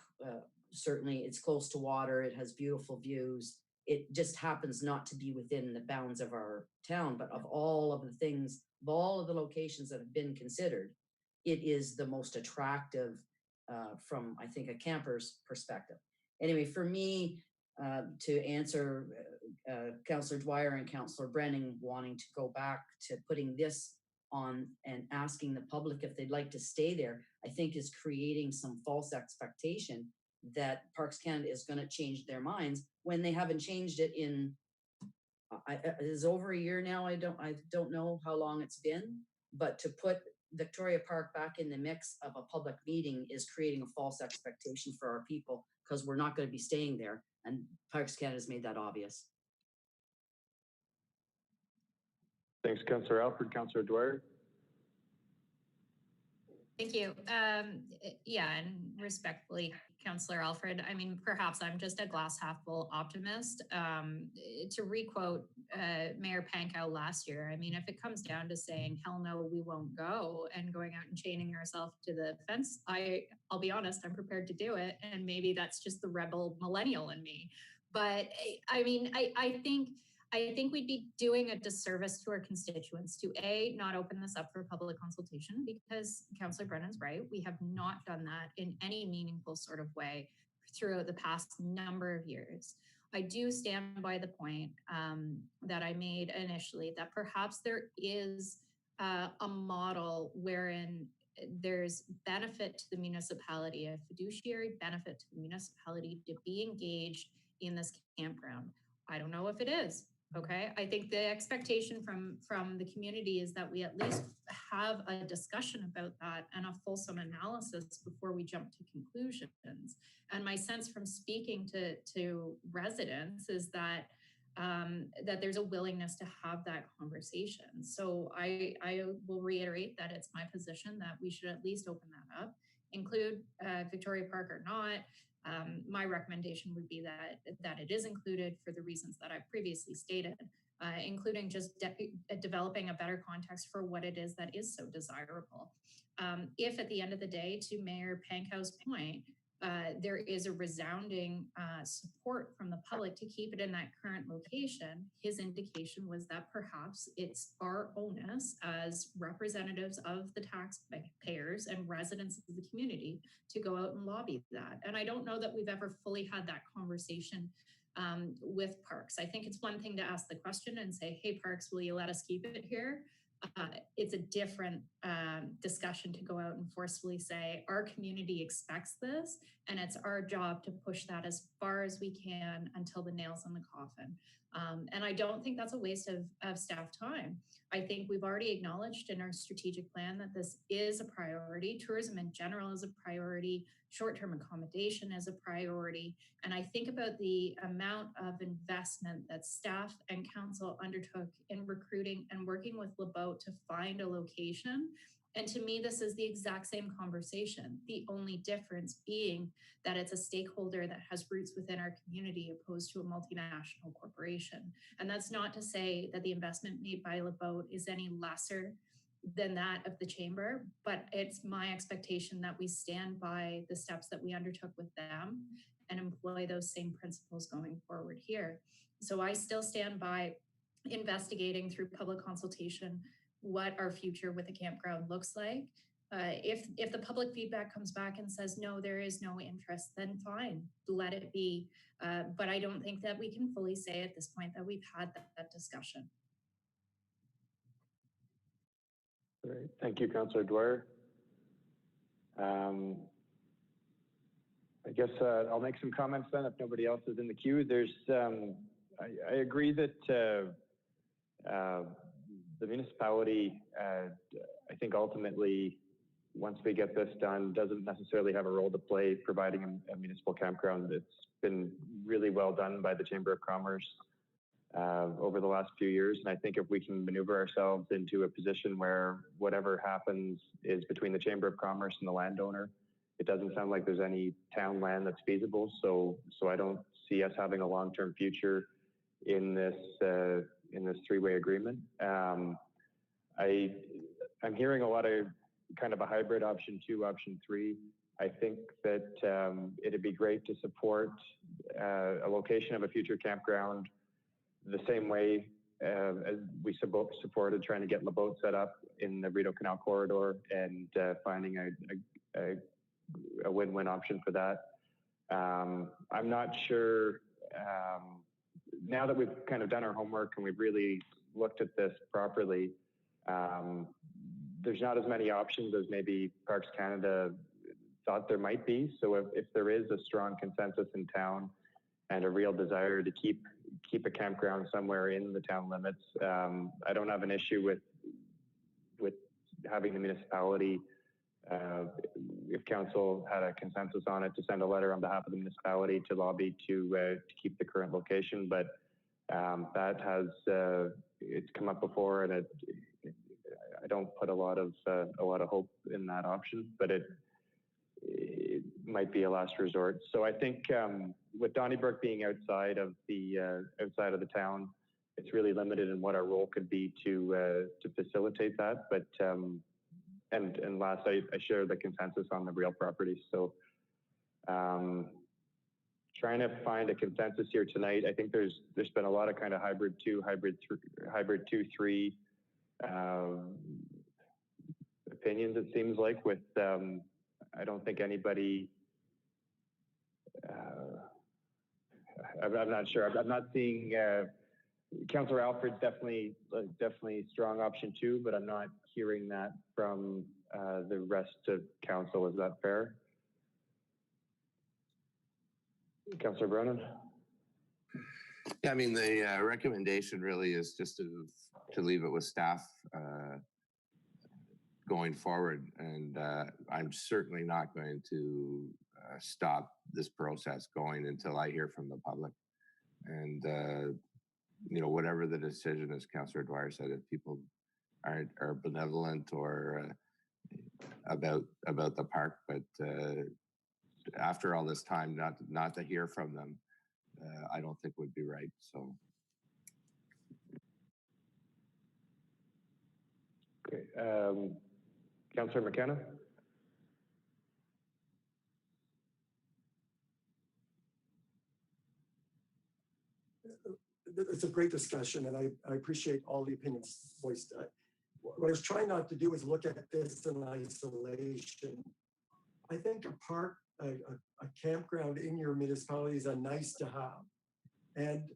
certainly it's close to water, it has beautiful views. It just happens not to be within the bounds of our town, but of all of the things, of all of the locations that have been considered, it is the most attractive from, I think, a camper's perspective. anyway, for me, to answer Councillor Dwyer and Councillor Brennan wanting to go back to putting this on and asking the public if they'd like to stay there, I think is creating some false expectation that Parks Canada is going to change their minds when they haven't changed it in it is over a year now. I don't know how long it's been, but to put Victoria Park back in the mix of a public meeting is creating a false expectation for our people, because we're not going to be staying there, and Parks Canada has made that obvious. Thanks, Councillor Alford. Councillor Dwyer. Thank you. Yeah, and respectfully, Councillor Alfred, I mean, perhaps I'm just a glass half full optimist. To requote Mayor Pankow last year, I mean, if it comes down to saying, hell no, we won't go, and going out and chaining ourselves to the fence, I'll be honest, I'm prepared to do it. And maybe that's just the rebel millennial in me. But I mean, I think we'd be doing a disservice to our constituents to not open this up for public consultation, because Councillor Brennan's right. We have not done that in any meaningful sort of way throughout the past number of years. I do stand by the point that I made initially, that perhaps there is a model wherein there's benefit to the municipality, a fiduciary benefit to the municipality to be engaged in this campground. I don't know if it is. Okay, I think the expectation from the community is that we at least have a discussion about that and a fulsome analysis before we jump to conclusions. And my sense from speaking to residents is that that there's a willingness to have that conversation. So I will reiterate that it's my position that we should at least open that up, include Victoria Park or not. My recommendation would be that it is included for the reasons that I've previously stated, including just developing a better context for what it is that is so desirable. If at the end of the day, to Mayor Pankow's point, there is a resounding support from the public to keep it in that current location, his indication was that perhaps it's our onus as representatives of the taxpayers and residents of the community to go out and lobby that. And I don't know that we've ever fully had that conversation with Parks. I think it's one thing to ask the question and say, hey, Parks, will you let us keep it here? It's a different discussion to go out and forcefully say, our community expects this, and it's our job to push that as far as we can until the nail's in the coffin. And I don't think that's a waste of staff time. I think we've already acknowledged in our strategic plan that this is a priority. Tourism in general is a priority. Short-term accommodation is a priority. And I think about the amount of investment that staff and council undertook in recruiting and working with LeBeau to find a location. And to me, this is the exact same conversation. The only difference being that it's a stakeholder that has roots within our community opposed to a multinational corporation. And that's not to say that the investment made by LeBeau is any lesser than that of the chamber, but it's my expectation that we stand by the steps that we undertook with them and employ those same principles going forward here. So I still stand by investigating through public consultation what our future with the campground looks like. If the public feedback comes back and says, no, there is no interest, then fine, let it be. But I don't think that we can fully say at this point that we've had that discussion. Great. Thank you, Councillor Dwyer. I guess I'll make some comments then if nobody else is in the queue. There's, I agree that the municipality, I think ultimately, once we get this done, doesn't necessarily have a role to play providing a municipal campground. It's been really well done by the Chamber of Commerce over the last few years. And I think if we can maneuver ourselves into a position where whatever happens is between the Chamber of Commerce and the landowner, it doesn't sound like there's any town land that's feasible. So I don't see us having a long-term future in this three-way agreement. I'm hearing a lot of kind of a hybrid option 2, option 3. I think that it'd be great to support a location of a future campground the same way as we supported trying to get LeBeau set up in the Rideau Canal corridor and finding a win-win option for that. I'm not sure, now that we've kind of done our homework and we've really looked at this properly, there's not as many options as maybe Parks Canada thought there might be. So if there is a strong consensus in town and a real desire to keep a campground somewhere in the town limits, I don't have an issue with having the municipality, if council had a consensus on it, to send a letter on behalf of the municipality to lobby to keep the current location. But that has it's come up before, and I don't put a lot of hope in that option, but it might be a last resort. So I think with Donnybrook being outside of the town, it's really limited in what our role could be to facilitate that. But and last, I share the consensus on the real property. So trying to find a consensus here tonight. I think there's been a lot of kind of hybrid 2, hybrid 3 opinions, it seems like, with I don't think anybody, I'm not sure. I'm not seeing, Councillor Alfred's definitely strong option 2, but I'm not hearing that from the rest of council. Is that fair? Councillor Bronan? Yeah, I mean, the recommendation really is just to leave it with staff going forward. And I'm certainly not going to stop this process going until I hear from the public. And, you know, whatever the decision, as Councillor Dwyer said, if people are benevolent or about the park, but after all this time, not to hear from them, I don't think would be right. So. Okay, Councillor McKenna. It's a great discussion, and I appreciate all the opinions voiced. What I was trying not to do is look at this in isolation. I think a park, a campground in your municipality is a nice to have. And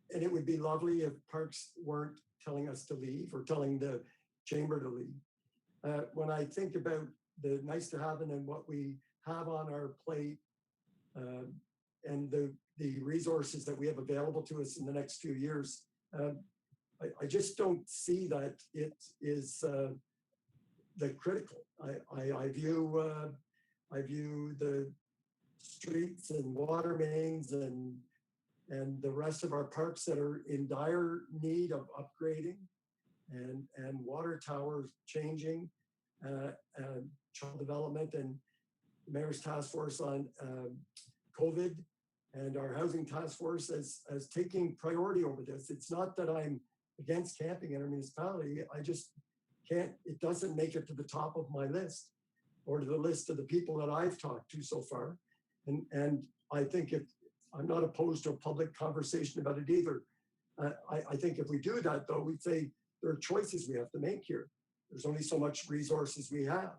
it would be lovely if parks weren't telling us to leave or telling the chamber to leave. When I think about the nice to have and then what we have on our plate and the resources that we have available to us in the next few years, I just don't see that it is the critical. I view the streets and water mains and the rest of our parks that are in dire need of upgrading and water towers changing, child development and the Mayor's Task Force on COVID and our housing task force as taking priority over this. It's not that I'm against camping in our municipality. I just can't, it doesn't make it to the top of my list or to the list of the people that I've talked to so far. And I think if I'm not opposed to a public conversation about it either. I think if we do that though, we'd say there are choices we have to make here. There's only so much resources we have.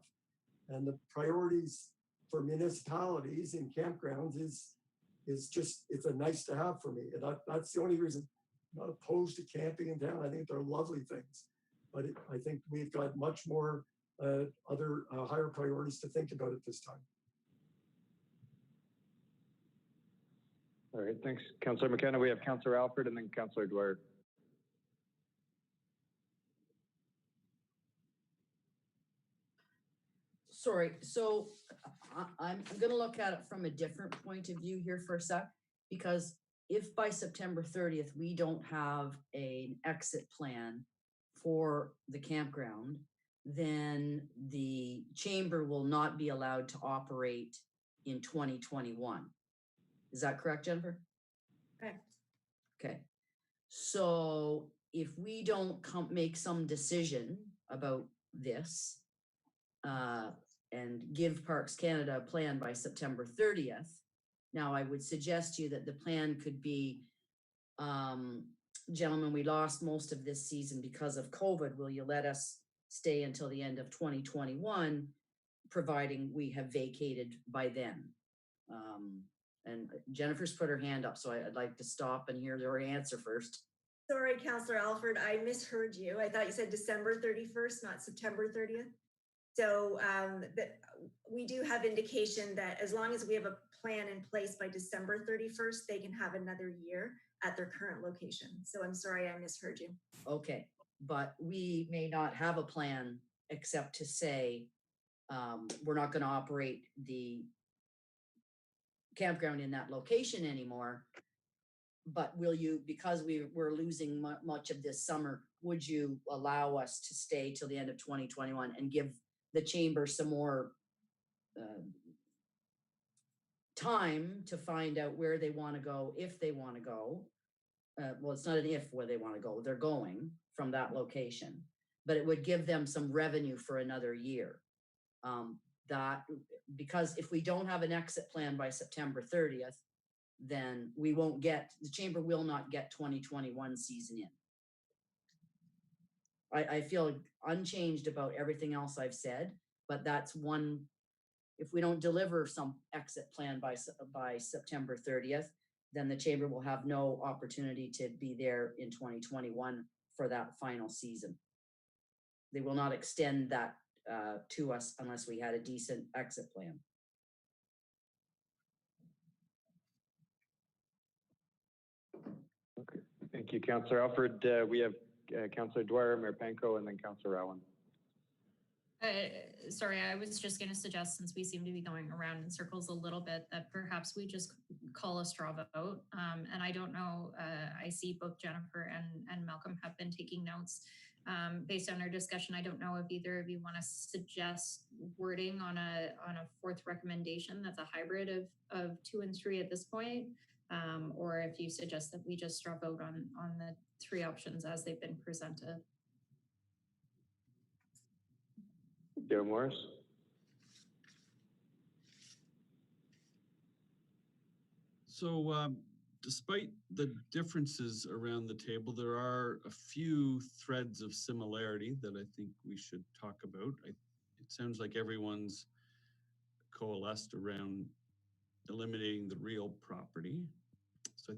And the priorities for municipalities in campgrounds is just, it's a nice to have for me. And that's the only reason I'm not opposed to camping in town. I think they're lovely things, but I think we've got much more other higher priorities to think about at this time. All right, thanks, Councillor McKenna. We have Councillor Alfred and then Councillor Dwyer. Sorry, so I'm going to look at it from a different point of view here for a sec, because if by September 30th we don't have an exit plan for the campground, then the chamber will not be allowed to operate in 2021. Is that correct, Jennifer? Correct. Okay. So if we don't make some decision about this and give Parks Canada a plan by September 30th, now I would suggest to you that the plan could be, gentlemen, we lost most of this season because of COVID. Will you let us stay until the end of 2021, providing we have vacated by then? And Jennifer's put her hand up, so I'd like to stop and hear her answer first. Sorry, Councillor Alford, I misheard you. I thought you said December 31st, not September 30th. So we do have indication that as long as we have a plan in place by December 31st, they can have another year at their current location. So I'm sorry, I misheard you. Okay, but we may not have a plan except to say we're not going to operate the campground in that location anymore. But will you, because we're losing much of this summer, would you allow us to stay till the end of 2021 and give the chamber some more time to find out where they want to go, if they want to go? Well, it's not an if where they want to go, they're going from that location, but it would give them some revenue for another year. Because if we don't have an exit plan by September 30th, then we won't get, the chamber will not get 2021 season in. I feel unchanged about everything else I've said, but that's one, if we don't deliver some exit plan by September 30th, then the chamber will have no opportunity to be there in 2021 for that final season. They will not extend that to us unless we had a decent exit plan. Okay, thank you, Councillor Alford. We have Councillor Dwyer, Mayor Panko, and then Councillor Rowan. Sorry, I was just going to suggest, since we seem to be going around in circles a little bit, that perhaps we just call a straw vote. And I don't know, I see both Jennifer and Malcolm have been taking notes. Based on our discussion, I don't know if either of you want to suggest wording on a fourth recommendation that's a hybrid of 2 and 3 at this point, or if you suggest that we just straw vote on the 3 options as they've been presented. Joe Morris. So despite the differences around the table, there are a few threads of similarity that I think we should talk about. It sounds like everyone's coalesced around eliminating the real property. So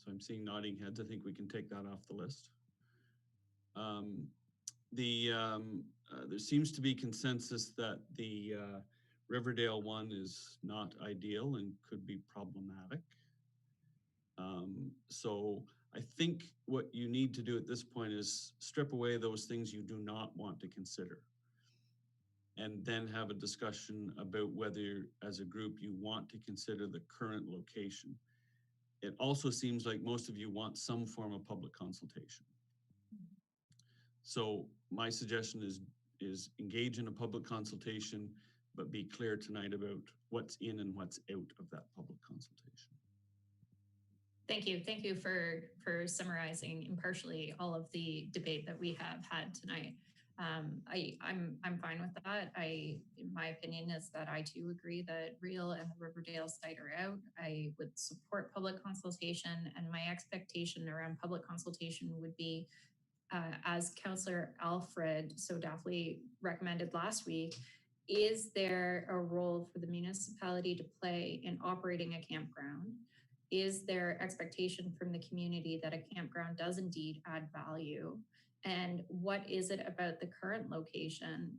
I'm seeing nodding heads. I think we can take that off the list. There seems to be consensus that the Riverdale one is not ideal and could be problematic. So I think what you need to do at this point is strip away those things you do not want to consider, and then have a discussion about whether, as a group, you want to consider the current location. It also seems like most of you want some form of public consultation. So my suggestion is engage in a public consultation, but be clear tonight about what's in and what's out of that public consultation. Thank you. Thank you for summarizing impartially all of the debate that we have had tonight. I'm fine with that. My opinion is that I too agree that Real and the Riverdale site are out. I would support public consultation, and my expectation around public consultation would be, as Councillor Alfred so deftly recommended last week, is there a role for the municipality to play in operating a campground? Is there expectation from the community that a campground does indeed add value? And what is it about the current location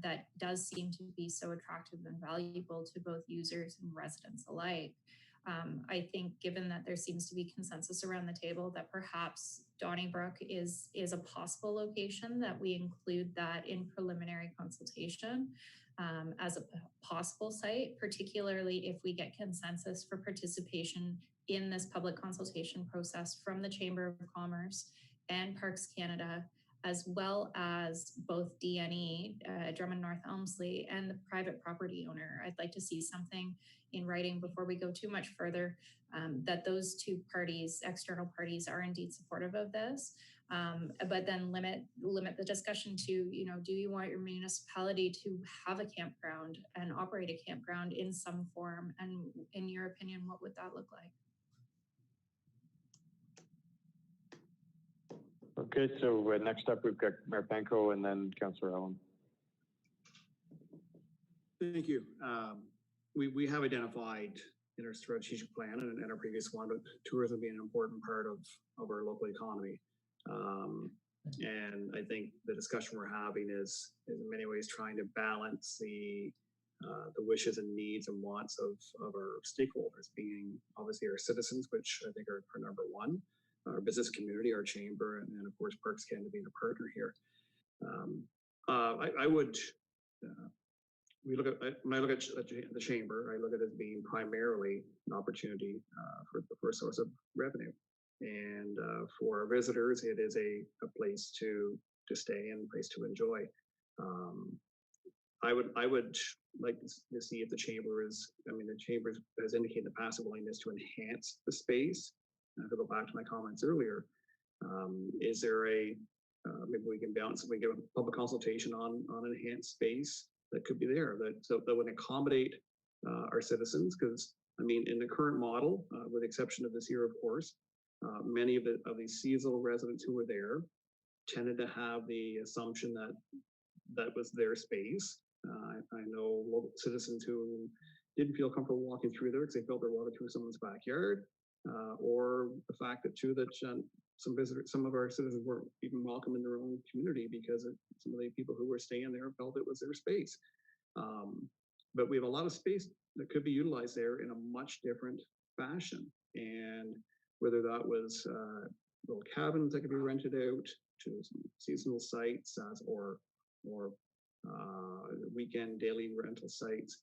that does seem to be so attractive and valuable to both users and residents alike? I think, given that there seems to be consensus around the table that perhaps Donnybrook is a possible location, that we include that in preliminary consultation as a possible site, particularly if we get consensus for participation in this public consultation process from the Chamber of Commerce and Parks Canada, as well as both DNE, Drummond North Elmsley, and the private property owner. I'd like to see something in writing before we go too much further, that those 2 parties, external parties, are indeed supportive of this, but then limit the discussion to, do you want your municipality to have a campground and operate a campground in some form? And in your opinion, what would that look like? Okay, so next up we've got Mayor Panko and then Councillor Allen. Thank you. We have identified in our strategic plan and our previous one, but tourism being an important part of our local economy. And I think the discussion we're having is in many ways trying to balance the wishes and needs and wants of our stakeholders, being obviously our citizens, which I think are number one, our business community, our chamber, and of course Parks Canada being a partner here. I would, when I look at the chamber, I look at it as being primarily an opportunity for a source of revenue. And for our visitors, it is a place to stay and a place to enjoy. I would like to see if the chamber is, the chamber has indicated the past willingness to enhance the space. To go back to my comments earlier, is there maybe we can give a public consultation on enhanced space that could be there that would accommodate our citizens, because in the current model, with the exception of this year, of course, many of these seasonal residents who were there tended to have the assumption that was their space. I know local citizens who didn't feel comfortable walking through there because they felt they're walking through someone's backyard, or the fact that some of our citizens weren't even welcome in their own community because some of the people who were staying there felt it was their space. But we have a lot of space that could be utilized there in a much different fashion. And whether that was little cabins that could be rented out to some seasonal sites or weekend daily rental sites,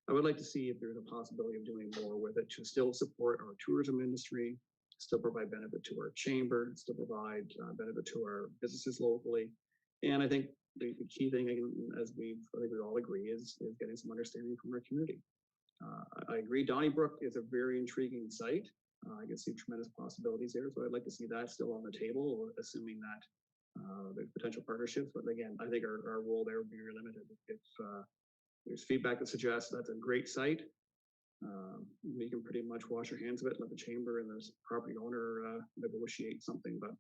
I would like to see if there's a possibility of doing more with it to still support our tourism industry, still provide benefit to our chamber, still provide benefit to our businesses locally. And I think the key thing, as I think we all agree, is getting some understanding from our community. I agree, Donnybrook is a very intriguing site. I can see tremendous possibilities there, so I'd like to see that still on the table, assuming that there's potential partnerships. But again, I think our role there would be very limited. If there's feedback that suggests that's a great site, we can pretty much wash our hands of it, let the chamber and the property owner negotiate something. But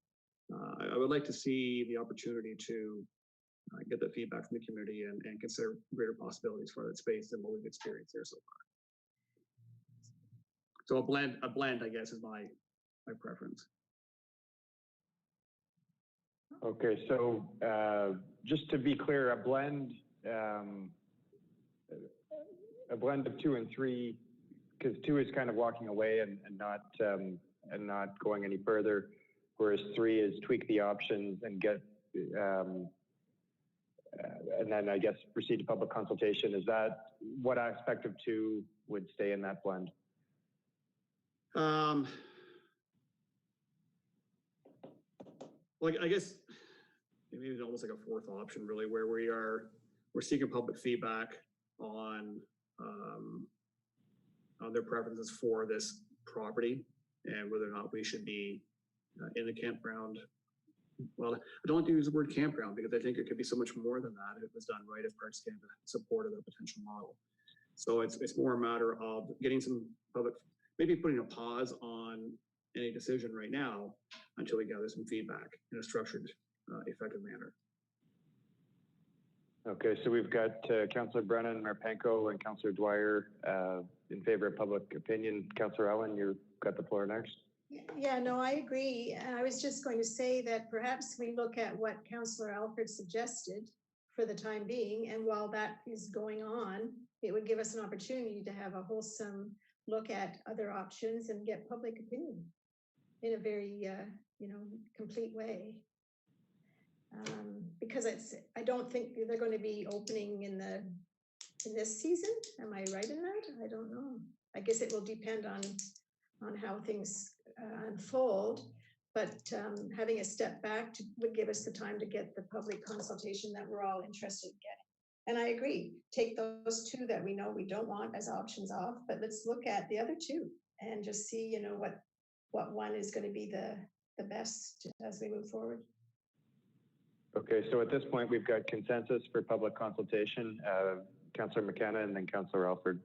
I would like to see the opportunity to get that feedback from the community and consider greater possibilities for that space than what we've experienced there so far. So a blend, I guess, is my preference. Okay, so just to be clear, a blend of 2 and 3, because 2 is kind of walking away and not going any further, whereas 3 is tweak the options and get and then I guess proceed to public consultation. Is that what aspect of 2 would stay in that blend? Well, I guess maybe it's almost like a fourth option, really, where we're seeking public feedback on their preferences for this property and whether or not we should be in the campground. Well, I don't like to use the word campground because I think it could be so much more than that if it was done right, if Parks Canada supported a potential model. So it's more a matter of getting some public, maybe putting a pause on any decision right now until we gather some feedback in a structured, effective manner. Okay, so we've got Councillor Brennan, Mayor Panko, and Councillor Dwyer in favor of public opinion. Councillor Allen, you've got the floor next. Yeah, no, I agree. I was just going to say that perhaps we look at what Councillor Alford suggested for the time being, and while that is going on, it would give us an opportunity to have a wholesome look at other options and get public opinion in a very, complete way. Because I don't think they're going to be opening in this season. Am I right in that? I don't know. I guess it will depend on how things unfold. But having a step back would give us the time to get the public consultation that we're all interested in getting. And I agree. Take those 2 that we know we don't want as options off, but let's look at the other 2 and just see, what one is going to be the best as we move forward. Okay, so at this point, we've got consensus for public consultation. Councillor McKenna and then Councillor Alford.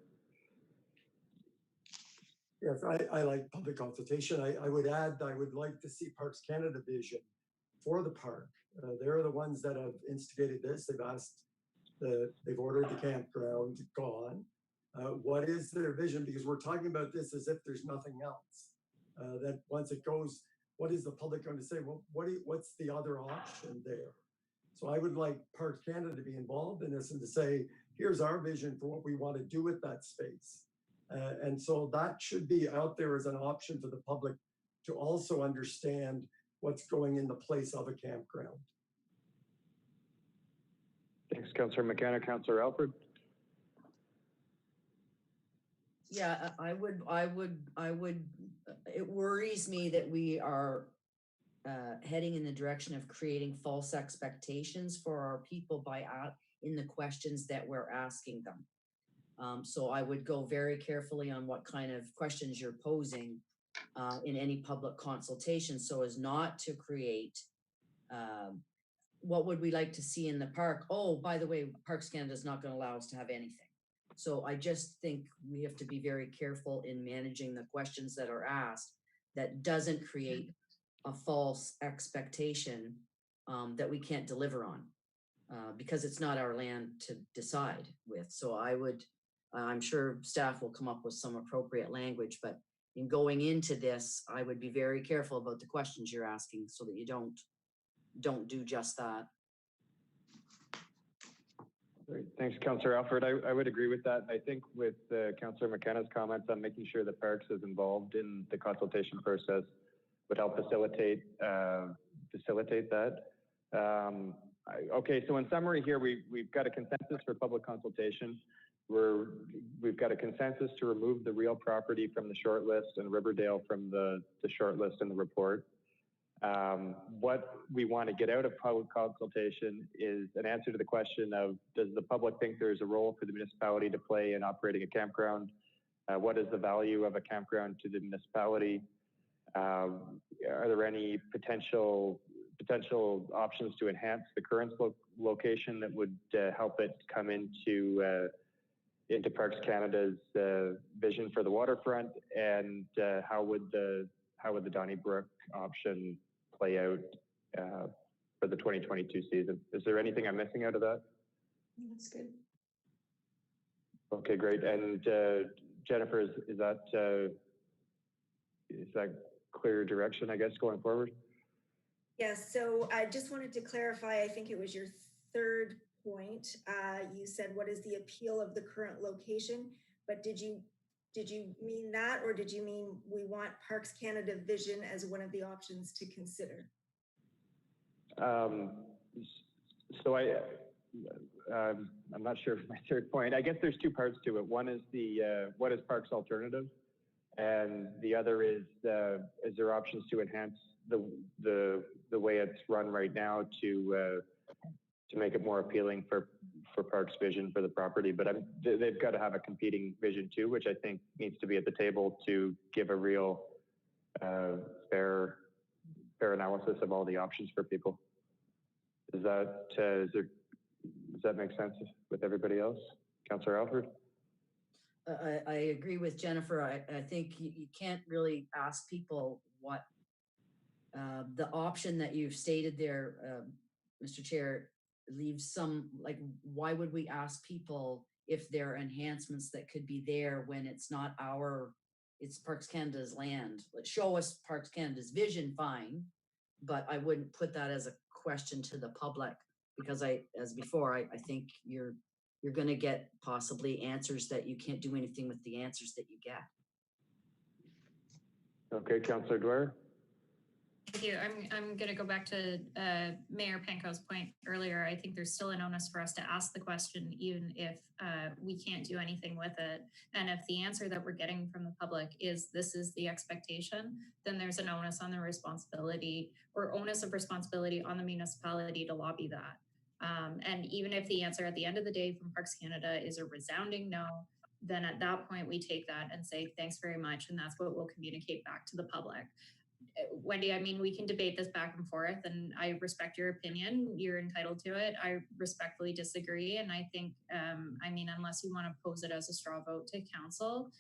Yes, I like public consultation. I would add, I would like to see Parks Canada vision for the park. They're the ones that have instigated this. They've asked, they've ordered the campground gone. What is their vision? Because we're talking about this as if there's nothing else. That once it goes, what is the public going to say? Well, what's the other option there? So I would like Parks Canada to be involved in this and to say, here's our vision for what we want to do with that space. And so that should be out there as an option for the public to also understand what's going in the place of a campground. Thanks, Councillor McKenna. Councillor Alford. Yeah, I would, it worries me that we are heading in the direction of creating false expectations for our people by in the questions that we're asking them. So I would go very carefully on what kind of questions you're posing in any public consultation so as not to create what would we like to see in the park? Oh, by the way, Parks Canada is not going to allow us to have anything. So I just think we have to be very careful in managing the questions that are asked that doesn't create a false expectation that we can't deliver on because it's not our land to decide with. So I would, I'm sure staff will come up with some appropriate language, but in going into this, I would be very careful about the questions you're asking so that you don't do just that. Great. Thanks, Councillor Alford. I would agree with that. I think with Councillor McKenna's comments on making sure that Parks is involved in the consultation process would help facilitate that. Okay, so in summary here, we've got a consensus for public consultation. We've got a consensus to remove the real property from the short list and Riverdale from the short list in the report. What we want to get out of public consultation is an answer to the question of, does the public think there's a role for the municipality to play in operating a campground? What is the value of a campground to the municipality? Are there any potential options to enhance the current location that would help it come into Parks Canada's vision for the waterfront? And how would the Donnybrook option play out for the 2022 season? Is there anything I'm missing out of that? That's good. Okay, great. And Jennifer, is that clear direction, I guess, going forward? Yes, so I just wanted to clarify, I think it was your third point. You said, what is the appeal of the current location? But did you mean that, or did you mean we want Parks Canada vision as one of the options to consider? So I'm not sure of my third point. I guess there's two parts to it. One is what is Parks alternative? And the other is there options to enhance the way it's run right now to make it more appealing for Parks vision for the property? But they've got to have a competing vision too, which I think needs to be at the table to give a real fair analysis of all the options for people. Does that make sense with everybody else? Councillor Alford? I agree with Jennifer. I think you can't really ask people what the option that you've stated there, Mr. Chair, leaves some, like, why would we ask people if there are enhancements that could be there when it's not it's Parks Canada's land? Show us Parks Canada's vision, fine, but I wouldn't put that as a question to the public because as before, I think you're going to get possibly answers that you can't do anything with the answers that you get. Okay, Councillor Dwyer. Thank you. I'm going to go back to Mayor Panko's point earlier. I think there's still an onus for us to ask the question, even if we can't do anything with it. And if the answer that we're getting from the public is this is the expectation, then there's an onus on the responsibility or onus of responsibility on the municipality to lobby that. And even if the answer at the end of the day from Parks Canada is a resounding no, then at that point we take that and say, thanks very much. And that's what we'll communicate back to the public. Wendy, I mean, we can debate this back and forth, and I respect your opinion. You're entitled to it. I respectfully disagree. And I think, I mean, unless you want to pose it as a straw vote to council,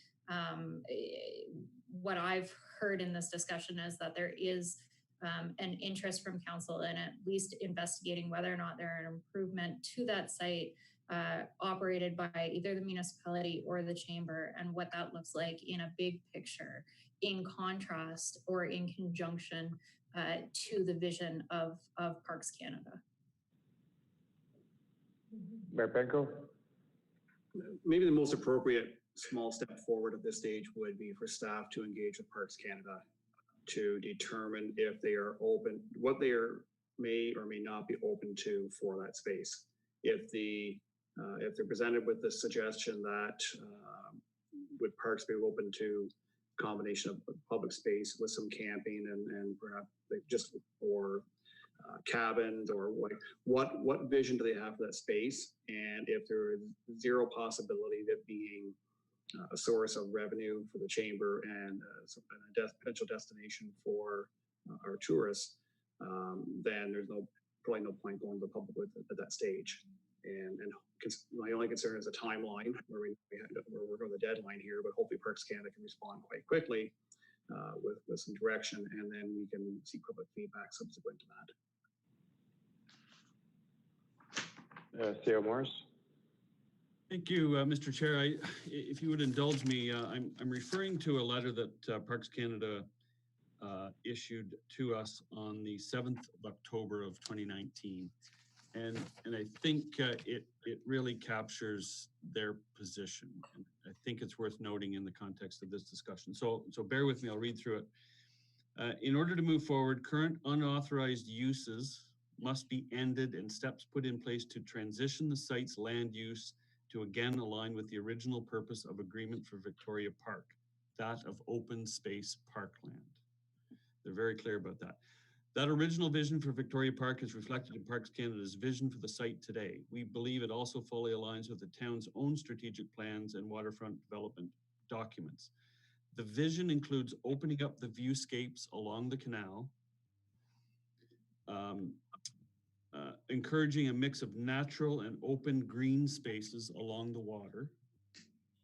what I've heard in this discussion is that there is an interest from council in at least investigating whether or not there are an improvement to that site operated by either the municipality or the chamber, and what that looks like in a big picture, in contrast or in conjunction to the vision of Parks Canada. Mayor Penko? Maybe the most appropriate small step forward at this stage would be for staff to engage with Parks Canada to determine if they are open, what they may or may not be open to for that space. If they're presented with the suggestion that would Parks be open to combination of public space with some camping and perhaps just or cabins, or what vision do they have for that space? And if there is zero possibility of it being a source of revenue for the chamber and a potential destination for our tourists, then there's probably no point going to the public with it at that stage. And my only concern is a timeline where we're going to the deadline here, but hopefully Parks Canada can respond quite quickly with some direction, and then we can seek public feedback subsequent to that. CEO Morris. Thank you, Mr. Chair. If you would indulge me, I'm referring to a letter that Parks Canada issued to us on the 7th of October of 2019. And I think it really captures their position. And I think it's worth noting in the context of this discussion. So bear with me, I'll read through it. In order to move forward, current unauthorized uses must be ended and steps put in place to transition the site's land use to again align with the original purpose of agreement for Victoria Park, that of open space parkland. They're very clear about that. That original vision for Victoria Park is reflected in Parks Canada's vision for the site today. We believe it also fully aligns with the town's own strategic plans and waterfront development documents. The vision includes opening up the viewscapes along the canal, encouraging a mix of natural and open green spaces along the water,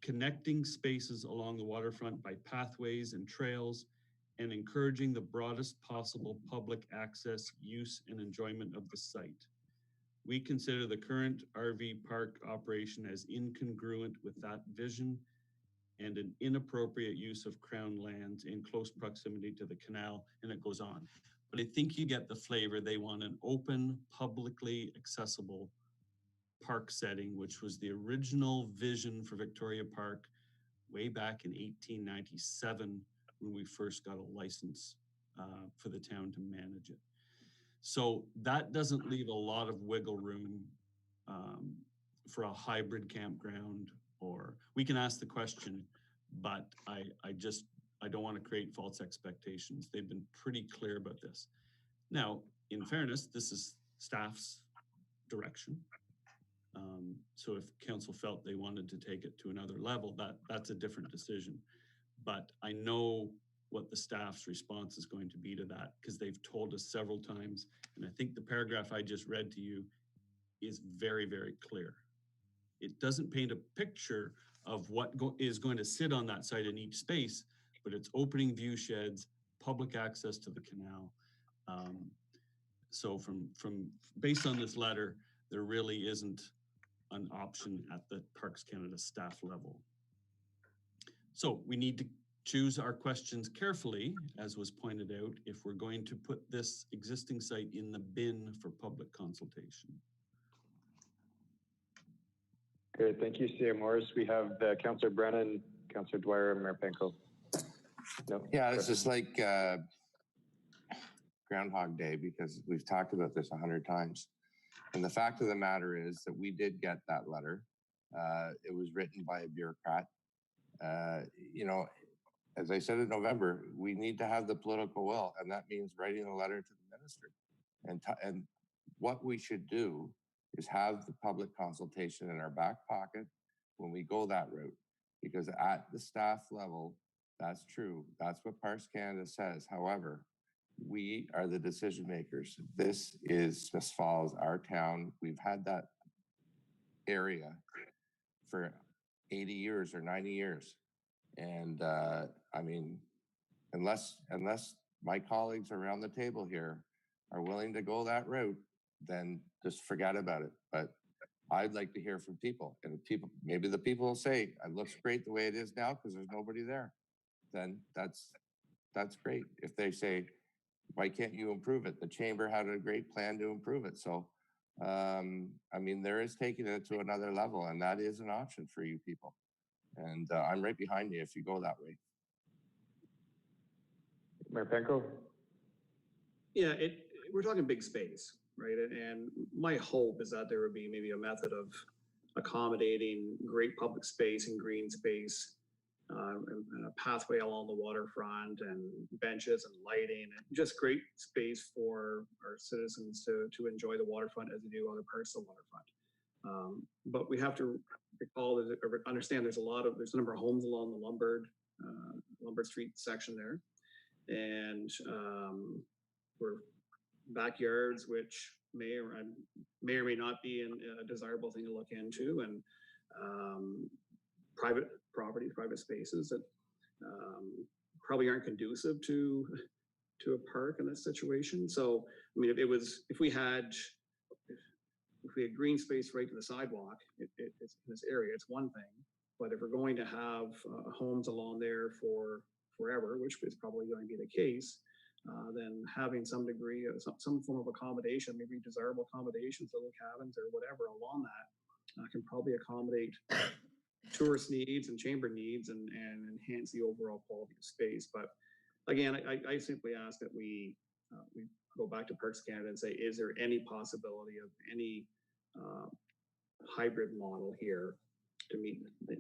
connecting spaces along the waterfront by pathways and trails, and encouraging the broadest possible public access, use, and enjoyment of the site. We consider the current RV park operation as incongruent with that vision and an inappropriate use of Crown lands in close proximity to the canal, and it goes on. But I think you get the flavor. They want an open, publicly accessible park setting, which was the original vision for Victoria Park way back in 1897 when we first got a license for the town to manage it. So that doesn't leave a lot of wiggle room for a hybrid campground, or we can ask the question, but I don't want to create false expectations. They've been pretty clear about this. Now, in fairness, this is staff's direction. So if council felt they wanted to take it to another level, that's a different decision. But I know what the staff's response is going to be to that, because they've told us several times, and I think the paragraph I just read to you is very, very clear. It doesn't paint a picture of what is going to sit on that site in each space, but it's opening view sheds, public access to the canal. So from based on this letter, there really isn't an option at the Parks Canada staff level. So we need to choose our questions carefully, as was pointed out, if we're going to put this existing site in the bin for public consultation. Great, thank you, CEO Morris. We have Councillor Brennan, Councillor Dwyer, and Mayor Penko. No, yeah, this is like Groundhog Day, because we've talked about this 100 times. And the fact of the matter is that we did get that letter. It was written by a bureaucrat. You know, as I said in November, we need to have the political will, and that means writing a letter to the minister. And what we should do is have the public consultation in our back pocket when we go that route, because at the staff level, that's true. That's what Parks Canada says. However, we are the decision makers. This is Smith Falls, our town. We've had that area for 80 years or 90 years. And I mean, unless my colleagues around the table here are willing to go that route, then just forget about it. But I'd like to hear from people, and people, maybe the people will say, it looks great the way it is now because there's nobody there. Then that's great. If they say, why can't you improve it? The chamber had a great plan to improve it. So, I mean, there is taking it to another level, and that is an option for you people. And I'm right behind you if you go that way. Mayor Penko? Yeah, we're talking big space, right? And my hope is that there would be maybe a method of accommodating great public space and green space, and a pathway along the waterfront and benches and lighting and just great space for our citizens to enjoy the waterfront as they do other parts of the waterfront. But we have to recall that, or understand there's a number of homes along the Lombard Street section there. And we're backyards, which may or may not be a desirable thing to look into, and private properties, private spaces that probably aren't conducive to a park in this situation. So, I mean, if we had green space right to the sidewalk, it's in this area, it's one thing. But if we're going to have homes along there for forever, which is probably going to be the case, then having some degree of some form of accommodation, maybe desirable accommodations, little cabins or whatever along that, can probably accommodate tourist needs and chamber needs and enhance the overall quality of space. But again, I simply ask that we go back to Parks Canada and say, is there any possibility of any hybrid model here to meet the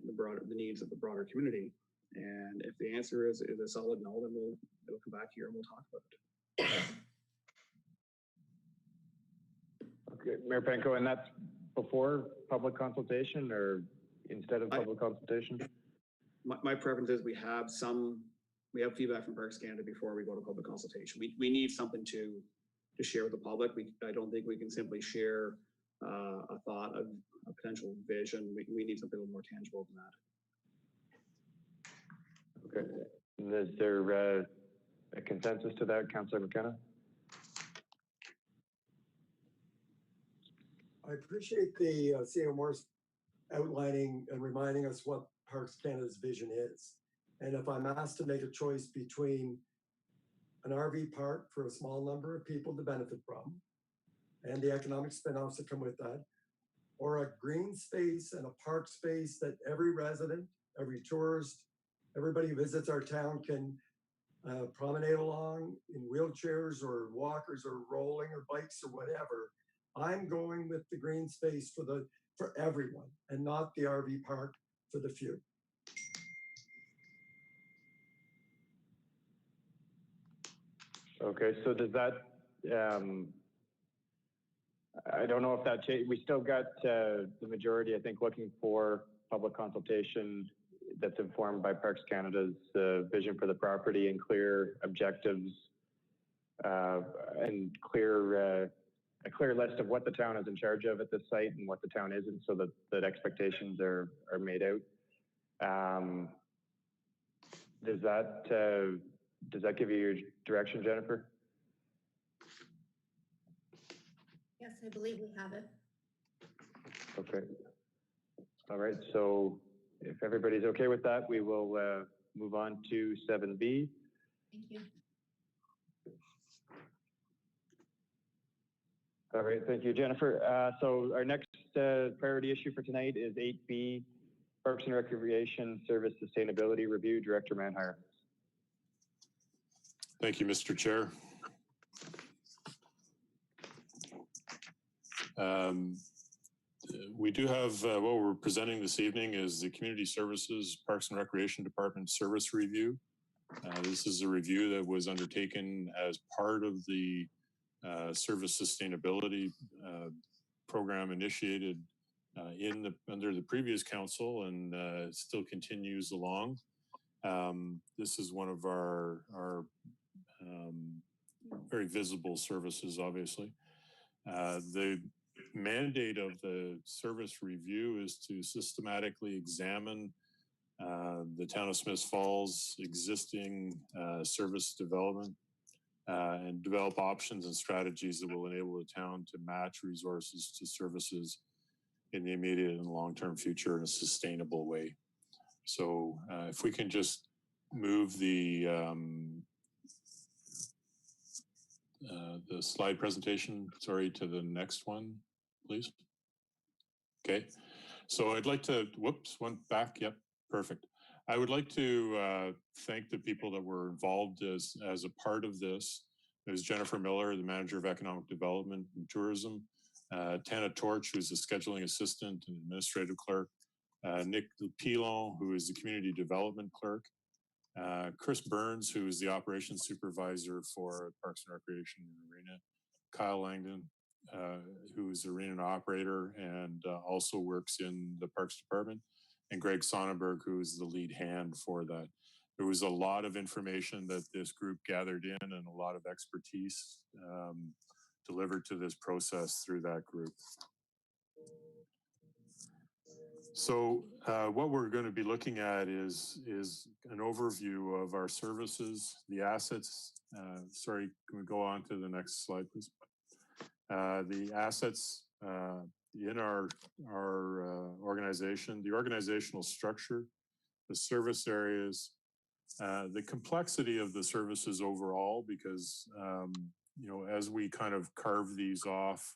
needs of the broader community? And if the answer is a solid no, then we'll come back here and we'll talk about it. Okay, Mayor Penko, and that's before public consultation or instead of public consultation? My preference is we have feedback from Parks Canada before we go to public consultation. We need something to share with the public. I don't think we can simply share a thought of a potential vision. We need something a little more tangible than that. Okay. Is there a consensus to that, Councillor McKenna? I appreciate the CEO Morse outlining and reminding us what Parks Canada's vision is. And if I'm asked to make a choice between an RV park for a small number of people to benefit from, and the economic spin-offs that come with that, or a green space and a park space that every resident, every tourist, everybody who visits our town can promenade along in wheelchairs or walkers or rolling or bikes or whatever, I'm going with the green space for everyone and not the RV park for the few. Okay, so does that, I don't know if that changed. We still got the majority, I think, looking for public consultation that's informed by Parks Canada's vision for the property and clear objectives and a clear list of what the town is in charge of at this site and what the town isn't, so that expectations are made out. Does that give you your direction, Jennifer? Yes, I believe we have it. Okay. All right. So if everybody's okay with that, we will move on to 7B. Thank you. All right. Thank you, Jennifer. So our next priority issue for tonight is 8B, Parks and Recreation Service Sustainability Review, Director Manheim. Thank you, Mr. Chair. We do have what we're presenting this evening is the Community Services Parks and Recreation Department Service Review. This is a review that was undertaken as part of the service sustainability program initiated under the previous council, and still continues along. This is one of our very visible services, obviously. The mandate of the service review is to systematically examine the town of Smiths Falls existing service development and develop options and strategies that will enable the town to match resources to services in the immediate and long-term future in a sustainable way. So if we can just move the slide presentation, sorry, to the next one, please. Okay, so I'd like to, whoops, one back, yep, perfect. I would like to thank the people that were involved as a part of this. There's Jennifer Miller, the Manager of Economic Development and Tourism, Tana Torch, who's the Scheduling Assistant and Administrative Clerk, Nick Pilon, who is the Community Development Clerk, Chris Burns, who is the Operations Supervisor for Parks and Recreation and Arena, Kyle Langdon, who is the arena operator and also works in the Parks Department, and Greg Sonnenberg, who is the lead hand for that. There was a lot of information that this group gathered in and a lot of expertise delivered to this process through that group. So what we're going to be looking at is an overview of our services, the assets. Sorry, can we go on to the next slide, please? The assets in our organization, the organizational structure, the service areas, the complexity of the services overall, because you know, as we kind of carve these off,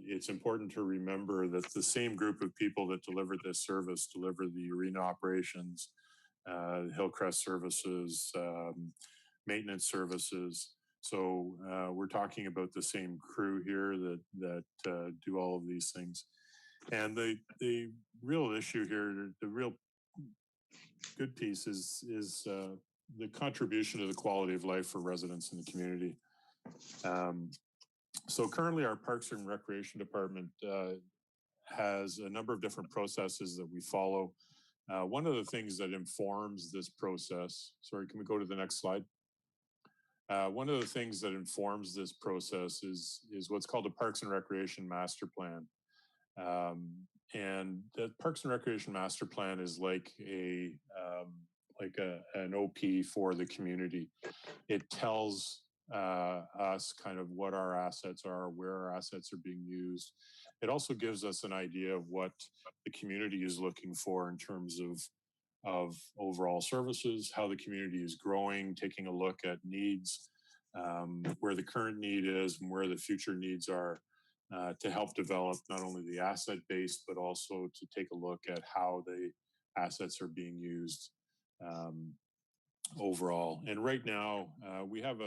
it's important to remember that the same group of people that delivered this service deliver the arena operations, Hillcrest services, maintenance services. So we're talking about the same crew here that do all of these things. And the real issue here, the real good piece is the contribution to the quality of life for residents in the community. So currently our Parks and Recreation Department has a number of different processes that we follow. One of the things that informs this process, sorry, can we go to the next slide? One of the things that informs this process is what's called a Parks and Recreation Master Plan. And the Parks and Recreation Master Plan is like an OP for the community. It tells us kind of what our assets are, where our assets are being used. It also gives us an idea of what the community is looking for in terms of overall services, how the community is growing, taking a look at needs, where the current need is and where the future needs are, to help develop not only the asset base, but also to take a look at how the assets are being used overall. And right now, we have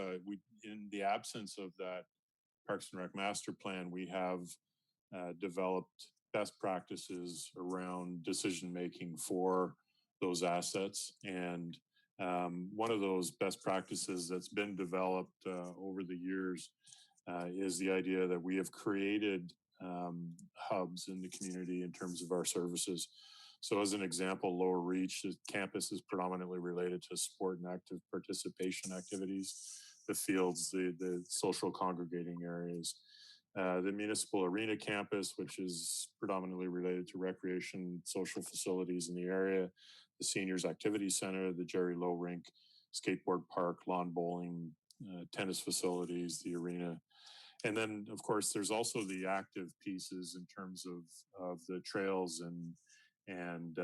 in the absence of that Parks and Rec Master Plan, we have developed best practices around decision making for those assets. And one of those best practices that's been developed over the years is the idea that we have created hubs in the community in terms of our services. So as an example, Lower Reach, the campus is predominantly related to sport and active participation activities, the fields, the social congregating areas. The municipal arena campus, which is predominantly related to recreation, social facilities in the area, the seniors activity center, the Jerry Low Rink, skateboard park, lawn bowling, tennis facilities, the arena. And then, of course, there's also the active pieces in terms of the trails and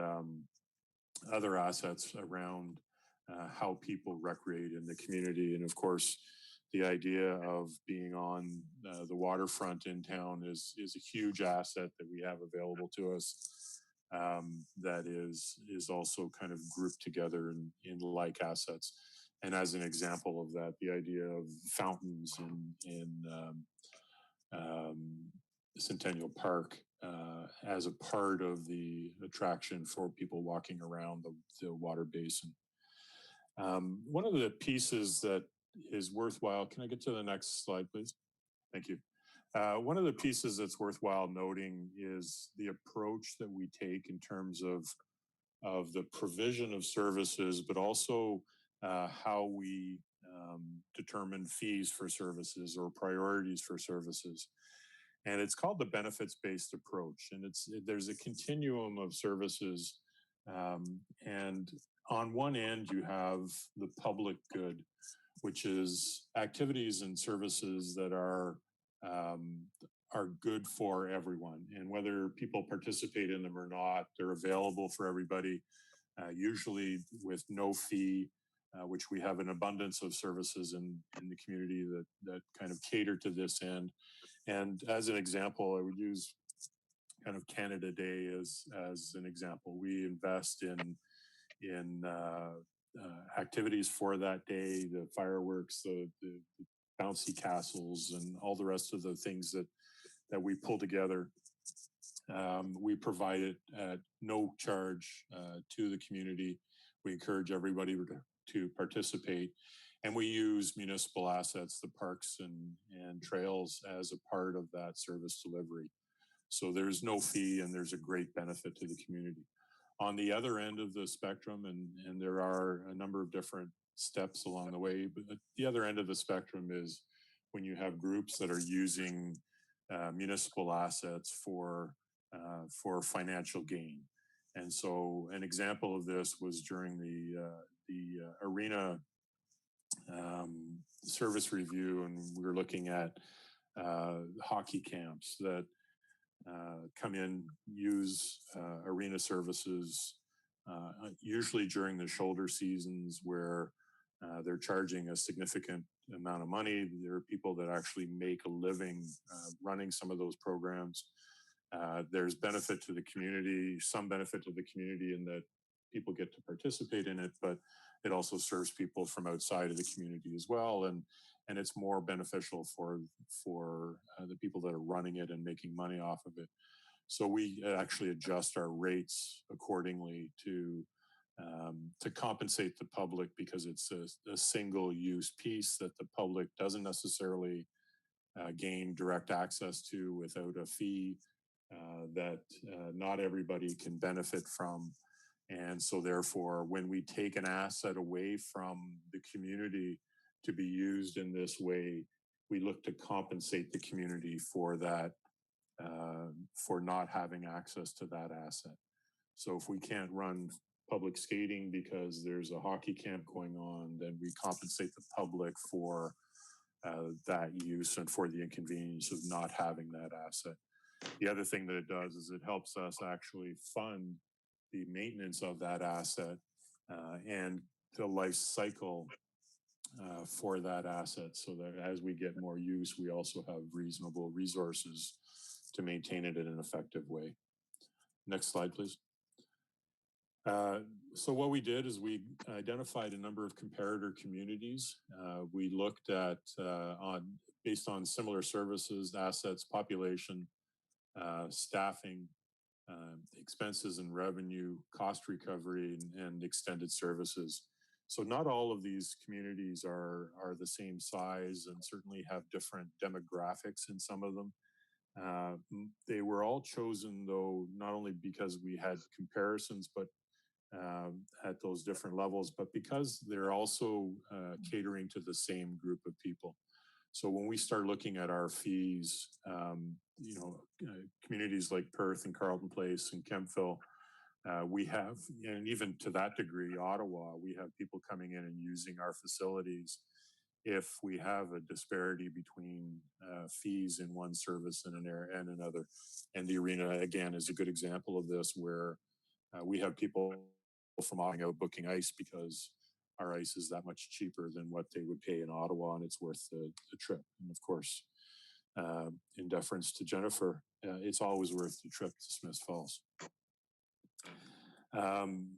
other assets around how people recreate in the community. And of course, the idea of being on the waterfront in town is a huge asset that we have available to us, that is also kind of grouped together in like assets. And as an example of that, the idea of fountains in Centennial Park as a part of the attraction for people walking around the water basin. One of the pieces that is worthwhile, can I get to the next slide, please? Thank you. One of the pieces that's worthwhile noting is the approach that we take in terms of the provision of services, but also how we determine fees for services or priorities for services. And it's called the benefits-based approach. And there's a continuum of services. And on one end, you have the public good, which is activities and services that are um, are good for everyone. And whether people participate in them or not, they're available for everybody, usually with no fee, which we have an abundance of services in the community that kind of cater to this end. And as an example, I would use kind of Canada Day as an example. We invest in activities for that day, the fireworks, the bouncy castles, and all the rest of the things that we pull together. We provide it at no charge to the community. We encourage everybody to participate, and we use municipal assets, the parks and trails, as a part of that service delivery. So there's no fee, and there's a great benefit to the community. On the other end of the spectrum, and there are a number of different steps along the way, but the other end of the spectrum is when you have groups that are using municipal assets for financial gain. And so an example of this was during the arena service review, and we were looking at hockey camps that come in, use arena services, usually during the shoulder seasons where they're charging a significant amount of money. There are people that actually make a living running some of those programs. There's benefit to the community, some benefit to the community in that people get to participate in it, but it also serves people from outside of the community as well. And it's more beneficial for the people that are running it and making money off of it. So we actually adjust our rates accordingly to compensate the public, because it's a single use piece that the public doesn't necessarily gain direct access to without a fee that not everybody can benefit from. And so therefore, when we take an asset away from the community to be used in this way, we look to compensate the community for that, for not having access to that asset. So if we can't run public skating because there's a hockey camp going on, then we compensate the public for that use and for the inconvenience of not having that asset. The other thing that it does is it helps us actually fund the maintenance of that asset and the life cycle for that asset, so that as we get more use, we also have reasonable resources to maintain it in an effective way. Next slide, please. So what we did is we identified a number of comparator communities. We looked at, based on similar services, assets, population, staffing, expenses and revenue, cost recovery, and extended services. So not all of these communities are the same size, and certainly have different demographics in some of them. They were all chosen, though, not only because we had comparisons, but at those different levels, but because they're also catering to the same group of people. So when we start looking at our fees, communities like Perth and Carleton Place and Kemptville, we have, and even to that degree, Ottawa, we have people coming in and using our facilities if we have a disparity between fees in one service and another. And the arena, again, is a good example of this, where we have people from Ottawa booking ice because our ice is that much cheaper than what they would pay in Ottawa, and it's worth the trip. And of course, in deference to Jennifer, it's always worth the trip to Smiths Falls.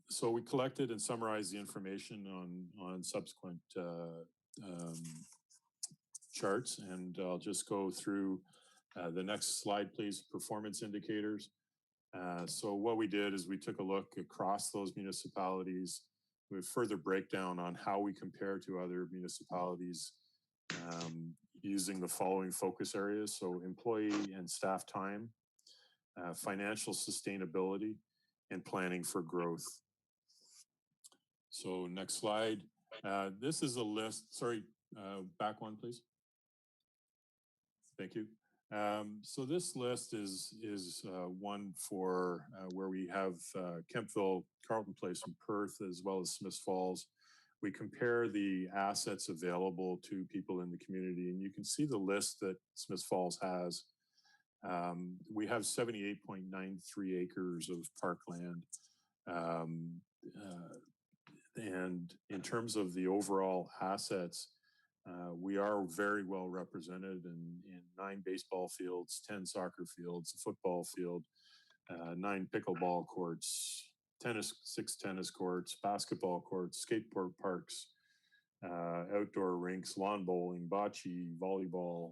So we collected and summarized the information on subsequent charts, and I'll just go through the next slide, please. Performance indicators. So what we did is we took a look across those municipalities with further breakdown on how we compare to other municipalities using the following focus areas. So employee and staff time, financial sustainability, and planning for growth. So next slide. This is a list. Sorry, back one, please. Thank you. So this list is one for where we have Kemptville, Carleton Place, and Perth, as well as Smiths Falls. we compare the assets available to people in the community, and you can see the list that Smith Falls has. We have 78.93 acres of parkland. And in terms of the overall assets, we are very well represented in 9 baseball fields, 10 soccer fields, a football field, 9 pickleball courts, 6 tennis courts, basketball courts, skateboard parks, outdoor rinks, lawn bowling, bocce, volleyball.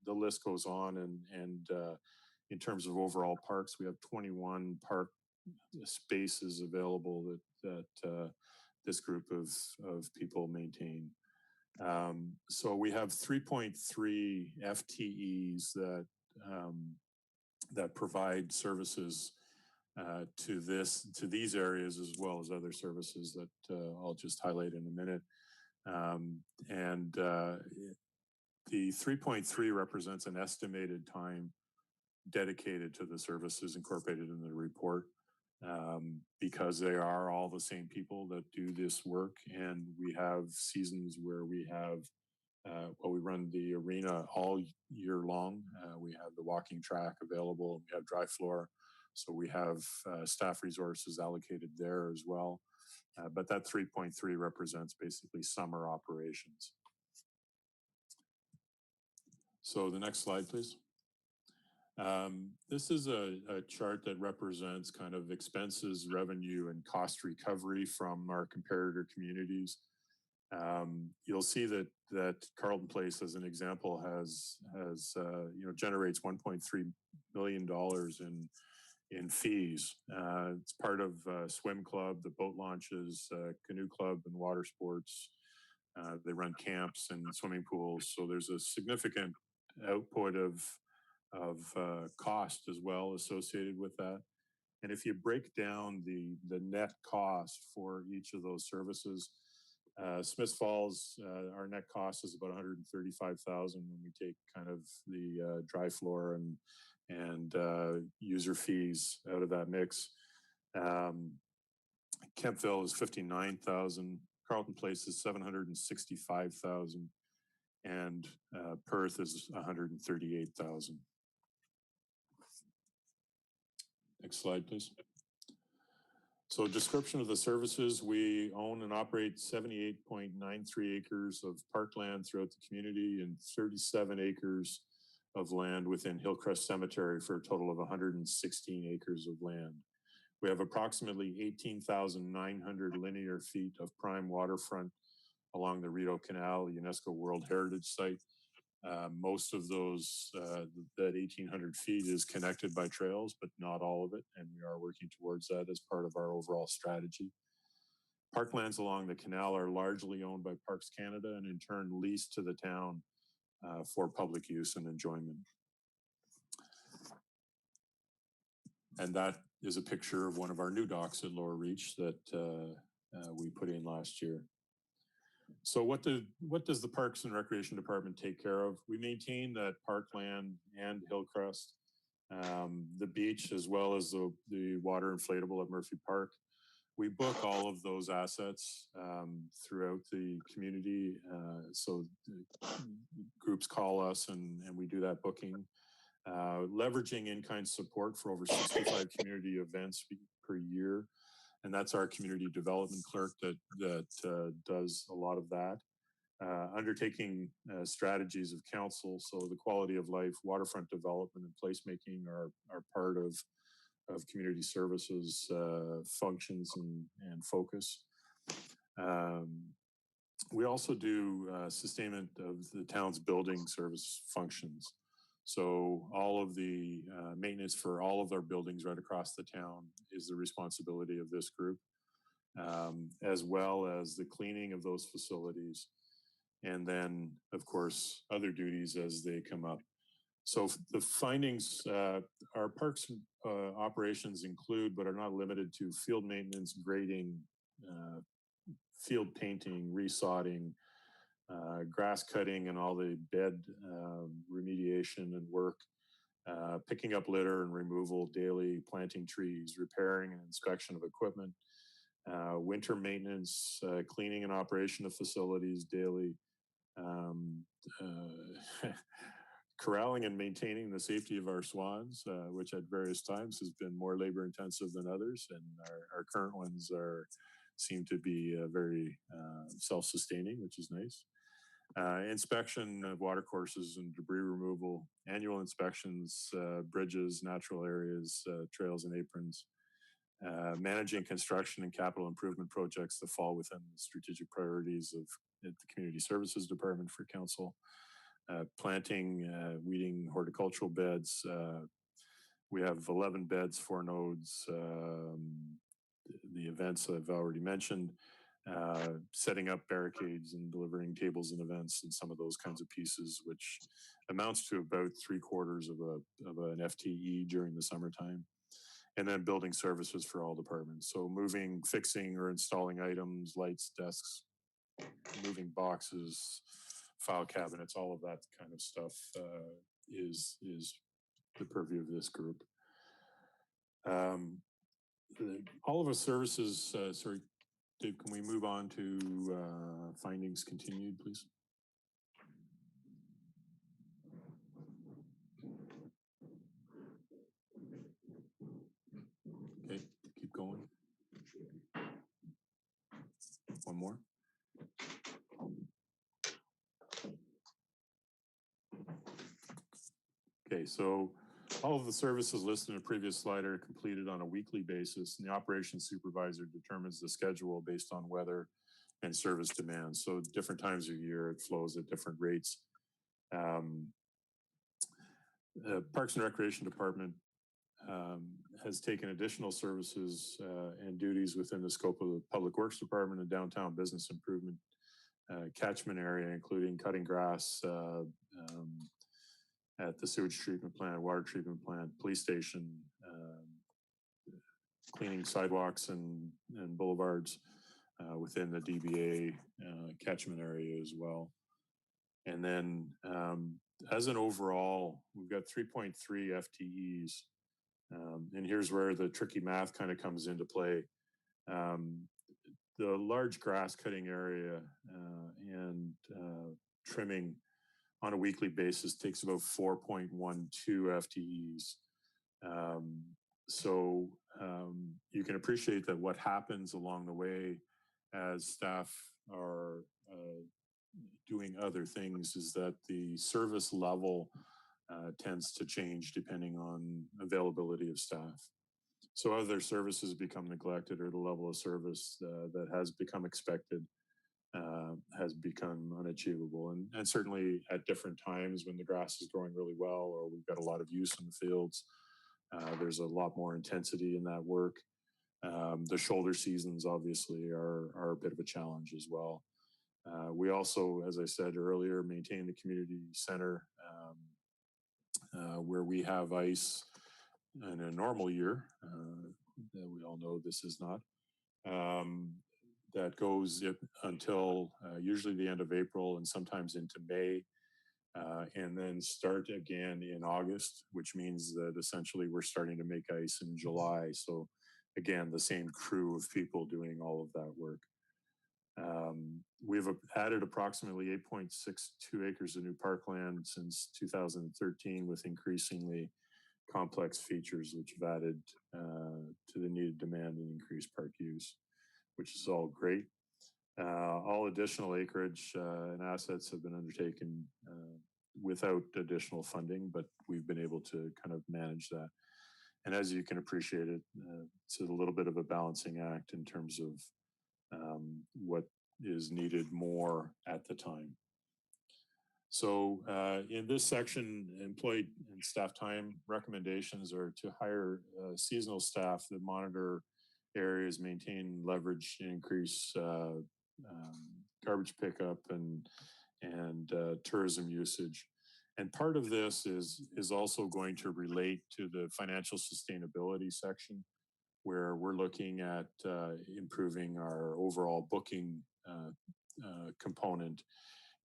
The list goes on. And in terms of overall parks, we have 21 park spaces available that this group of people maintain. So we have 3.3 FTEs that provide services to these areas, as well as other services that I'll just highlight in a minute. The 3.3 represents an estimated time dedicated to the services incorporated in the report, because they are all the same people that do this work. And we have seasons where we have, we run the arena all year long. We have the walking track available. We have dry floor. So we have staff resources allocated there as well. But that 3.3 represents basically summer operations. So the next slide, please. This is a chart that represents kind of expenses, revenue, and cost recovery from our comparator communities. You'll see that Carleton Place, as an example, has generates $1.3 million in fees. It's part of swim club, the boat launches, canoe club, and water sports. They run camps and swimming pools, so there's a significant output of cost as well associated with that. And if you break down the net cost for each of those services, Smith Falls, our net cost is about $135,000 when we take kind of the dry floor and user fees out of that mix. Kempville is $59,000. Carleton Place is $765,000, and Perth is $138,000. Next slide, please. So description of the services: we own and operate 78.93 acres of parkland throughout the community and 37 acres of land within Hillcrest Cemetery for a total of 116 acres of land. We have approximately 18,900 linear feet of prime waterfront along the Rideau Canal, UNESCO World Heritage Site. Most of those, that 1,800 feet is connected by trails, but not all of it, and we are working towards that as part of our overall strategy. Parklands along the canal are largely owned by Parks Canada and in turn leased to the town for public use and enjoyment. And that is a picture of one of our new docks at Lower Reach that we put in last year. So what does the Parks and Recreation Department take care of? We maintain that parkland and Hillcrest, the beach, as well as the water inflatable at Murphy Park. We book all of those assets throughout the community. So groups call us and we do that booking. Leveraging in-kind support for over 65 community events per year. And that's our community development clerk that does a lot of that. Undertaking strategies of council, so the quality of life, waterfront development, and placemaking are part of community services functions and focus. We also do sustainment of the town's building service functions. So all of the maintenance for all of our buildings right across the town is the responsibility of this group, as well as the cleaning of those facilities. And then, of course, other duties as they come up. So the findings, our parks operations include, but are not limited to, field maintenance, grading, field painting, resodding, grass cutting and all the bed remediation and work, picking up litter and removal daily, planting trees, repairing and inspection of equipment, winter maintenance, cleaning and operation of facilities daily, corralling and maintaining the safety of our swans, which at various times has been more labor intensive than others, and our current ones seem to be very self-sustaining, which is nice. Inspection of watercourses and debris removal, annual inspections, bridges, natural areas, trails and aprons, managing construction and capital improvement projects that fall within the strategic priorities of the Community Services Department for Council, planting, weeding horticultural beds. We have 11 beds, 4 nodes, the events I've already mentioned, setting up barricades and delivering tables and events and some of those kinds of pieces, which amounts to about 3/4 of an FTE during the summertime. And then building services for all departments. So moving, fixing, or installing items, lights, desks, moving boxes, file cabinets, all of that kind of stuff is the purview of this group. All of our services, sorry, Dave, can we move on to findings continued, please? Okay, keep going. One more. Okay, so all of the services listed in a previous slide are completed on a weekly basis, and the operations supervisor determines the schedule based on weather and service demands. So different times of year, it flows at different rates. Parks and Recreation Department has taken additional services and duties within the scope of the Public Works Department and Downtown Business Improvement catchment area, including cutting grass at the sewage treatment plant, water treatment plant, police station, cleaning sidewalks and boulevards within the DBA catchment area as well. And then as an overall, we've got 3.3 FTEs. And here's where the tricky math kind of comes into play. The large grass cutting area and trimming on a weekly basis takes about 4.12 FTEs. So you can appreciate that what happens along the way as staff are doing other things is that the service level tends to change depending on availability of staff. So other services become neglected, or the level of service that has become expected has become unachievable. And certainly at different times when the grass is growing really well, or we've got a lot of use in the fields, there's a lot more intensity in that work. The shoulder seasons obviously are a bit of a challenge as well. We also, as I said earlier, maintain the community center where we have ice in a normal year. That we all know this is not. That goes until usually the end of April and sometimes into May, and then start again in August, which means that essentially we're starting to make ice in July. So again, the same crew of people doing all of that work. We've added approximately 8.62 acres of new parkland since 2013 with increasingly complex features which have added to the needed demand and increased park use, which is all great. All additional acreage and assets have been undertaken without additional funding, but we've been able to kind of manage that. And as you can appreciate it, it's a little bit of a balancing act in terms of what is needed more at the time. So in this section, employee and staff time recommendations are to hire seasonal staff that monitor areas, maintain leverage, increase garbage pickup and tourism usage. And part of this is also going to relate to the financial sustainability section, where we're looking at improving our overall booking component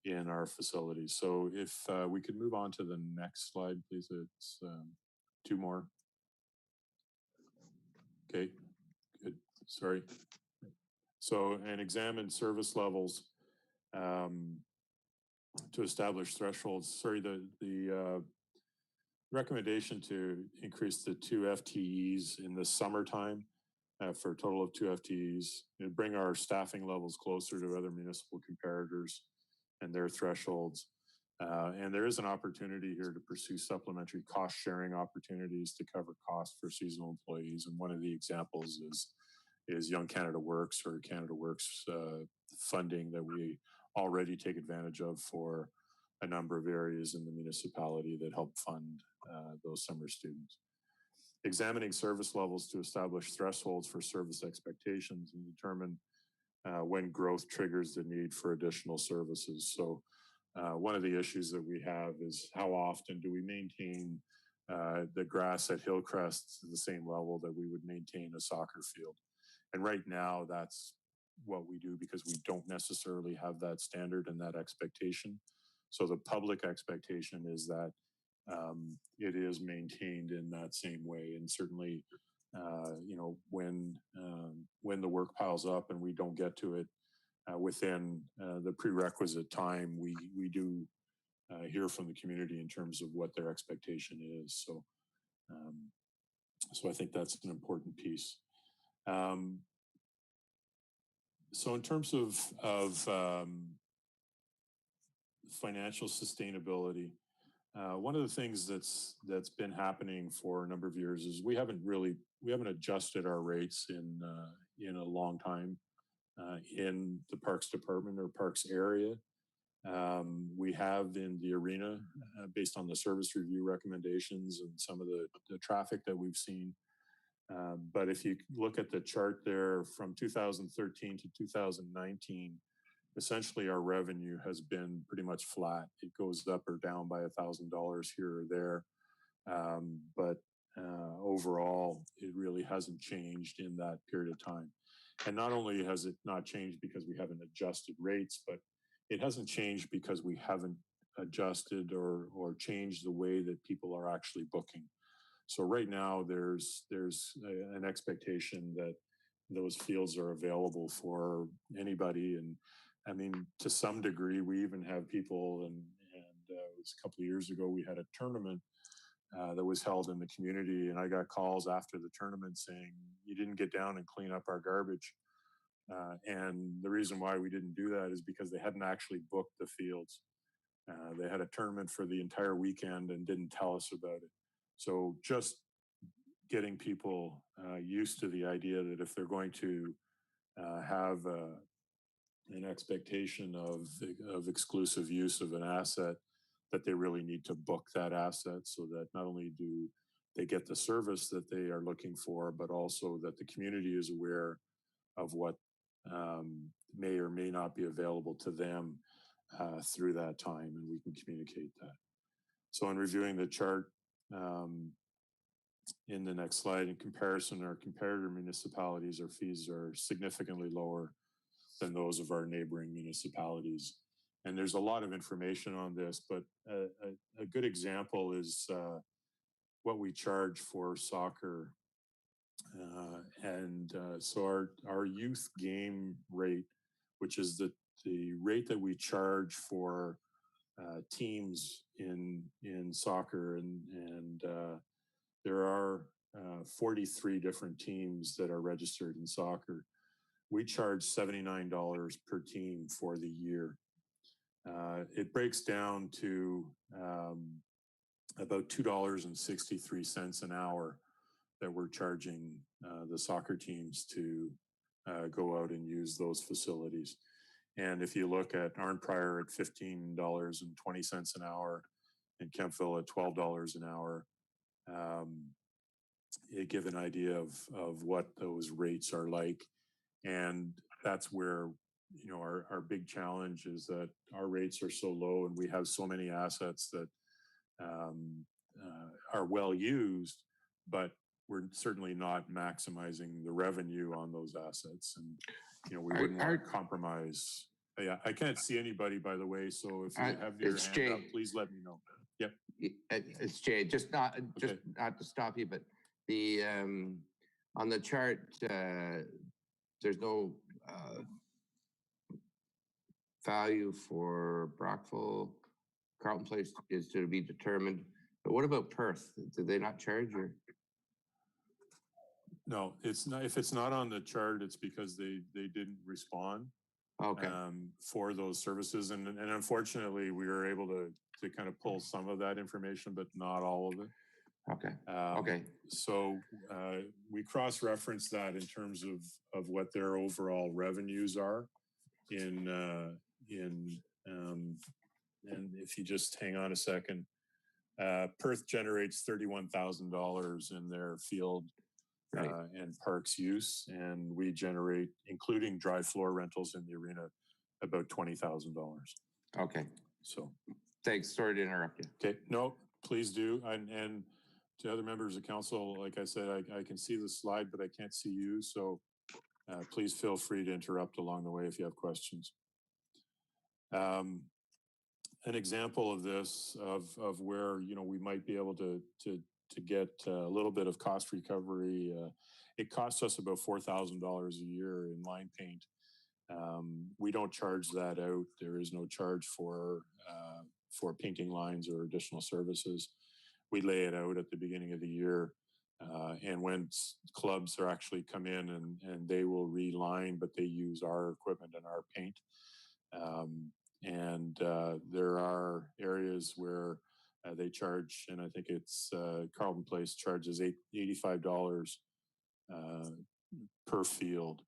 in our facilities. So if we could move on to the next slide, please. It's 2 more. Okay, good. Sorry. So, and examine service levels to establish thresholds. Sorry, the recommendation to increase the 2 FTEs in the summertime for a total of 2 FTEs and bring our staffing levels closer to other municipal comparators and their thresholds. And there is an opportunity here to pursue supplementary cost sharing opportunities to cover costs for seasonal employees. And one of the examples is Young Canada Works or Canada Works funding that we already take advantage of for a number of areas in the municipality that help fund those summer students. Examining service levels to establish thresholds for service expectations and determine when growth triggers the need for additional services. So one of the issues that we have is how often do we maintain the grass at Hillcrest to the same level that we would maintain a soccer field? And right now, that's what we do because we don't necessarily have that standard and that expectation. So the public expectation is that it is maintained in that same way. And certainly, you know, when the work piles up and we don't get to it within the prerequisite time, we do hear from the community in terms of what their expectation is. So, so I think that's an important piece. So in terms of financial sustainability, one of the things that's been happening for a number of years is we haven't adjusted our rates in a long time in the Parks Department or Parks area. We have in the arena, based on the service review recommendations and some of the traffic that we've seen. But if you look at the chart there from 2013 to 2019, essentially our revenue has been pretty much flat. It goes up or down by $1,000 here or there. But overall, it really hasn't changed in that period of time. And not only has it not changed because we haven't adjusted rates, but it hasn't changed because we haven't adjusted or changed the way that people are actually booking. So right now there's an expectation that those fields are available for anybody. And I mean, to some degree, we even have people, and it was a couple of years ago, we had a tournament that was held in the community, and I got calls after the tournament saying, you didn't get down and clean up our garbage. And the reason why we didn't do that is because they hadn't actually booked the fields. They had a tournament for the entire weekend and didn't tell us about it. So just getting people used to the idea that if they're going to have an expectation of exclusive use of an asset, that they really need to book that asset so that not only do they get the service that they are looking for, but also that the community is aware of what may or may not be available to them through that time, and we can communicate that. So in reviewing the chart, in the next slide, in comparison, our comparator municipalities, our fees are significantly lower than those of our neighboring municipalities. And there's a lot of information on this, but a good example is what we charge for soccer. So our youth game rate, which is the rate that we charge for teams in soccer, and there are 43 different teams that are registered in soccer. We charge $79 per team for the year. It breaks down to about $2.63 an hour that we're charging the soccer teams to go out and use those facilities. And if you look at Arnprior at $15.20 an hour and Kempville at $12 an hour, you give an idea of what those rates are like. And that's where, you know, our big challenge is that our rates are so low and we have so many assets that are well used, but we're certainly not maximizing the revenue on those assets. And, you know, we wouldn't want to compromise. Yeah, I can't see anybody, by the way. So if you have your hand up, please let me know. Yep. It's Jay. Just not to stop you, but the on the chart, there's no value for Brockville, Carlton Place is to be determined. But what about Perth? Did they not charge or? No, it's not. If it's not on the chart, it's because they didn't respond. Okay. For those services, and unfortunately, we were able to kind of pull some of that information, but not all of it. Okay. Okay. So we cross-reference that in terms of what their overall revenues are and if you just hang on a second, Perth generates $31,000 in their field and parks use, and we generate, including dry floor rentals in the arena, about $20,000. Okay. So, thanks. Sorry to interrupt you. Okay. No, please do. And to other members of council, like I said, I can see the slide, but I can't see you. So please feel free to interrupt along the way if you have questions. An example of this, of where, we might be able to get a little bit of cost recovery. It costs us about $4,000 a year in line paint. We don't charge that out. There is no charge for painting lines or additional services. We lay it out at the beginning of the year. And when clubs are actually come in and they will reline, but they use our equipment and our paint. There are areas where they charge, and I think it's Carlton Place charges $85 per field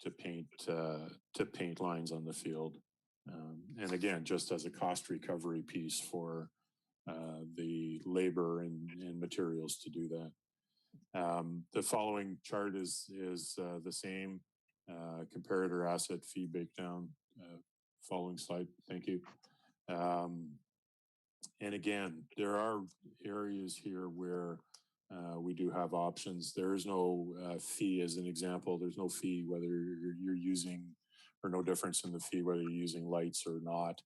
to paint lines on the field. And again, just as a cost recovery piece for the labor and materials to do that. The following chart is the same comparator asset fee breakdown. Following slide, thank you. And again, there are areas here where we do have options. There is no fee, as an example. There's no fee whether you're using, or no difference in the fee whether you're using lights or not.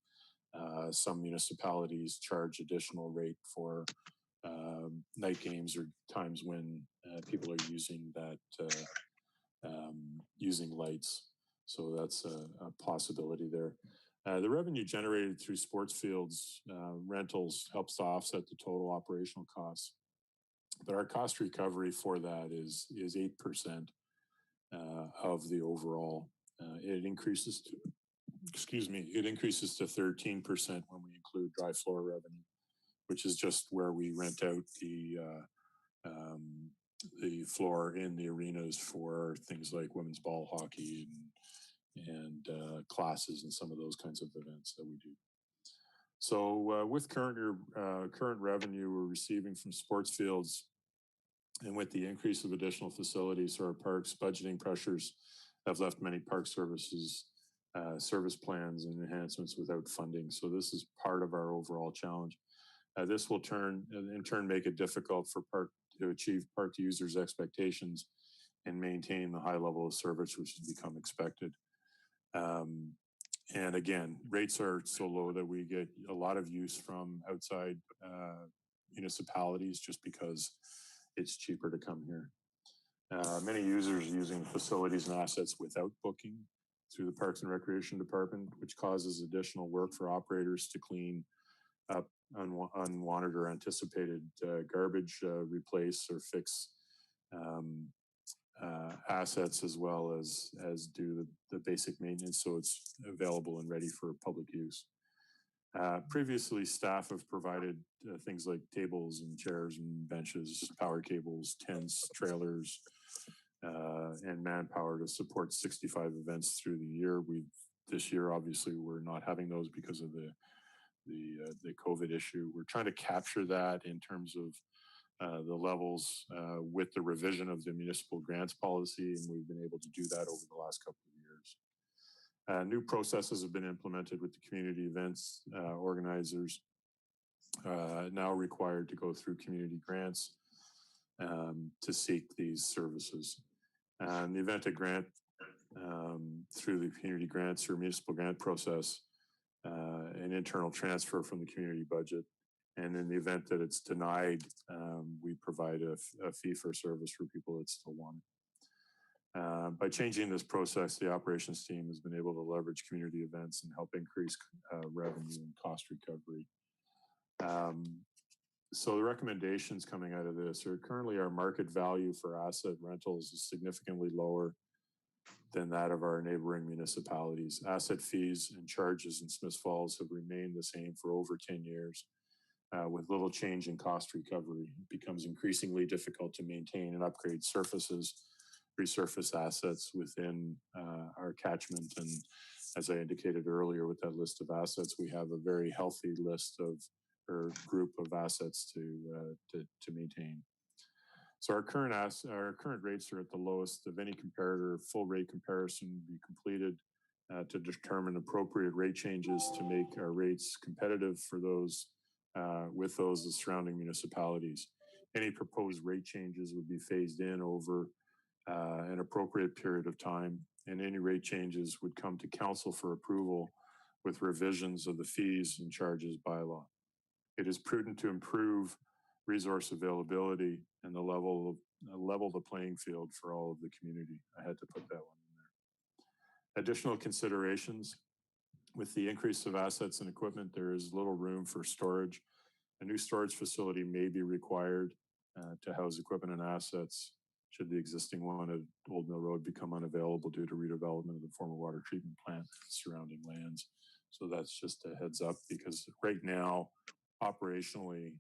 Some municipalities charge additional rate for night games or times when people are using using lights. So that's a possibility there. The revenue generated through sports fields rentals helps to offset the total operational costs. But our cost recovery for that is 8% of the overall. It increases to, it increases to 13% when we include dry floor revenue, which is just where we rent out the floor in the arenas for things like women's ball hockey and classes and some of those kinds of events that we do. So with current revenue we're receiving from sports fields, and with the increase of additional facilities to our parks, budgeting pressures have left many park services service plans and enhancements without funding. So this is part of our overall challenge. This will in turn make it difficult for park to achieve park users' expectations and maintain the high level of service which has become expected. And again, rates are so low that we get a lot of use from outside municipalities just because it's cheaper to come here. Many users using facilities and assets without booking through the Parks and Recreation Department, which causes additional work for operators to clean up unwanted or anticipated garbage, replace or fix assets, as well as do the basic maintenance so it's available and ready for public use. Previously, staff have provided things like tables and chairs and benches, power cables, tents, trailers, and manpower to support 65 events through the year. This year, obviously, we're not having those because of the COVID issue. We're trying to capture that in terms of the levels with the revision of the municipal grants policy, and we've been able to do that over the last couple of years. New processes have been implemented with the community events organizers now required to go through community grants to seek these services. And the event of grant through the community grants or municipal grant process, an internal transfer from the community budget. And in the event that it's denied, we provide a fee for service for people that still want it. By changing this process, the operations team has been able to leverage community events and help increase revenue and cost recovery. So the recommendations coming out of this are currently our market value for asset rentals is significantly lower than that of our neighboring municipalities. Asset fees and charges in Smiths Falls have remained the same for over 10 years. With little change in cost recovery, it becomes increasingly difficult to maintain and upgrade surfaces, resurface assets within our catchment. And as I indicated earlier with that list of assets, we have a very healthy list of or group of assets to maintain. So our current rates are at the lowest of any comparator. Full rate comparison will be completed to determine appropriate rate changes to make our rates competitive for those with those of surrounding municipalities. Any proposed rate changes would be phased in over an appropriate period of time, and any rate changes would come to council for approval with revisions of the fees and charges bylaw. It is prudent to improve resource availability and level the playing field for all of the community. I had to put that one in there. Additional considerations. With the increase of assets and equipment, there is little room for storage. A new storage facility may be required to house equipment and assets should the existing one at Old Mill Road become unavailable due to redevelopment of the former water treatment plant and surrounding lands. So that's just a heads up, because right now, operationally,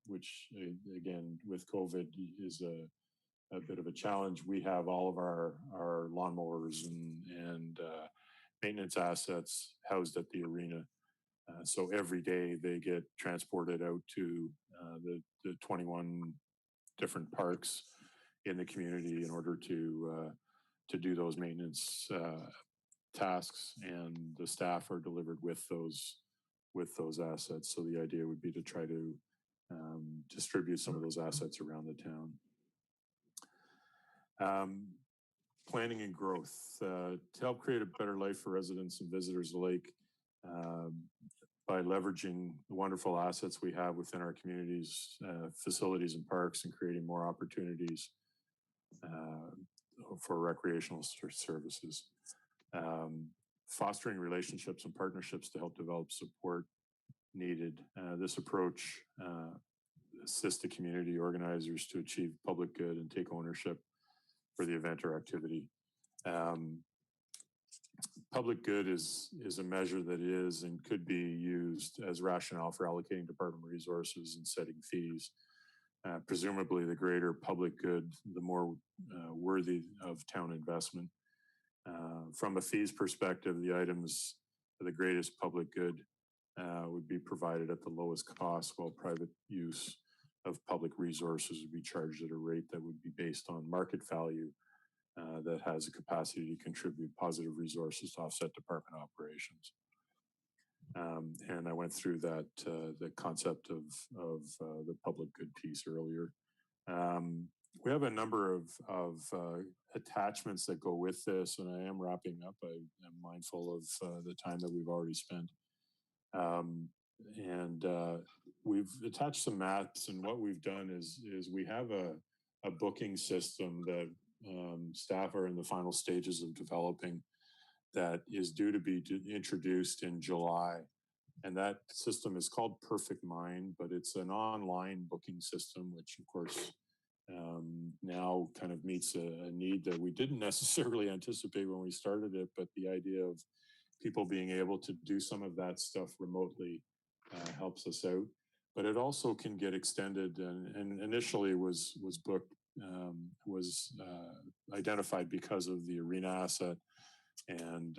which again, with COVID is a bit of a challenge. We have all of our lawnmowers and maintenance assets housed at the arena. So every day they get transported out to the 21 different parks in the community in order to do those maintenance tasks, and the staff are delivered with those assets. So the idea would be to try to distribute some of those assets around the town. Planning and growth to help create a better life for residents and visitors alike by leveraging the wonderful assets we have within our communities, facilities and parks, and creating more opportunities for recreational services. Fostering relationships and partnerships to help develop support needed. This approach assists the community organizers to achieve public good and take ownership for the event or activity. Public good is a measure that is and could be used as rationale for allocating department resources and setting fees. Presumably, the greater public good, the more worthy of town investment. From a fees perspective, the items of the greatest public good would be provided at the lowest cost, while private use of public resources would be charged at a rate that would be based on market value that has a capacity to contribute positive resources to offset department operations. And I went through that, the concept of the public good piece earlier. We have a number of attachments that go with this, and I am wrapping up. I am mindful of the time that we've already spent. We've attached some maps, and what we've done is we have a booking system that staff are in the final stages of developing that is due to be introduced in July. And that system is called Perfect Mind, but it's an online booking system, which of course now kind of meets a need that we didn't necessarily anticipate when we started it, but the idea of people being able to do some of that stuff remotely helps us out. But it also can get extended, and initially was booked, identified because of the arena asset. And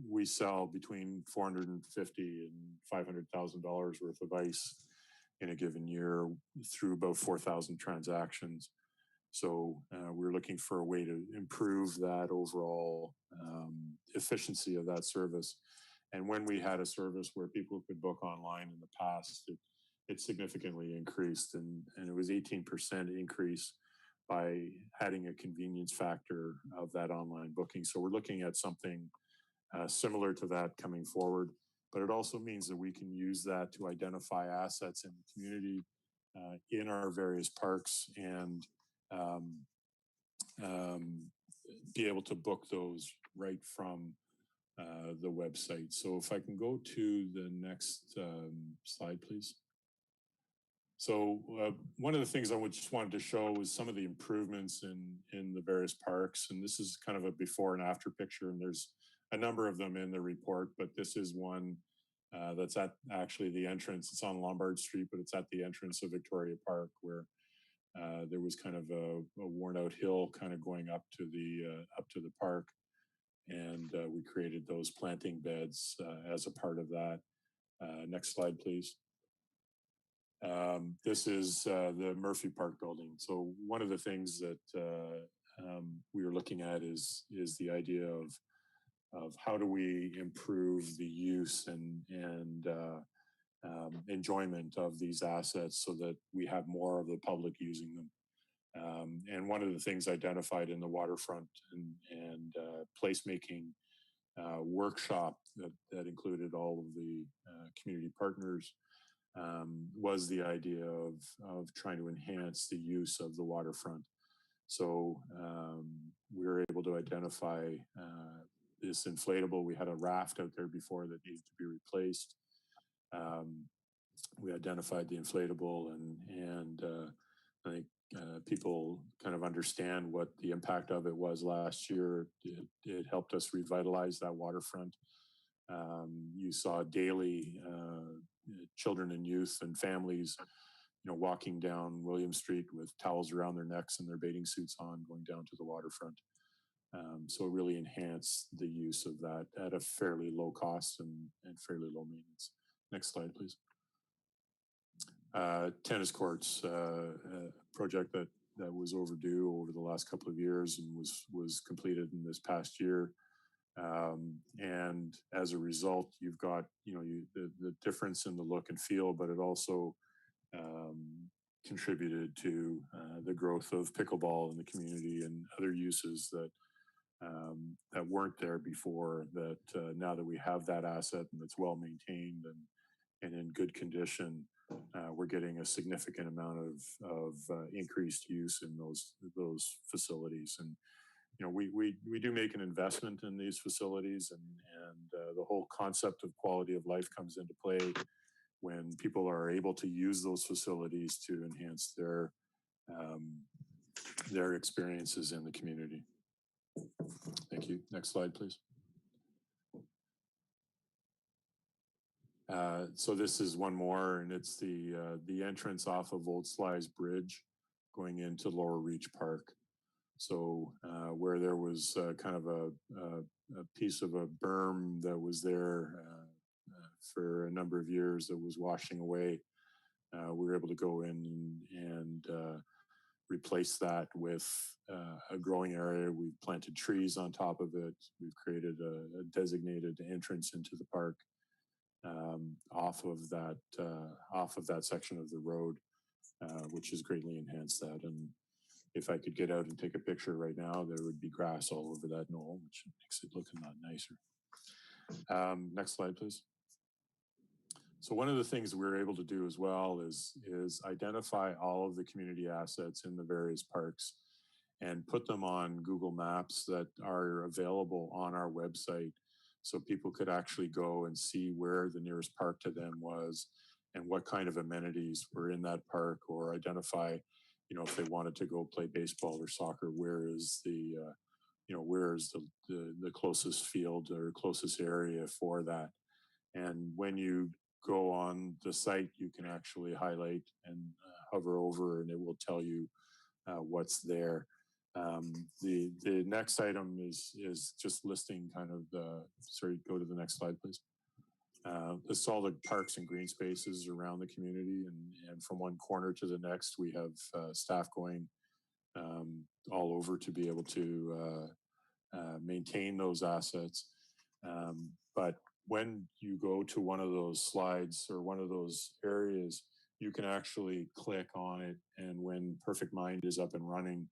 we sell between $450,000 and $500,000 worth of ice in a given year through about 4,000 transactions. So we're looking for a way to improve that overall efficiency of that service. And when we had a service where people could book online in the past, it significantly increased, and it was 18% increase by adding a convenience factor of that online booking. So we're looking at something similar to that coming forward, but it also means that we can use that to identify assets in the community in our various parks and be able to book those right from the website. So if I can go to the next slide, please. So one of the things I just wanted to show was some of the improvements in the various parks. And this is kind of a before and after picture. And there's a number of them in the report, but this is one that's at actually the entrance. It's on Lombard Street, but it's at the entrance of Victoria Park, where there was kind of a worn out hill kind of going up to the park. And we created those planting beds as a part of that. Next slide, please. This is the Murphy Park building. So one of the things that we were looking at is the idea of how do we improve the use and enjoyment of these assets so that we have more of the public using them. And one of the things identified in the waterfront and placemaking workshop that included all of the community partners was the idea of trying to enhance the use of the waterfront. So we were able to identify this inflatable. We had a raft out there before that needed to be replaced. We identified the inflatable, and I think people kind of understand what the impact of it was last year. It helped us revitalize that waterfront. You saw daily children and youth and families, walking down William Street with towels around their necks and their bathing suits on, going down to the waterfront. So it really enhanced the use of that at a fairly low cost and fairly low maintenance. Next slide, please. Tennis courts, project that was overdue over the last couple of years and was completed in this past year. And as a result, you've got the difference in the look and feel, but it also contributed to the growth of pickleball in the community and other uses that weren't there before. That now that we have that asset and it's well maintained and in good condition, we're getting a significant amount of increased use in those facilities. And we do make an investment in these facilities, and the whole concept of quality of life comes into play when people are able to use those facilities to enhance their experiences in the community. Thank you. Next slide, please. So this is one more, and it's the entrance off of Old Sly's Bridge going into Lower Reach Park. So where there was kind of a piece of a berm that was there for a number of years that was washing away, we were able to go in and replace that with a growing area. We've planted trees on top of it. We've created a designated entrance into the park off of that section of the road, which has greatly enhanced that. And if I could get out and take a picture right now, there would be grass all over that knoll, which makes it look a lot nicer. Next slide, please. So one of the things we're able to do as well is identify all of the community assets in the various parks and put them on Google Maps that are available on our website, so people could actually go and see where the nearest park to them was and what kind of amenities were in that park, or identify, if they wanted to go play baseball or soccer, where is the closest field or closest area for that. And when you go on the site, you can actually highlight and hover over, and it will tell you what's there. The next item is just listing kind of sorry, go to the next slide, please. Lists all the parks and green spaces around the community, and from one corner to the next, we have staff going all over to be able to maintain those assets. But when you go to one of those slides or one of those areas, you can actually click on it, and when Perfect Mind is up and running,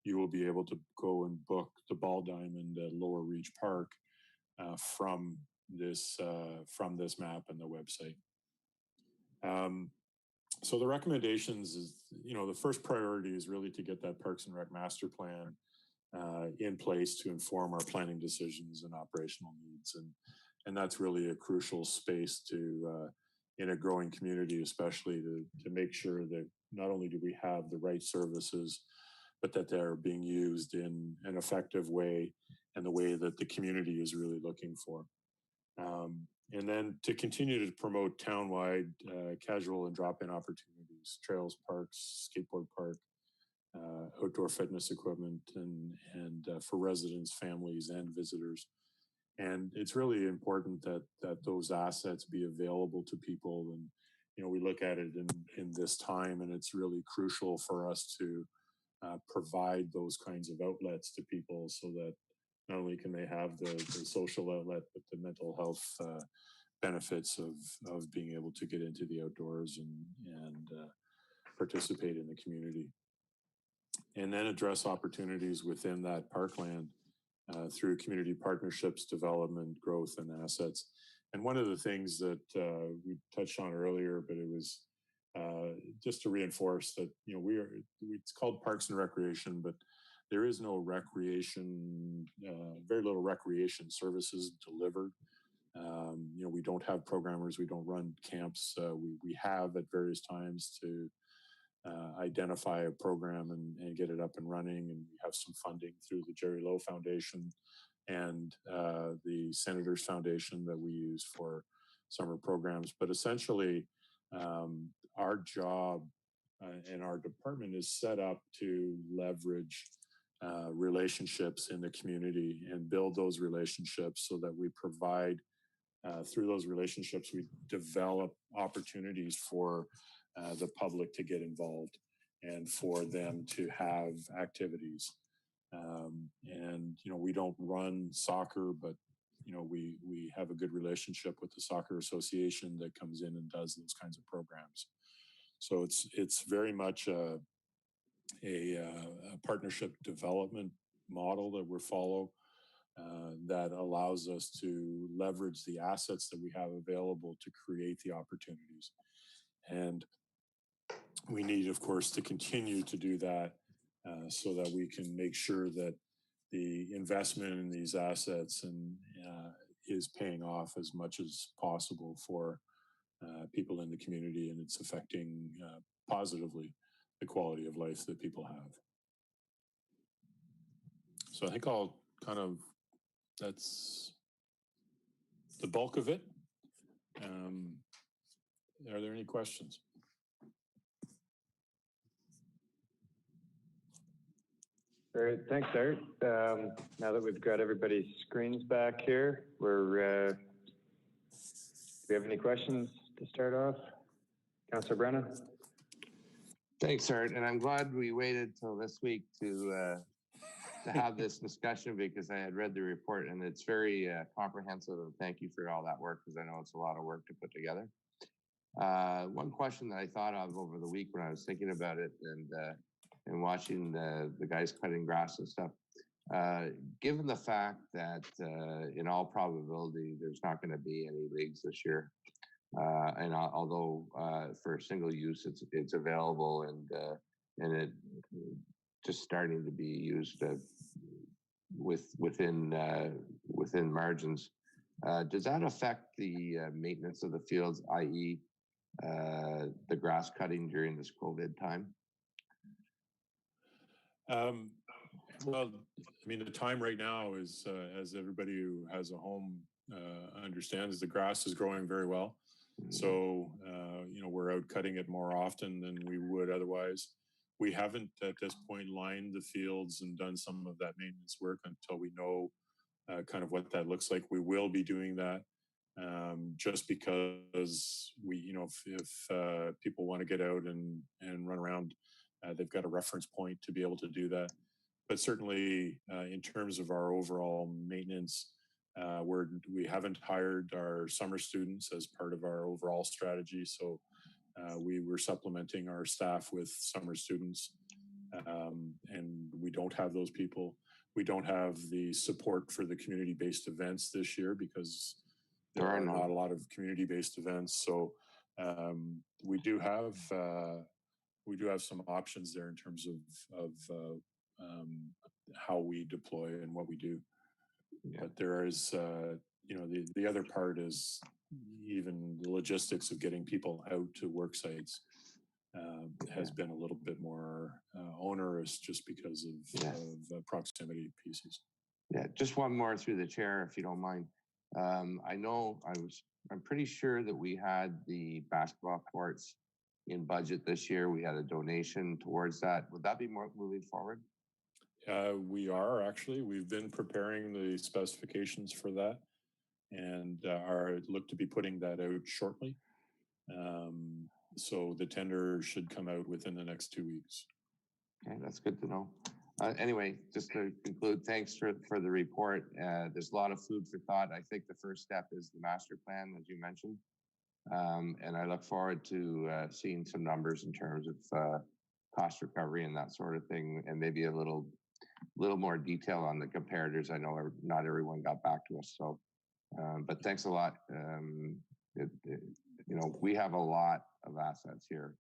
you will be able to go and book the ball diamond at Lower Reach Park from this map and the website. So the recommendations is, the first priority is really to get that Parks and Rec master plan in place to inform our planning decisions and operational needs. And that's really a crucial space to, in a growing community, especially to make sure that not only do we have the right services, but that they're being used in an effective way and the way that the community is really looking for. And then to continue to promote townwide casual and drop-in opportunities, trails, parks, skateboard park, outdoor fitness equipment, and for residents, families, and visitors. And it's really important that those assets be available to people. And we look at it in this time, and it's really crucial for us to provide those kinds of outlets to people, so that not only can they have the social outlet, but the mental health benefits of being able to get into the outdoors and participate in the community. And then address opportunities within that parkland through community partnerships, development, growth, and assets. And one of the things that we touched on earlier, but it was just to reinforce that, it's called Parks and Recreation, but there is no recreation, very little recreation services delivered. We don't have programmers, we don't run camps. We have at various times to identify a program and get it up and running. And we have some funding through the Jerry Lowe Foundation and the Senators Foundation that we use for summer programs. But essentially, our job and our department is set up to leverage relationships in the community and build those relationships so that we provide, through those relationships, we develop opportunities for the public to get involved and for them to have activities. And we don't run soccer, but we have a good relationship with the soccer association that comes in and does those kinds of programs. So it's very much a partnership development model that we follow that allows us to leverage the assets that we have available to create the opportunities. And we need, of course, to continue to do that so that we can make sure that the investment in these assets is paying off as much as possible for people in the community, and it's affecting positively the quality of life that people have. So I think that's the bulk of it. Are there any questions? Great, thanks, Art. Now that we've got everybody's screens back here, do we have any questions to start off? Councillor Brennan? Thanks, Art. And I'm glad we waited till this week to have this discussion, because I had read the report and it's very comprehensive. And thank you for all that work, because I know it's a lot of work to put together. One question that I thought of over the week when I was thinking about it and watching the guys cutting grass and stuff, given the fact that in all probability there's not going to be any leagues this year, and although for single use it's available and it just starting to be used within margins, does that affect the maintenance of the fields, i.e. the grass cutting during this COVID time? Well, I mean, the time right now is, as everybody who has a home understands, the grass is growing very well. So, we're out cutting it more often than we would otherwise. We haven't at this point lined the fields and done some of that maintenance work until we know kind of what that looks like. We will be doing that just because if people want to get out and run around, they've got a reference point to be able to do that. But certainly in terms of our overall maintenance, we haven't hired our summer students as part of our overall strategy. So we were supplementing our staff with summer students, and we don't have those people. We don't have the support for the community-based events this year because there are not a lot of community-based events. So we do have some options there in terms of how we deploy and what we do. Yeah. But there is, the other part is even the logistics of getting people out to work sites has been a little bit more onerous just because of proximity pieces. Yeah, just one more through the chair, if you don't mind. I'm pretty sure that we had the basketball courts in budget this year. We had a donation towards that. Would that be more moving forward? We are actually. We've been preparing the specifications for that and look to be putting that out shortly. So the tender should come out within the next 2 weeks. Okay, that's good to know. Anyway, just to conclude, thanks for the report. There's a lot of food for thought. I think the first step is the master plan, as you mentioned. And I look forward to seeing some numbers in terms of cost recovery and that sort of thing, and maybe a little more detail on the comparators. I know not everyone got back to us, so but thanks a lot. We have a lot of assets here,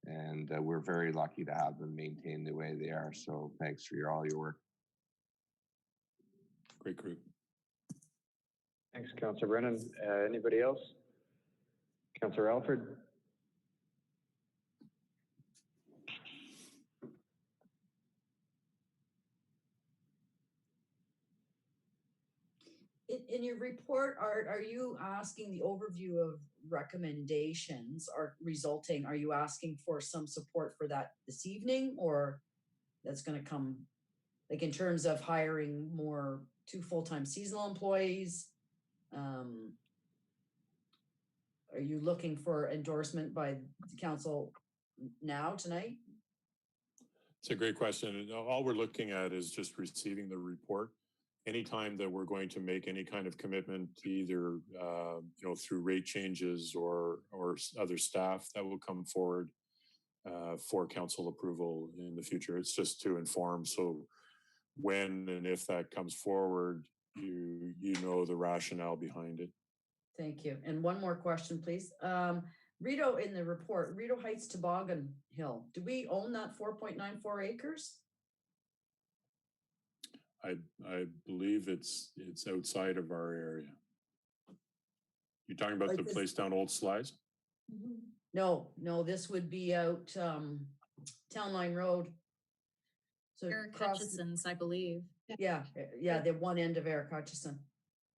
and we're very lucky to have them maintained the way they are. So thanks for all your work. Great group. Thanks, Councillor Brennan. Anybody else? Councillor Alford. In your report, are you asking the overview of recommendations are you asking for some support for that this evening, or that's going to come like in terms of hiring more 2 full-time seasonal employees? Are you looking for endorsement by the council now, tonight? It's a great question. All we're looking at is just receiving the report. Anytime that we're going to make any kind of commitment, either through rate changes or other staff, that will come forward for council approval in the future. It's just to inform. So when and if that comes forward, you know the rationale behind it. Thank you. And one more question, please. Rito, in the report, Rito Heights Toboggan Hill, do we own that 4.94 acres? I believe it's outside of our area. You're talking about like the place down Old Slides? No, this would be out Town Line Road. So Eric Hutchison's, I believe. Yeah, the one end of Eric Hutchison.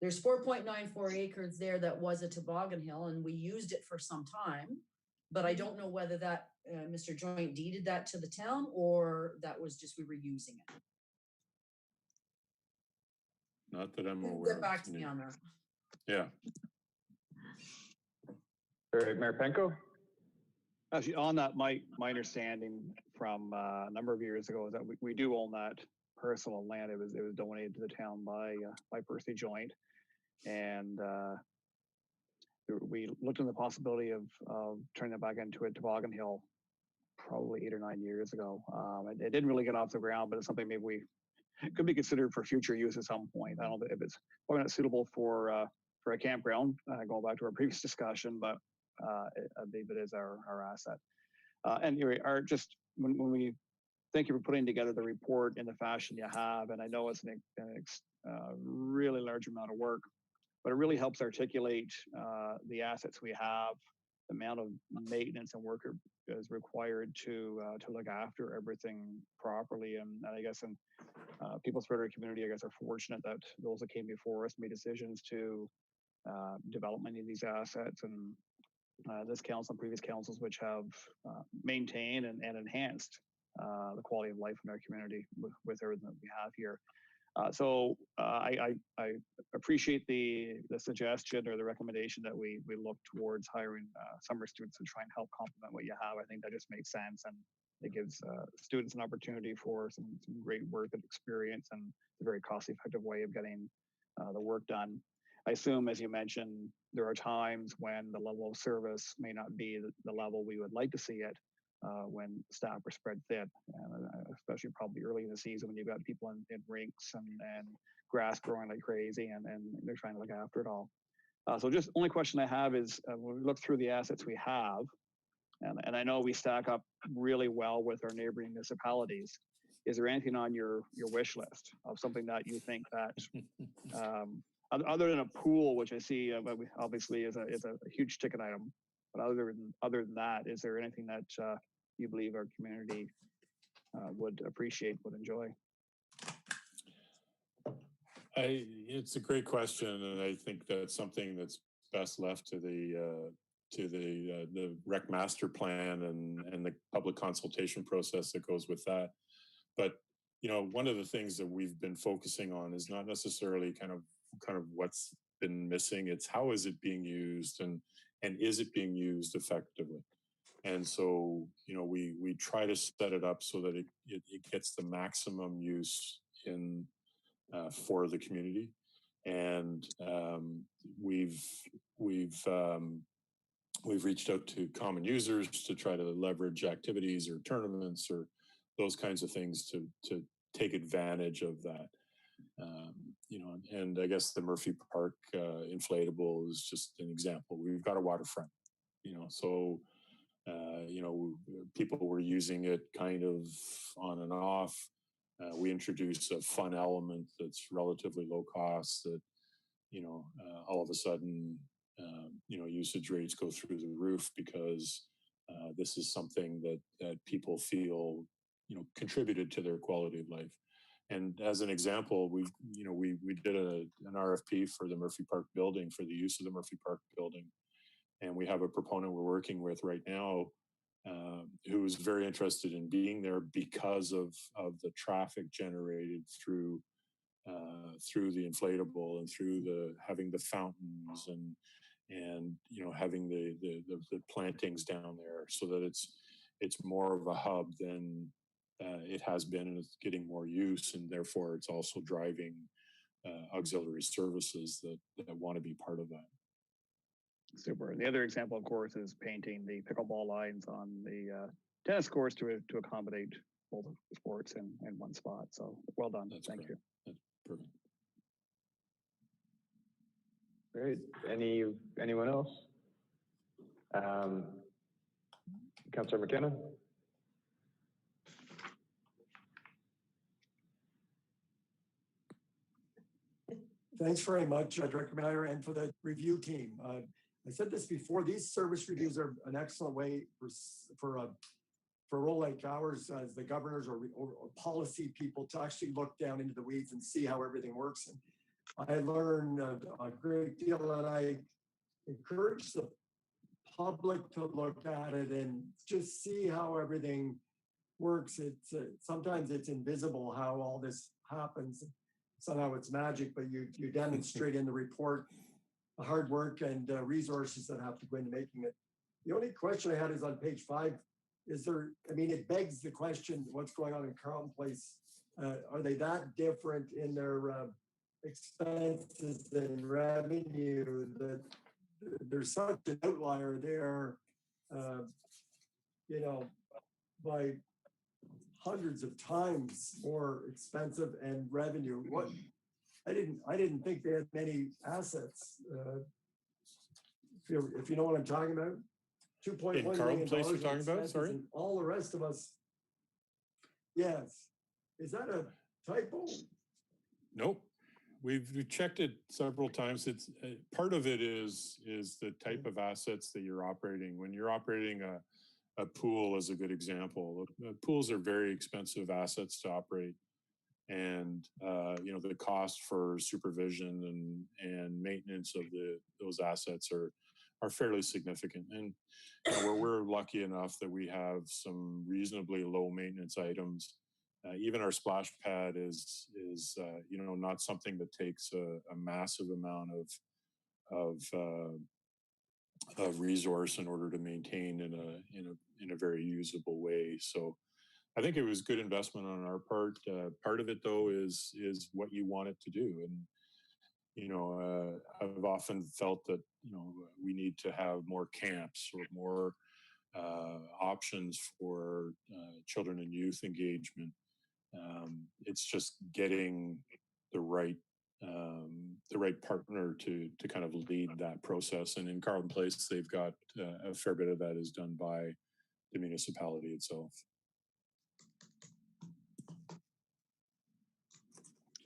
There's 4.94 acres there that was a toboggan hill, and we used it for some time, but I don't know whether that Mr. Joint deeded that to the town or that was just we were using it. Not that I'm aware of. Get back to me on that. Yeah. All right, Mayor Penko. Actually, on that, my understanding from a number of years ago is that we do own that parcel of land. It was donated to the town by Percy Joint, and we looked into the possibility of turning it back into a toboggan hill probably 8 or 9 years ago. It didn't really get off the ground, but it's something maybe we could be considered for future use at some point. I don't know if it's probably not suitable for a campground, going back to our previous discussion, but I believe it is our asset. And just when we thank you for putting together the report in the fashion you have, and I know it's a really large amount of work, but it really helps articulate the assets we have, the amount of maintenance and work is required to look after everything properly. And I guess people throughout our community, I guess, are fortunate that those that came before us made decisions to develop many of these assets, and this council and previous councils which have maintained and enhanced the quality of life in our community with everything that we have here. So I appreciate the suggestion or the recommendation that we look towards hiring summer students to try and help complement what you have. I think that just makes sense, and it gives students an opportunity for some great work and experience, and a very cost-effective way of getting the work done. I assume, as you mentioned, there are times when the level of service may not be the level we would like to see it when staff are spread thin, especially probably early in the season when you've got people in rinks and grass growing like crazy, and they're trying to look after it all. So just only question I have is when we look through the assets we have, and I know we stack up really well with our neighboring municipalities, is there anything on your wish list of something that you think that other than a pool, which I see obviously is a huge ticket item, but other than that, is there anything that you believe our community would appreciate, would enjoy? It's a great question, and I think that's something that's best left to the rec master plan and the public consultation process that goes with that. But one of the things that we've been focusing on is not necessarily kind of what's been missing. It's how is it being used, and is it being used effectively? And so we try to set it up so that it gets the maximum use in for the community. And we've reached out to common users to try to leverage activities or tournaments or those kinds of things to take advantage of that. And I guess the Murphy Park inflatable is just an example. We've got a waterfront, so people were using it kind of on and off. We introduced a fun element that's relatively low cost that, all of a sudden, usage rates go through the roof because this is something that people feel, contributed to their quality of life. And as an example, we did an RFP for the Murphy Park building, for the use of the Murphy Park building. And we have a proponent we're working with right now who's very interested in being there because of the traffic generated through the inflatable and through having the fountains and having the plantings down there, so that it's more of a hub than it has been, and it's getting more use, and therefore it's also driving auxiliary services that want to be part of that. Super. And the other example, of course, is painting the pickleball lines on the tennis courts to accommodate both sports in one spot. So well done. That's Thank correct. you. That's perfect. Great. Anyone else? Councillor McKenna? Thanks very much, Director Meyer, and for the review team. I said this before, these service reviews are an excellent way for role like ours as the governors or policy people to actually look down into the weeds and see how everything works. And I learned a great deal, and I encourage the public to look at it and just see how everything works. It's sometimes it's invisible how all this happens. Somehow it's magic, but you demonstrate in the report the hard work and resources that have to go into making it. The only question I had is on page 5. It begs the question, what's going on in Carlton Place? Are they that different in their expenses and revenue that there's such an outlier there, by hundreds of times more expensive and revenue? I didn't think they had many assets. If you know what I'm talking about, $2.1 million. Carlton Place you're talking about? Sorry. All the rest of us. Yes. Is that a typo? Nope. We've checked it several times. It's part of it is the type of assets that you're operating. When you're operating a pool, is a good example. Pools are very expensive assets to operate, and the cost for supervision and maintenance of those assets are fairly significant. And where we're lucky enough that we have some reasonably low maintenance items. Even our splash pad is not something that takes a massive amount of resource in order to maintain in a very usable way. So I think it was good investment on our part. Part of it though is what you want it to do, and I've often felt that we need to have more camps or more options for children and youth engagement. It's just getting the right partner to kind of lead that process. And in Carlton Place, they've got a fair bit of that is done by the municipality itself.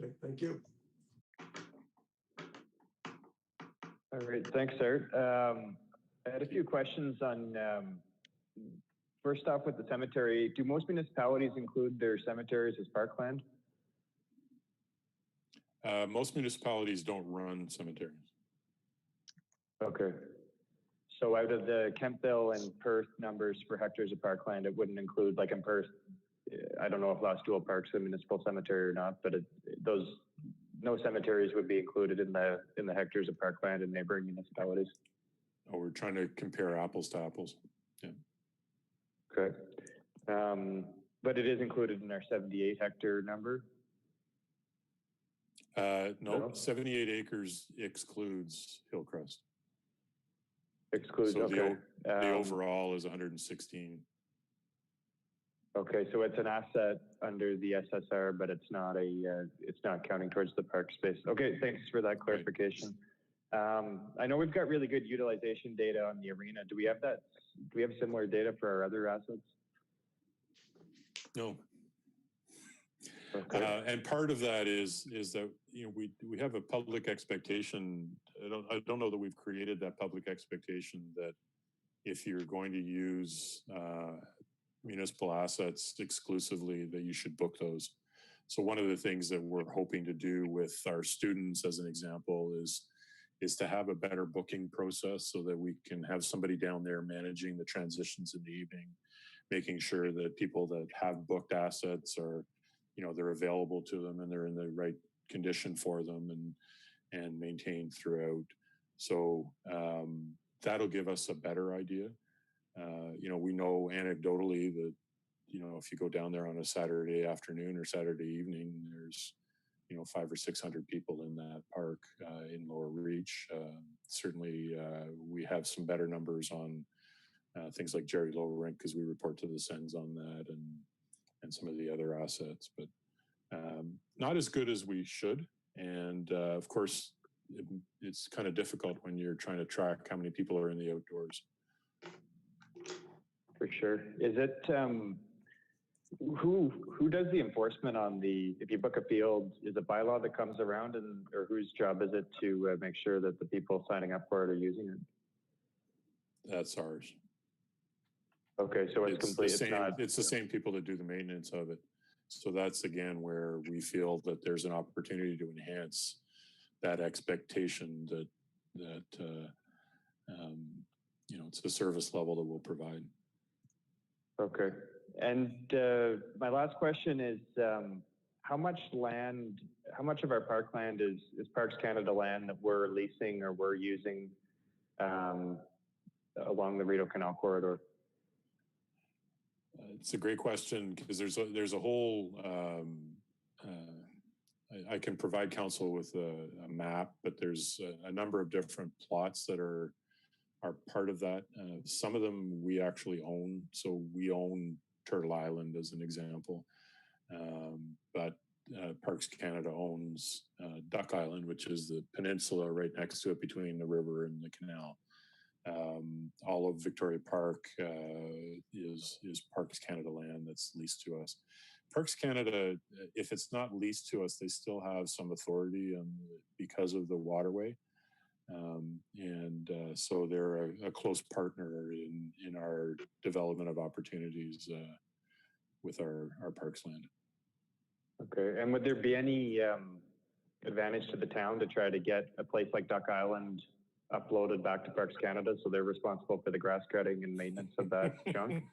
Okay, thank you. All right, thanks, Art. I had a few questions on, first off with the cemetery. Do most municipalities include their cemeteries as parkland? Most municipalities don't run cemeteries. Okay. So out of the Kempville and Perth numbers for hectares of parkland, it wouldn't include, like in Perth, I don't know if Lost Dual Park's a municipal cemetery or not, but no cemeteries would be included in the hectares of parkland in neighboring municipalities. Oh, we're trying to compare apples to apples. Yeah. Okay. But it is included in our 78 hectare number? No, 78 acres excludes Hillcrest. Excludes, so okay. The overall is 116. Okay, so it's an asset under the SSR, but it's not counting towards the park space. Okay, thanks for that clarification. Right. I know we've got really good utilization data on the arena. Do we have that? Do we have similar data for our other assets? No. Okay. And part of that is that we have a public expectation. I don't know that we've created that public expectation that if you're going to use municipal assets exclusively, that you should book those. So one of the things that we're hoping to do with our students, as an example, is to have a better booking process so that we can have somebody down there managing the transitions in the evening, making sure that people that have booked assets are, they're available to them and they're in the right condition for them and maintained throughout. So that'll give us a better idea. We know anecdotally that, if you go down there on a Saturday afternoon or Saturday evening, there's, 500 or 600 people in that park in Lower Reach. Certainly, we have some better numbers on things like Jerry Low Rink because we report to the Sens on that and some of the other assets, but not as good as we should. And of course, it's kind of difficult when you're trying to track how many people are in the outdoors. For sure. Is it who does the enforcement on if you book a field? Is it bylaw that comes around, or whose job is it to make sure that the people signing up for it are using it? That's ours. Okay, so it's complete. It's the same people that do the maintenance of it. So that's again where we feel that there's an opportunity to enhance that expectation that it's the service level that we'll provide. Okay. And my last question is, how much of our parkland is Parks Canada land that we're leasing or we're using along the Rideau Canal corridor? It's a great question because there's a whole. I can provide council with a map, but there's a number of different plots that are part of that. Some of them we actually own, so we own Turtle Island as an example, but Parks Canada owns Duck Island, which is the peninsula right next to it between the river and the canal. All of Victoria Park is Parks Canada land that's leased to us. Parks Canada, if it's not leased to us, they still have some authority because of the waterway. So they're a close partner in our development of opportunities with our parks land. Okay, and would there be any advantage to the town to try to get a place like Duck Island uploaded back to Parks Canada so they're responsible for the grass cutting and maintenance of that junk?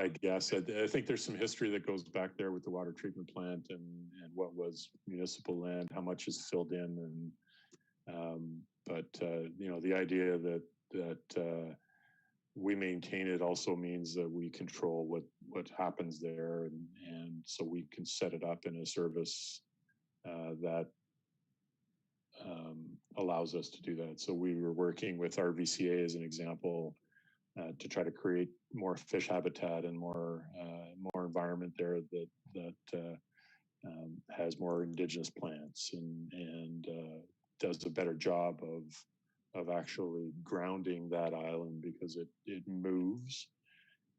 I guess. I think there's some history that goes back there with the water treatment plant and what was municipal land, how much is filled in, but the idea that we maintain it also means that we control what happens there, and so we can set it up in a service that allows us to do that. So we were working with RVCA as an example to try to create more fish habitat and more environment there that has more indigenous plants and does a better job of actually grounding that island because it moves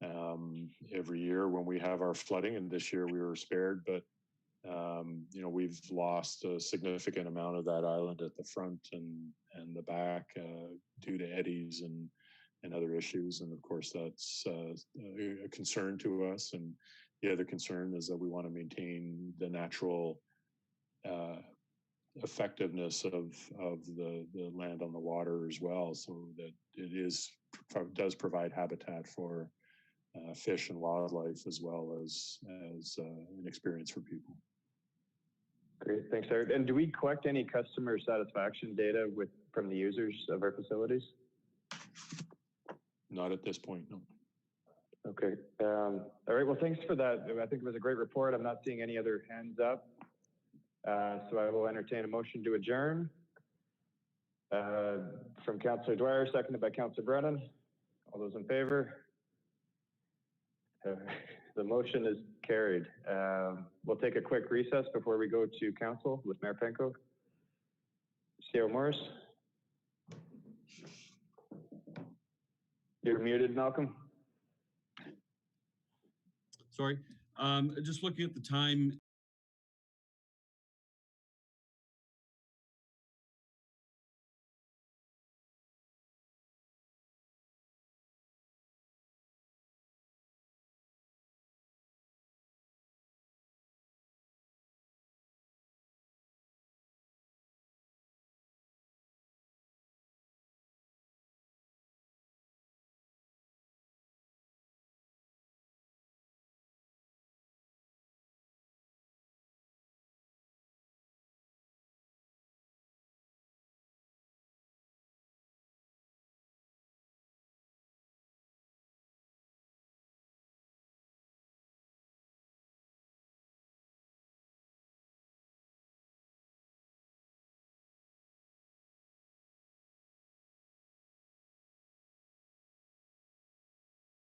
every year when we have our flooding, and this year we were spared, but you know, we've lost a significant amount of that island at the front and the back due to eddies and other issues. And of course, that's a concern to us. And the other concern is that we want to maintain the natural effectiveness of the land on the water as well, so that it does provide habitat for fish and wildlife, as well as an experience for people. Great, thanks, Eric. And do we collect any customer satisfaction data from the users of our facilities? Not at this point, no. Okay. All right. Well, thanks for that. I think it was a great report. I'm not seeing any other hands up. So I will entertain a motion to adjourn. From Councillor Dwyer, seconded by Councillor Brennan. All those in favor? The motion is carried. We'll take a quick recess before we go to council with Mayor Penko. CEO Morris. You're muted, Malcolm. Sorry. Just looking at the time.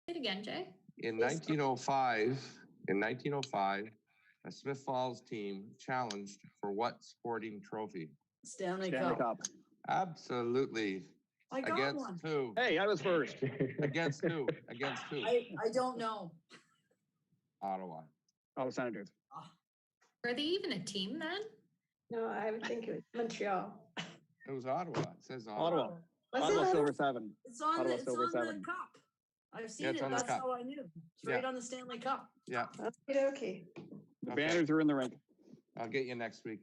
Say it again, Jay. In 1905, a Smith Falls team challenged for what sporting trophy? Stanley Stanley Cup. Cup. Absolutely. I got Against one. who? Hey, I was first. Against who? Against who? I don't know. Ottawa. Oh, the Senators. Are they even a team then? No, I would think it was Montreal. It was Ottawa. It says Ottawa. Ottawa. Was Ottawa it? Silver 7. It's on Ottawa the Silver 7. cup. I've seen Yeah, it's it. on the That's cup. how I knew. It's right on the Stanley Cup. Yeah. Okay. The Okay. banners are in the rink. I'll get you next week.